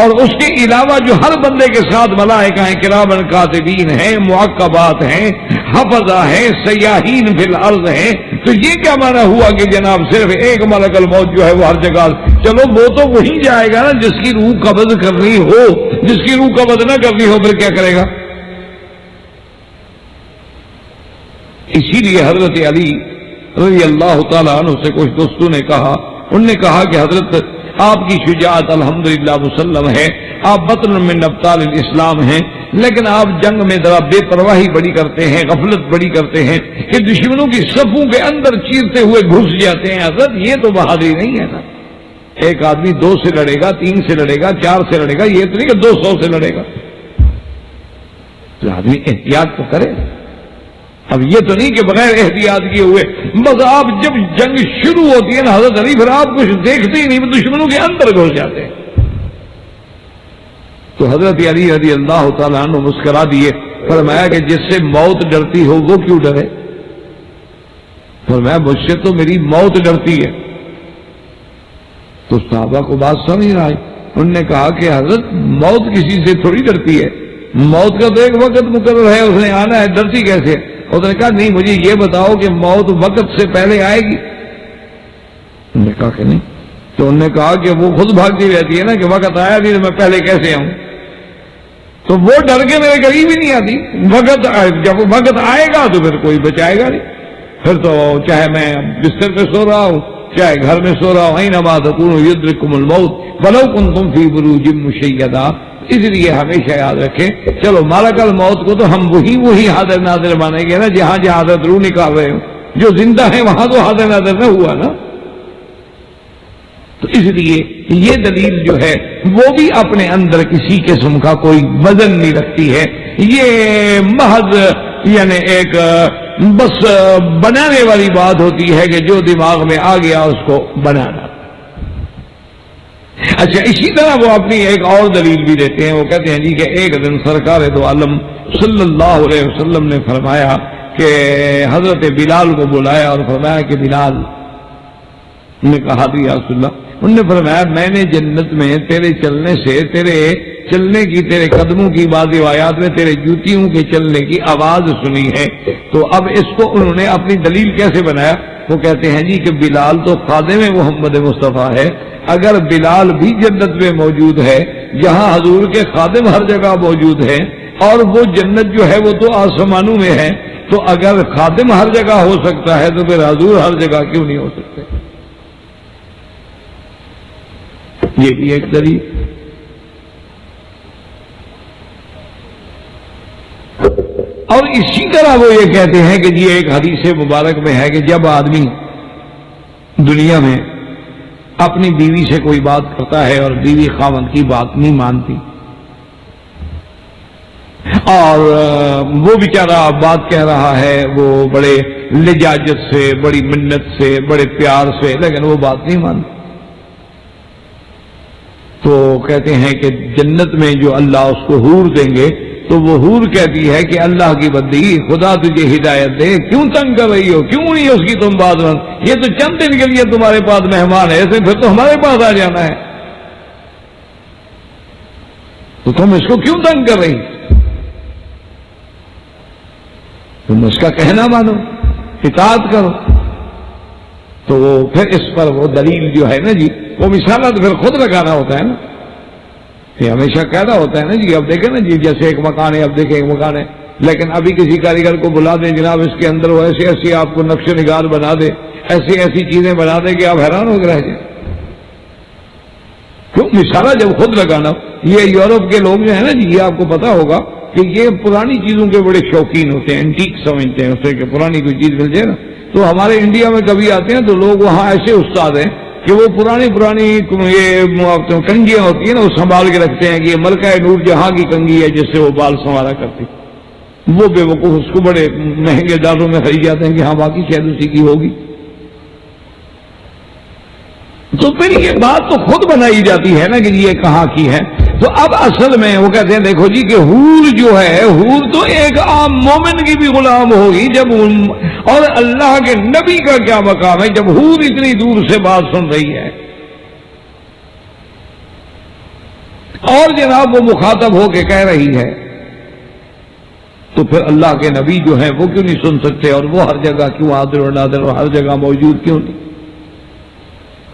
اور اس کے علاوہ جو ہر بندے کے ساتھ ملائکہ ہیں، کرامن کاتبین ہیں، معقبات ہیں، حفظہ ہیں، سیاحین فی الارض ہیں. تو یہ کیا معنی ہوا کہ جناب صرف ایک ملک الموت جو ہے وہ ہر جگہ. چلو وہ تو وہی جائے گا نا جس کی روح قبض کرنی ہو، جس کی روح قبض نہ کرنی ہو پھر کیا کرے گا. اسی لیے حضرت علی رضی اللہ تعالیٰ عنہ سے کچھ دوستوں نے کہا، انہوں نے کہا کہ حضرت آپ کی شجاعت الحمدللہ مسلم ہے، آپ بطن من ابطال الاسلام ہیں، لیکن آپ جنگ میں ذرا بے پرواہی بڑی کرتے ہیں، غفلت بڑی کرتے ہیں کہ دشمنوں کی صفوں کے اندر چیرتے ہوئے گھس جاتے ہیں. حضرت یہ تو بہادری نہیں ہے نا. ایک آدمی 2 سے لڑے گا، 3 سے لڑے گا، 4 سے لڑے گا، یہ تو نہیں کہ 200 سے لڑے گا. تو آدمی احتیاط تو کرے. اب یہ تو نہیں کہ بغیر احتیاط کیے ہوئے بس آپ جب جنگ شروع ہوتی ہے نا حضرت علی پھر آپ کچھ دیکھتے ہی نہیں، دشمنوں کے اندر گھس جاتے ہیں. تو حضرت علی رضی اللہ تعالیٰ عنہ مسکرا دیے، فرمایا کہ جس سے موت ڈرتی ہو وہ کیوں ڈرے. فرمایا مجھ سے تو میری موت ڈرتی ہے. تو صحابہ کو بات سمجھ نہ آئی. انہوں نے کہا کہ حضرت موت کسی سے تھوڑی ڈرتی ہے، موت کا تو ایک وقت مقرر ہے، اس نے آنا ہے، ڈرتی کیسے؟ اس نے کہا نہیں مجھے یہ بتاؤ کہ موت وقت سے پہلے آئے گی؟ انہوں نے کہا کہ نہیں۔ تو انہوں نے کہا کہ وہ خود بھاگتی رہتی ہے نا کہ وقت آیا نہیں تو میں پہلے کیسے آؤں؟ تو وہ ڈر کے میرے قریب ہی نہیں آتی۔ وقت جب وقت آئے گا تو پھر کوئی بچائے گا نہیں، پھر تو چاہے میں بستر پہ سو رہا ہوں چاہے گھر میں سو رہا ہوں، اینما تکونوا یدرککم الموت ولو کنتم فی بروج مشیدہ۔ اس لیے ہمیشہ یاد رکھیں، چلو مالک الموت کو تو ہم وہی حاضر ناظر مانیں گے نا جہاں حضرت روح نکال رہے ہوں، جو زندہ ہے وہاں تو حاضر ناظر نہ ہوا نا۔ تو اس لیے یہ دلیل جو ہے وہ بھی اپنے اندر کسی قسم کا کوئی وزن نہیں رکھتی ہے، یہ محض یعنی ایک بس بنانے والی بات ہوتی ہے کہ جو دماغ میں آ گیا اس کو بنانا۔ اچھا، اسی طرح وہ اپنی ایک اور دلیل بھی دیتے ہیں، وہ کہتے ہیں جی کہ ایک دن سرکار دو عالم صلی اللہ علیہ وسلم نے فرمایا کہ حضرت بلال کو بلایا اور فرمایا کہ بلال نے کہا یا رسول اللہ، انہوں نے فرمایا میں نے جنت میں تیرے چلنے سے، تیرے چلنے کی، تیرے قدموں کی، بعض روایات میں تیرے جوتیوں کے چلنے کی آواز سنی ہے۔ تو اب اس کو انہوں نے اپنی دلیل کیسے بنایا؟ وہ کہتے ہیں جی کہ بلال تو خادم محمد مصطفیٰ ہے، اگر بلال بھی جنت میں موجود ہے جہاں حضور کے خادم ہر جگہ موجود ہیں، اور وہ جنت جو ہے وہ تو آسمانوں میں ہے، تو اگر خادم ہر جگہ ہو سکتا ہے تو پھر حضور ہر جگہ کیوں نہیں ہو سکتے؟ یہ بھی ایک دلیل۔ اور اسی طرح وہ یہ کہتے ہیں کہ جی ایک حدیث مبارک میں ہے کہ جب آدمی دنیا میں اپنی بیوی سے کوئی بات کرتا ہے اور بیوی خاوند کی بات نہیں مانتی، اور وہ بیچارہ بات کہہ رہا ہے وہ بڑے لجاجت سے، بڑی منت سے، بڑے پیار سے، لیکن وہ بات نہیں مانتی، تو کہتے ہیں کہ جنت میں جو اللہ اس کو حور دیں گے تو وہ حور کہتی ہے کہ اللہ کی بندی، خدا تجھے ہدایت دے، کیوں تنگ کر رہی ہو، کیوں نہیں اس کی تم بات مان، یہ تو چند دن کے لیے تمہارے پاس مہمان ہے، ایسے پھر تو ہمارے پاس آ جانا ہے، تو تم اس کو کیوں تنگ کر رہی؟ تم اس کا کہنا مانو، اطاعت کرو۔ تو وہ پھر اس پر وہ دلیل جو ہے نا جی، وہ مثالات پھر خود لگانا ہوتا ہے نا، یہ ہمیشہ کہنا ہوتا ہے نا جی۔ اب دیکھیں نا جی، جیسے ایک مکان ہے، اب دیکھیں ایک مکان ہے، لیکن ابھی کسی کاریگر کو بلا دیں جناب اس کے اندر وہ ایسی ایسی آپ کو نقش نگار بنا دے، ایسی ایسی چیزیں بنا دے کہ آپ حیران ہو کے رہ جائیں۔ کیوں؟ مثالہ جب خود لگانا۔ یہ یورپ کے لوگ جو ہے نا جی، یہ آپ کو پتا ہوگا کہ یہ پرانی چیزوں کے بڑے شوقین ہوتے ہیں، اینٹیک سمجھتے ہیں اسے کہ پرانی کوئی چیز مل جائے نا۔ تو ہمارے انڈیا میں کبھی آتے ہیں تو لوگ وہاں ایسے استاد ہیں کہ وہ پرانی یہ کنگیاں ہوتی ہیں نا، وہ سنبھال کے رکھتے ہیں کہ یہ ملکہ نور جہاں کی کنگھی ہے جس سے وہ بال سنوارا کرتی، وہ بے وقوف اس کو بڑے مہنگے داروں میں خرید جاتے ہیں کہ ہاں باقی شاید اسی کی ہوگی۔ تو پھر یہ بات تو خود بنائی جاتی ہے نا کہ یہ کہاں کی ہے۔ تو اب اصل میں وہ کہتے ہیں دیکھو جی کہ حور جو ہے، حور تو ایک عام مومن کی بھی غلام ہوگی جب، اور اللہ کے نبی کا کیا مقام ہے جب حور اتنی دور سے بات سن رہی ہے، اور جناب وہ مخاطب ہو کے کہہ رہی ہے، تو پھر اللہ کے نبی جو ہیں وہ کیوں نہیں سن سکتے، اور وہ ہر جگہ کیوں حاضر و ناظر اور ہر جگہ موجود کیوں نہیں؟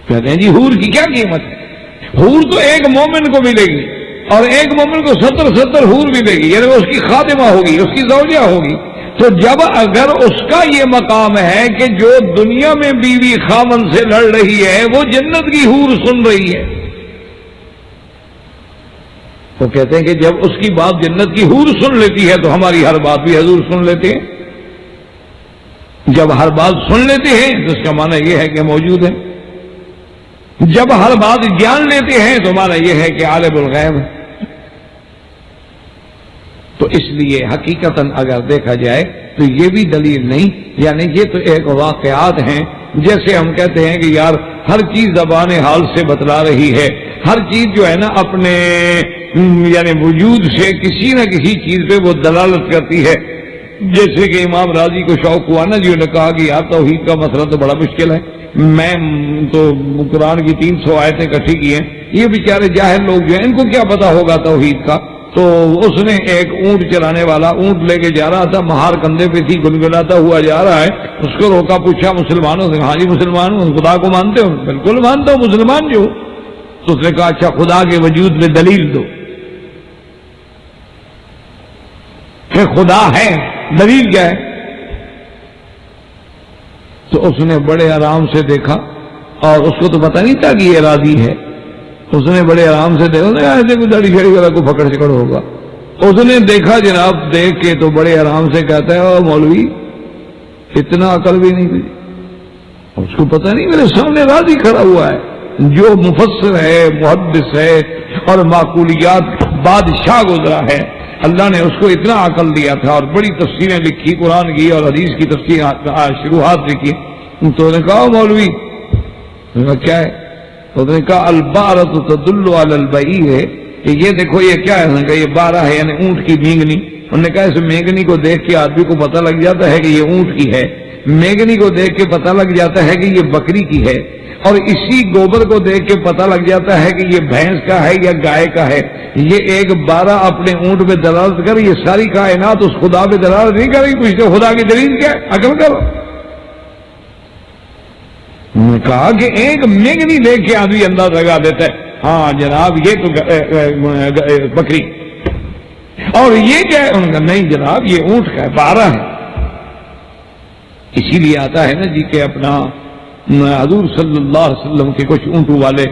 کہتے ہیں جی حور کی کیا قیمت ہے؟ حور تو ایک مومن کو ملے گی، اور ایک مومن کو 70 حور ملے گی، یعنی اس کی خادمہ ہوگی، اس کی زوجہ ہوگی۔ تو جب اگر اس کا یہ مقام ہے کہ جو دنیا میں بیوی خاوند سے لڑ رہی ہے وہ جنت کی حور سن رہی ہے، تو کہتے ہیں کہ جب اس کی بات جنت کی حور سن لیتی ہے تو ہماری ہر بات بھی حضور سن لیتے ہیں۔ جب ہر بات سن لیتے ہیں تو اس کا معنی یہ ہے کہ موجود ہے، جب ہر بات جان لیتے ہیں تو معنی یہ ہے کہ عالم الغیب ہے۔ تو اس لیے حقیقتاً اگر دیکھا جائے تو یہ بھی دلیل نہیں، یعنی یہ تو ایک واقعات ہیں، جیسے ہم کہتے ہیں کہ یار ہر چیز زبان حال سے بتلا رہی ہے، ہر چیز جو ہے نا اپنے یعنی وجود سے کسی نہ کسی چیز پہ وہ دلالت کرتی ہے۔ جیسے کہ امام راضی کو شوق ہوا نا جی، انہوں نے کہا کہ یار توحید کا مسئلہ تو بڑا مشکل ہے، میں تو قرآن کی 300 آیتیں اکٹھی کی ہیں، یہ بیچارے جاہل لوگ جو ہیں ان کو کیا پتا ہوگا توحید کا، تو اس نے ایک اونٹ چلانے والا اونٹ لے کے جا رہا تھا، مہار کندھے پہ تھی، گنگناتا ہوا جا رہا ہے، اس کو روکا، پوچھا مسلمانوں سے، ہاں جی مسلمان ہوں، خدا کو مانتے ہو؟ بالکل مانتا ہوں، مسلمان جو. تو اس نے کہا اچھا خدا کے وجود میں دلیل دو کہ خدا ہے، دلیل کیا ہے؟ تو اس نے بڑے آرام سے دیکھا، اور اس کو تو پتہ نہیں تھا کہ یہ راضی ہے. اس نے بڑے آرام سے دیکھا، ایسے کوئی داڑھی شاڑی والا کو پکڑ چکڑ ہوگا. اس نے دیکھا جناب، دیکھ کے تو بڑے آرام سے کہتا ہے او مولوی اتنا عقل بھی نہیں تھی. اس کو پتہ نہیں میرے سامنے راضی کھڑا ہوا ہے، جو مفسر ہے، محدث ہے اور معقولیات بادشاہ گزرا ہے. اللہ نے اس کو اتنا عقل دیا تھا اور بڑی تفسیریں لکھی قرآن کی اور حدیث کی تفسیر شروحات لکھی. تو نے کہا مولوی کیا ہے؟ تو نے کہا البارۃ تدل علی البعیر ہے کہ یہ دیکھو یہ کیا ہے؟ نے کہا یہ بارہ ہے، یعنی اونٹ کی مینگنی. انہوں نے کہا اس مینگنی کو دیکھ کے آدمی کو پتہ لگ جاتا ہے کہ یہ اونٹ کی ہے، مینگنی کو دیکھ کے پتہ لگ جاتا ہے کہ یہ بکری کی ہے، اور اسی گوبر کو دیکھ کے پتہ لگ جاتا ہے کہ یہ بھینس کا ہے یا گائے کا ہے. یہ ایک بارہ اپنے اونٹ پہ دلالت کر، یہ ساری کائنات اس خدا پہ دلالت نہیں کرے گی. پوچھتے خدا کی دلیل کیا ہے؟ عقل کرو. انہوں نے کہا کہ ایک مینگنی دیکھ کے آدمی انداز لگا دیتا ہے ہاں جناب یہ تو بکری، اور یہ کیا ہے؟ انہوں نے کہا نہیں جناب یہ اونٹ کا ہے، بارہ ہے. اسی لیے آتا ہے نا جی کہ اپنا حضور صلی اللہ علیہ وسلم کے کچھ اونٹوں والے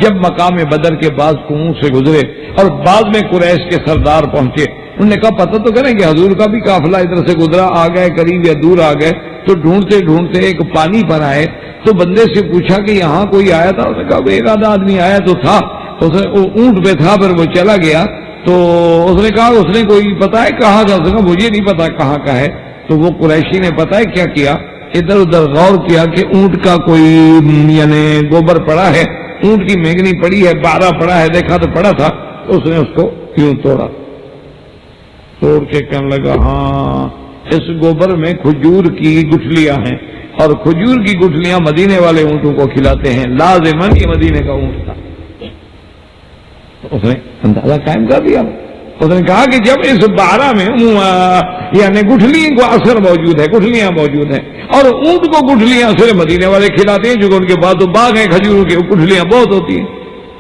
جب مقام بدر کے بعض قوموں سے گزرے اور بعد میں قریش کے سردار پہنچے، انہوں نے کہا پتہ تو کریں کہ حضور کا بھی قافلہ ادھر سے گزرا، آ گئے قریب یا دور آ گئے. تو ڈھونڈتے ڈھونڈتے ایک پانی پر آئے تو بندے سے پوچھا کہ یہاں کوئی آیا تھا؟ اس نے کہا ایک آدھا آدمی آیا تو تھا، وہ اونٹ پہ تھا، پھر وہ چلا گیا. تو اس نے کہا اس نے کوئی پتا ہے کہاں کا؟ اس نے کہا مجھے نہیں پتا کہاں کا ہے. تو وہ قریشی نے پتا ہے کیا کیا؟ ادھر ادھر غور کیا کہ اونٹ کا کوئی یعنی گوبر پڑا ہے، اونٹ کی مینگنی پڑی ہے، بارہ پڑا ہے، دیکھا تو پڑا تھا. تو اس نے اس کو کیوں توڑا، توڑ کے کہنے لگا ہاں اس گوبر میں کھجور کی گٹھلیاں ہیں، اور کھجور کی گٹھلیاں مدینے والے اونٹوں کو کھلاتے ہیں، لازماً یہ مدینے کا اونٹ تھا. اس نے اندازہ قائم کر دیا. اس نے کہا کہ جب اس بارہ میں یعنی گٹھلی کو اثر موجود ہے، گٹھلیاں موجود ہیں، اور اونٹ کو گٹھلیاں صرف مدینے والے کھلاتے ہیں، جو ان کے بعد باغ ہیں کھجوروں کے، گٹھلیاں بہت ہوتی ہیں،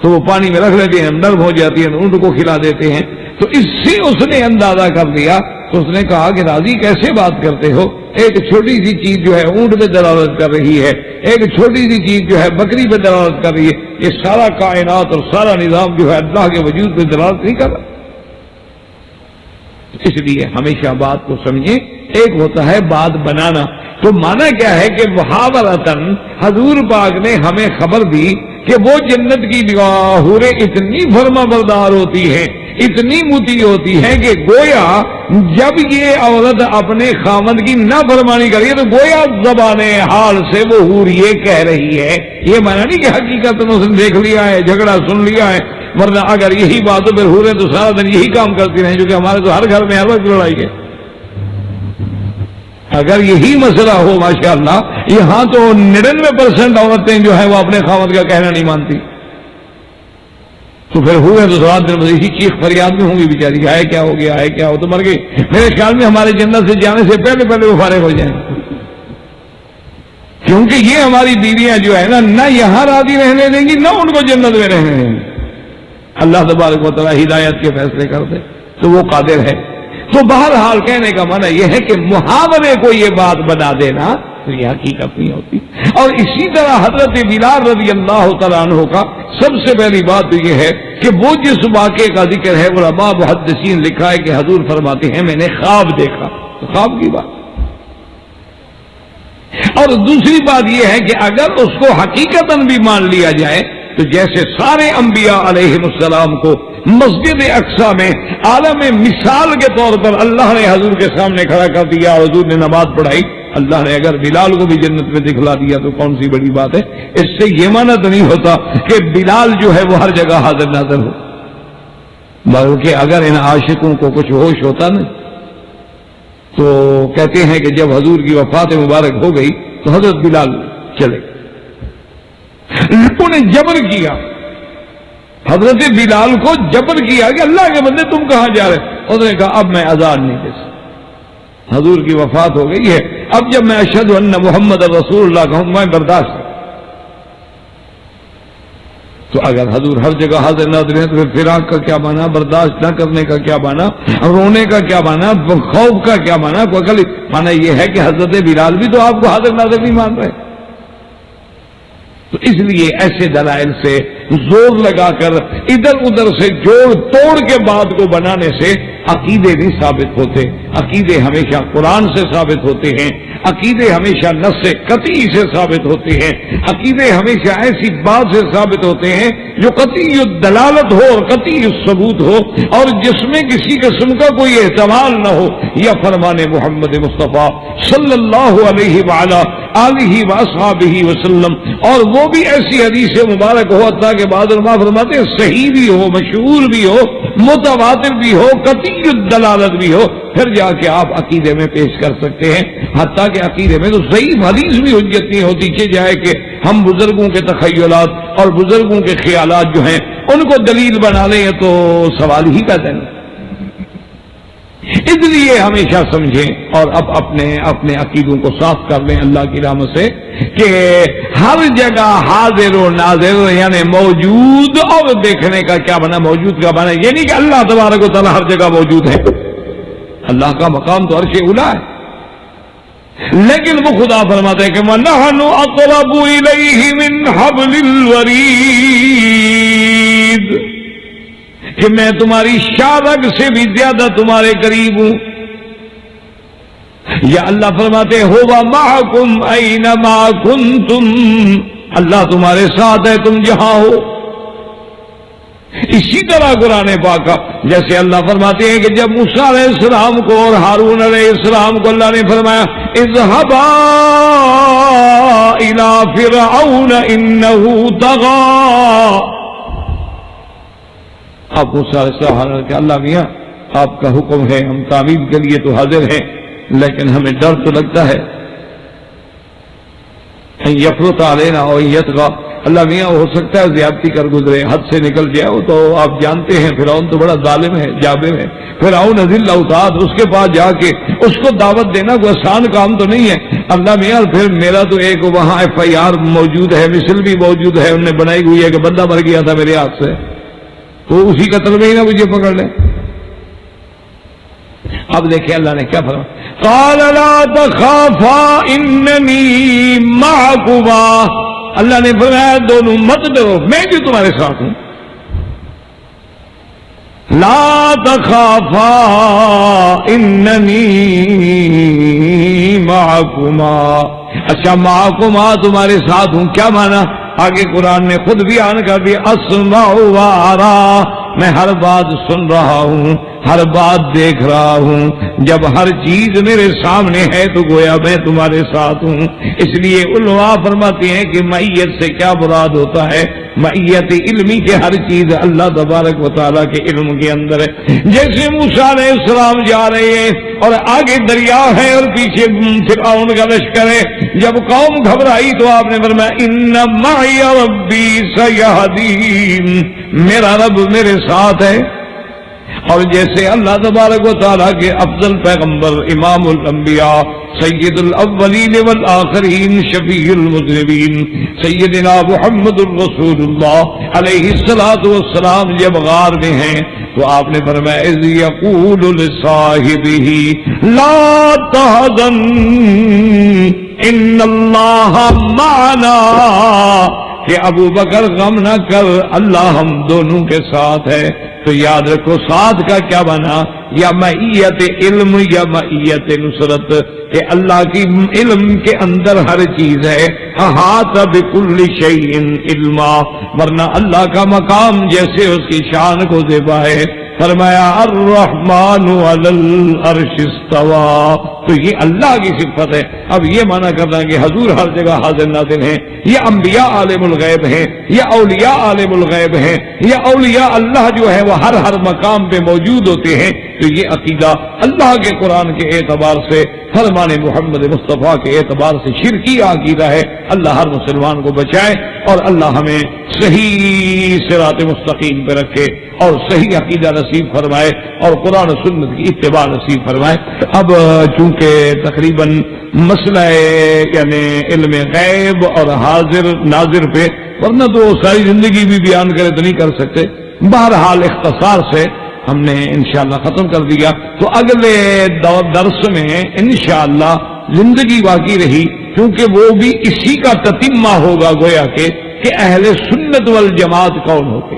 تو وہ پانی میں رکھ لیتے ہیں، نرم ہو جاتی ہیں، اونٹ کو کھلا دیتے ہیں. تو اس سے اس نے اندازہ کر لیا. تو اس نے کہا کہ راضی کیسے بات کرتے ہو، ایک چھوٹی سی چیز جو ہے اونٹ پہ دلالت کر رہی ہے، ایک چھوٹی سی چیز جو ہے بکری پہ دلالت کر رہی ہے، یہ سارا کائنات اور سارا نظام جو ہے اللہ کے وجود پہ دلالت نہیں کر رہا. اس لیے ہمیشہ بات کو سمجھیں. ایک ہوتا ہے بات بنانا، تو مانا کیا ہے کہ محاورتاً حضور پاک نے ہمیں خبر دی کہ وہ جنت کی حوریں اتنی فرما بردار ہوتی ہیں، اتنی مطیع ہوتی ہے کہ گویا جب یہ عورت اپنے خامد کی نافرمانی کر رہی ہے تو گویا زبان حال سے وہ حور یہ کہہ رہی ہے. یہ مانا نہیں کہ حقیقت میں اس نے دیکھ لیا ہے، جھگڑا سن لیا ہے، ورنہ اگر یہی بات ہو پھر حوریں تو سارا دن یہی کام کرتی رہیں، جو کہ ہمارے تو ہر گھر میں ہر وقت لڑائی ہے. اگر یہی مسئلہ ہو ماشاءاللہ، یہاں تو 99% عورتیں جو ہیں وہ اپنے خامد کا کہنا نہیں مانتی، تو پھر ہوئے تو رات دن اسی چیخ فریاد میں ہوں گی بیچاری، آئے کیا ہو گیا، آئے کیا ہو تو مر گئی. میرے خیال میں ہمارے جنت سے جانے سے پہلے پہلے وہ فارغ ہو جائیں، کیونکہ یہ ہماری بیویاں جو ہے نا نہ یہاں راضی رہنے دیں گی نہ ان کو جنت میں رہنے دیں گی. اللہ تبارک و تعالیٰ ہدایت کے فیصلے کرتے تو وہ قادر ہے. تو بہرحال کہنے کا معنی یہ ہے کہ محاورے کو یہ بات بنا دینا تو یہ حقیقت نہیں ہوتی. اور اسی طرح حضرت بلال رضی اللہ تعالیٰ عنہ کا سب سے پہلی بات تو یہ ہے کہ وہ جس واقعے کا ذکر ہے علماء محدثین لکھا ہے کہ حضور فرماتے ہیں میں نے خواب دیکھا، تو خواب کی بات. اور دوسری بات یہ ہے کہ اگر اس کو حقیقتاً بھی مان لیا جائے تو جیسے سارے انبیاء علیہ السلام کو مسجد اقصی میں عالم مثال کے طور پر اللہ نے حضور کے سامنے کھڑا کر دیا اور حضور نے نماز پڑھائی، اللہ نے اگر بلال کو بھی جنت میں دکھلا دیا تو کون سی بڑی بات ہے. اس سے یہ معنی تو نہیں ہوتا کہ بلال جو ہے وہ ہر جگہ حاضر ناظر ہو، بلکہ اگر ان عاشقوں کو کچھ ہوش ہوتا نا تو کہتے ہیں کہ جب حضور کی وفات مبارک ہو گئی تو حضرت بلال چلے، لوگوں نے جبر کیا، حضرت بلال کو جبر کیا کہ اللہ کے بندے تم کہاں جا رہے؟ انہوں نے کہا اب میں اذان نہیں دے سکتا، حضور کی وفات ہو گئی ہے، اب جب میں اشہد ان محمد رسول اللہ کہوں میں برداشت کروں۔ تو اگر حضور ہر جگہ حاضر ناظر ہیں تو پھر فراق کا کیا معنی، برداشت نہ کرنے کا کیا معنی، رونے کا کیا معنی، خوف کا کیا معنی؟ معنی یہ ہے کہ حضرت بلال بھی تو آپ کو حاضر ناظر نہیں مان رہے۔ تو اس لیے ایسے دلائل سے زور لگا کر ادھر ادھر سے جوڑ توڑ کے بات کو بنانے سے عقیدے نہیں ثابت ہوتے، عقیدے ہمیشہ قرآن سے ثابت ہوتے ہیں، عقیدے ہمیشہ نص قطعی سے ثابت ہوتے ہیں، عقیدے ہمیشہ ایسی بات سے ثابت ہوتے ہیں جو قطعی دلالت ہو اور قطعی ثبوت ہو اور جس میں کسی قسم کا کوئی احتمال نہ ہو، یا فرمان محمد مصطفیٰ صلی اللہ علیہ وعلا آلہ واصحابہ وسلم، اور وہ بھی ایسی حدیث مبارک ہو حتیٰ کہ بعض علماء فرماتے ہیں صحیح بھی ہو، مشہور بھی ہو، متواتر بھی ہو، قطعی دلالت بھی ہو، پھر جا کے آپ عقیدے میں پیش کر سکتے ہیں۔ حتیٰ کہ عقیدے میں تو صحیح حدیث بھی حجت نہیں ہوتی کہ جائے کہ ہم بزرگوں کے تخیلات اور بزرگوں کے خیالات جو ہیں ان کو دلیل بنا لیں تو سوال ہی پیدا نہیں۔ اس لیے ہمیشہ سمجھیں اور اب اپنے عقیدوں کو صاف کر لیں اللہ کی رحمت سے کہ ہر جگہ حاضر و ناظر یعنی موجود، اور دیکھنے کا کیا بنا، موجود کا بنا یہ نہیں کہ اللہ تبارک و تعالیٰ ہر جگہ موجود ہے، اللہ کا مقام تو عرش اولی ہے، لیکن وہ خدا فرماتے ہیں کہ وَنَحْنُ أَقْرَبُ إِلَيْهِ مِنْ حَبْلِ الْوَرِيدِ، کہ میں تمہاری شارگ سے بھی زیادہ تمہارے قریب ہوں۔ یا اللہ فرماتے هُوَ مَعَكُمْ أَيْنَمَا كُنْتُمْ، اللہ تمہارے ساتھ ہے تم جہاں ہو۔ اسی طرح قرآن پاک جیسے اللہ فرماتے ہیں کہ جب موسیٰ علیہ السلام کو اور ہارون علیہ السلام کو اللہ نے فرمایا اذهبا إلى فرعون إنه طغى، آپ موسیٰ علیہ السلام کہ اللہ میاں آپ کا حکم ہے، ہم تعمیل کے لیے تو حاضر ہیں لیکن ہمیں ڈر تو لگتا ہے یفرط علینا اور یطغى، اللہ میاں ہو سکتا ہے زیادتی کر گزرے، حد سے نکل جائے، وہ تو آپ جانتے ہیں فرعون تو بڑا ظالم ہے، جابر ہے، فرعون ذل اوتاد، اس کے پاس جا کے اس کو دعوت دینا کوئی آسان کام تو نہیں ہے۔ اللہ میاں پھر میرا تو ایک وہاں FIR موجود ہے، مثل بھی موجود ہے، انہوں نے بنائی ہوئی ہے کہ بندہ مر گیا تھا میرے ہاتھ سے، تو اسی قتل میں ہی نہ مجھے پکڑ لیں۔ اب دیکھیں اللہ نے کیا فرمایا، قال لا تخافا اننی معکما، اللہ نے فرمایا دونوں مت ڈرو میں بھی تمہارے ساتھ ہوں۔ لا تخافا اننی معکما، اچھا معکما تمہارے ساتھ ہوں کیا مانا؟ آگے قرآن نے خود بیان کر دیا اسمع و ارا، میں ہر بات سن رہا ہوں، ہر بات دیکھ رہا ہوں، جب ہر چیز میرے سامنے ہے تو گویا میں تمہارے ساتھ ہوں۔ اس لیے علماء فرماتے ہیں کہ معیت سے کیا مراد ہوتا ہے، معیت علمی کے ہر چیز اللہ تبارک و تعالیٰ کے علم کے اندر ہے۔ جیسے موسیٰ علیہ السلام جا رہے ہیں اور آگے دریا ہے اور پیچھے فرعون کا لشکر ہے، جب قوم گھبرائی تو آپ نے فرمایا ان معی ربی سیہدین، میرا رب میرے ساتھ ہے۔ اور جیسے اللہ تبارک و تعالیٰ کے افضل پیغمبر امام الانبیاء سید الاولین والآخرین شفیع المذنبین سیدنا محمد الرسول اللہ علیہ الصلوۃ والسلام جب غار میں ہیں تو آپ نے فرمایا اذ یقول لصاحبہ لا تحزن ان اللہ معنا، کہ ابو بکر غم نہ کر اللہ ہم دونوں کے ساتھ ہے۔ تو یاد رکھو ساتھ کا کیا بنا، یا معیت علم یا معیت نصرت، کہ اللہ کی علم کے اندر ہر چیز ہے، احاط بکل شیء علما، ورنہ اللہ کا مقام جیسے اس کی شان کو زیبا ہے۔ فرمایا الرحمن علی العرش استوى، تو یہ اللہ کی صفت ہے. اب یہ معنی کرنا کہ حضور ہر جگہ حاضر ناظر ہیں، یہ انبیاء عالم الغیب ہیں، یہ اولیاء عالم الغیب ہیں، یہ اولیاء اللہ جو ہے وہ ہر مقام پہ موجود ہوتے ہیں. تو یہ عقیدہ اللہ کے قرآن کے اعتبار سے، فرمان محمد مصطفیٰ کے اعتبار سے شرکی عقیدہ ہے. اللہ ہر مسلمان کو بچائے اور اللہ ہمیں صحیح صراط مستقیم پہ رکھے اور صحیح عقیدہ نصیب فرمائے اور قرآن و سنت کی اتباع نصیب فرمائے. اب چونکہ تقریباً مسئلہ یعنی علم غیب اور حاضر ناظر پہ، ورنہ تو ساری زندگی بھی بیان کرے تو نہیں کر سکتے، بہرحال اختصار سے ہم نے انشاءاللہ ختم کر دیا. تو اگلے درس میں انشاءاللہ زندگی باقی رہی، کیونکہ وہ بھی اسی کا تتمہ ہوگا گویا کہ اہل سنت والجماعت کون ہوتے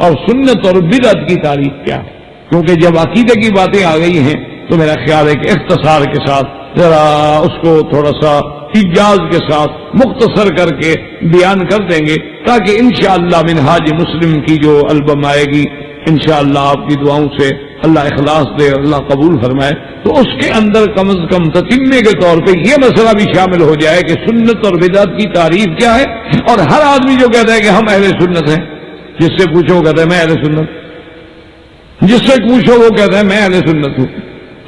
اور سنت اور بدعت کی تعریف کیا ہے. کیونکہ جب عقیدے کی باتیں آ گئی ہیں تو میرا خیال ہے کہ اختصار کے ساتھ ذرا اس کو تھوڑا سا ایجاز کے ساتھ مختصر کر کے بیان کر دیں گے، تاکہ انشاءاللہ منہاج مسلم کی جو البم آئے گی انشاءاللہ آپ کی دعاؤں سے اللہ اخلاص دے، اللہ قبول فرمائے، تو اس کے اندر کم از کم تتمے کے طور پہ یہ مسئلہ بھی شامل ہو جائے کہ سنت اور بدعت کی تعریف کیا ہے. اور ہر آدمی جو کہتا ہے کہ ہم اہل سنت ہیں، جس سے پوچھو وہ کہتا ہے میں اہل سنت، جس سے پوچھو وہ کہتا ہے میں اہل سنت ہوں.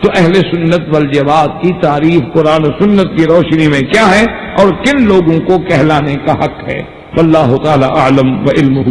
تو اہل سنت والجماعت کی تعریف قرآن و سنت کی روشنی میں کیا ہے اور کن لوگوں کو کہلانے کا حق ہے. واللہ تعالی اعلم و علمہ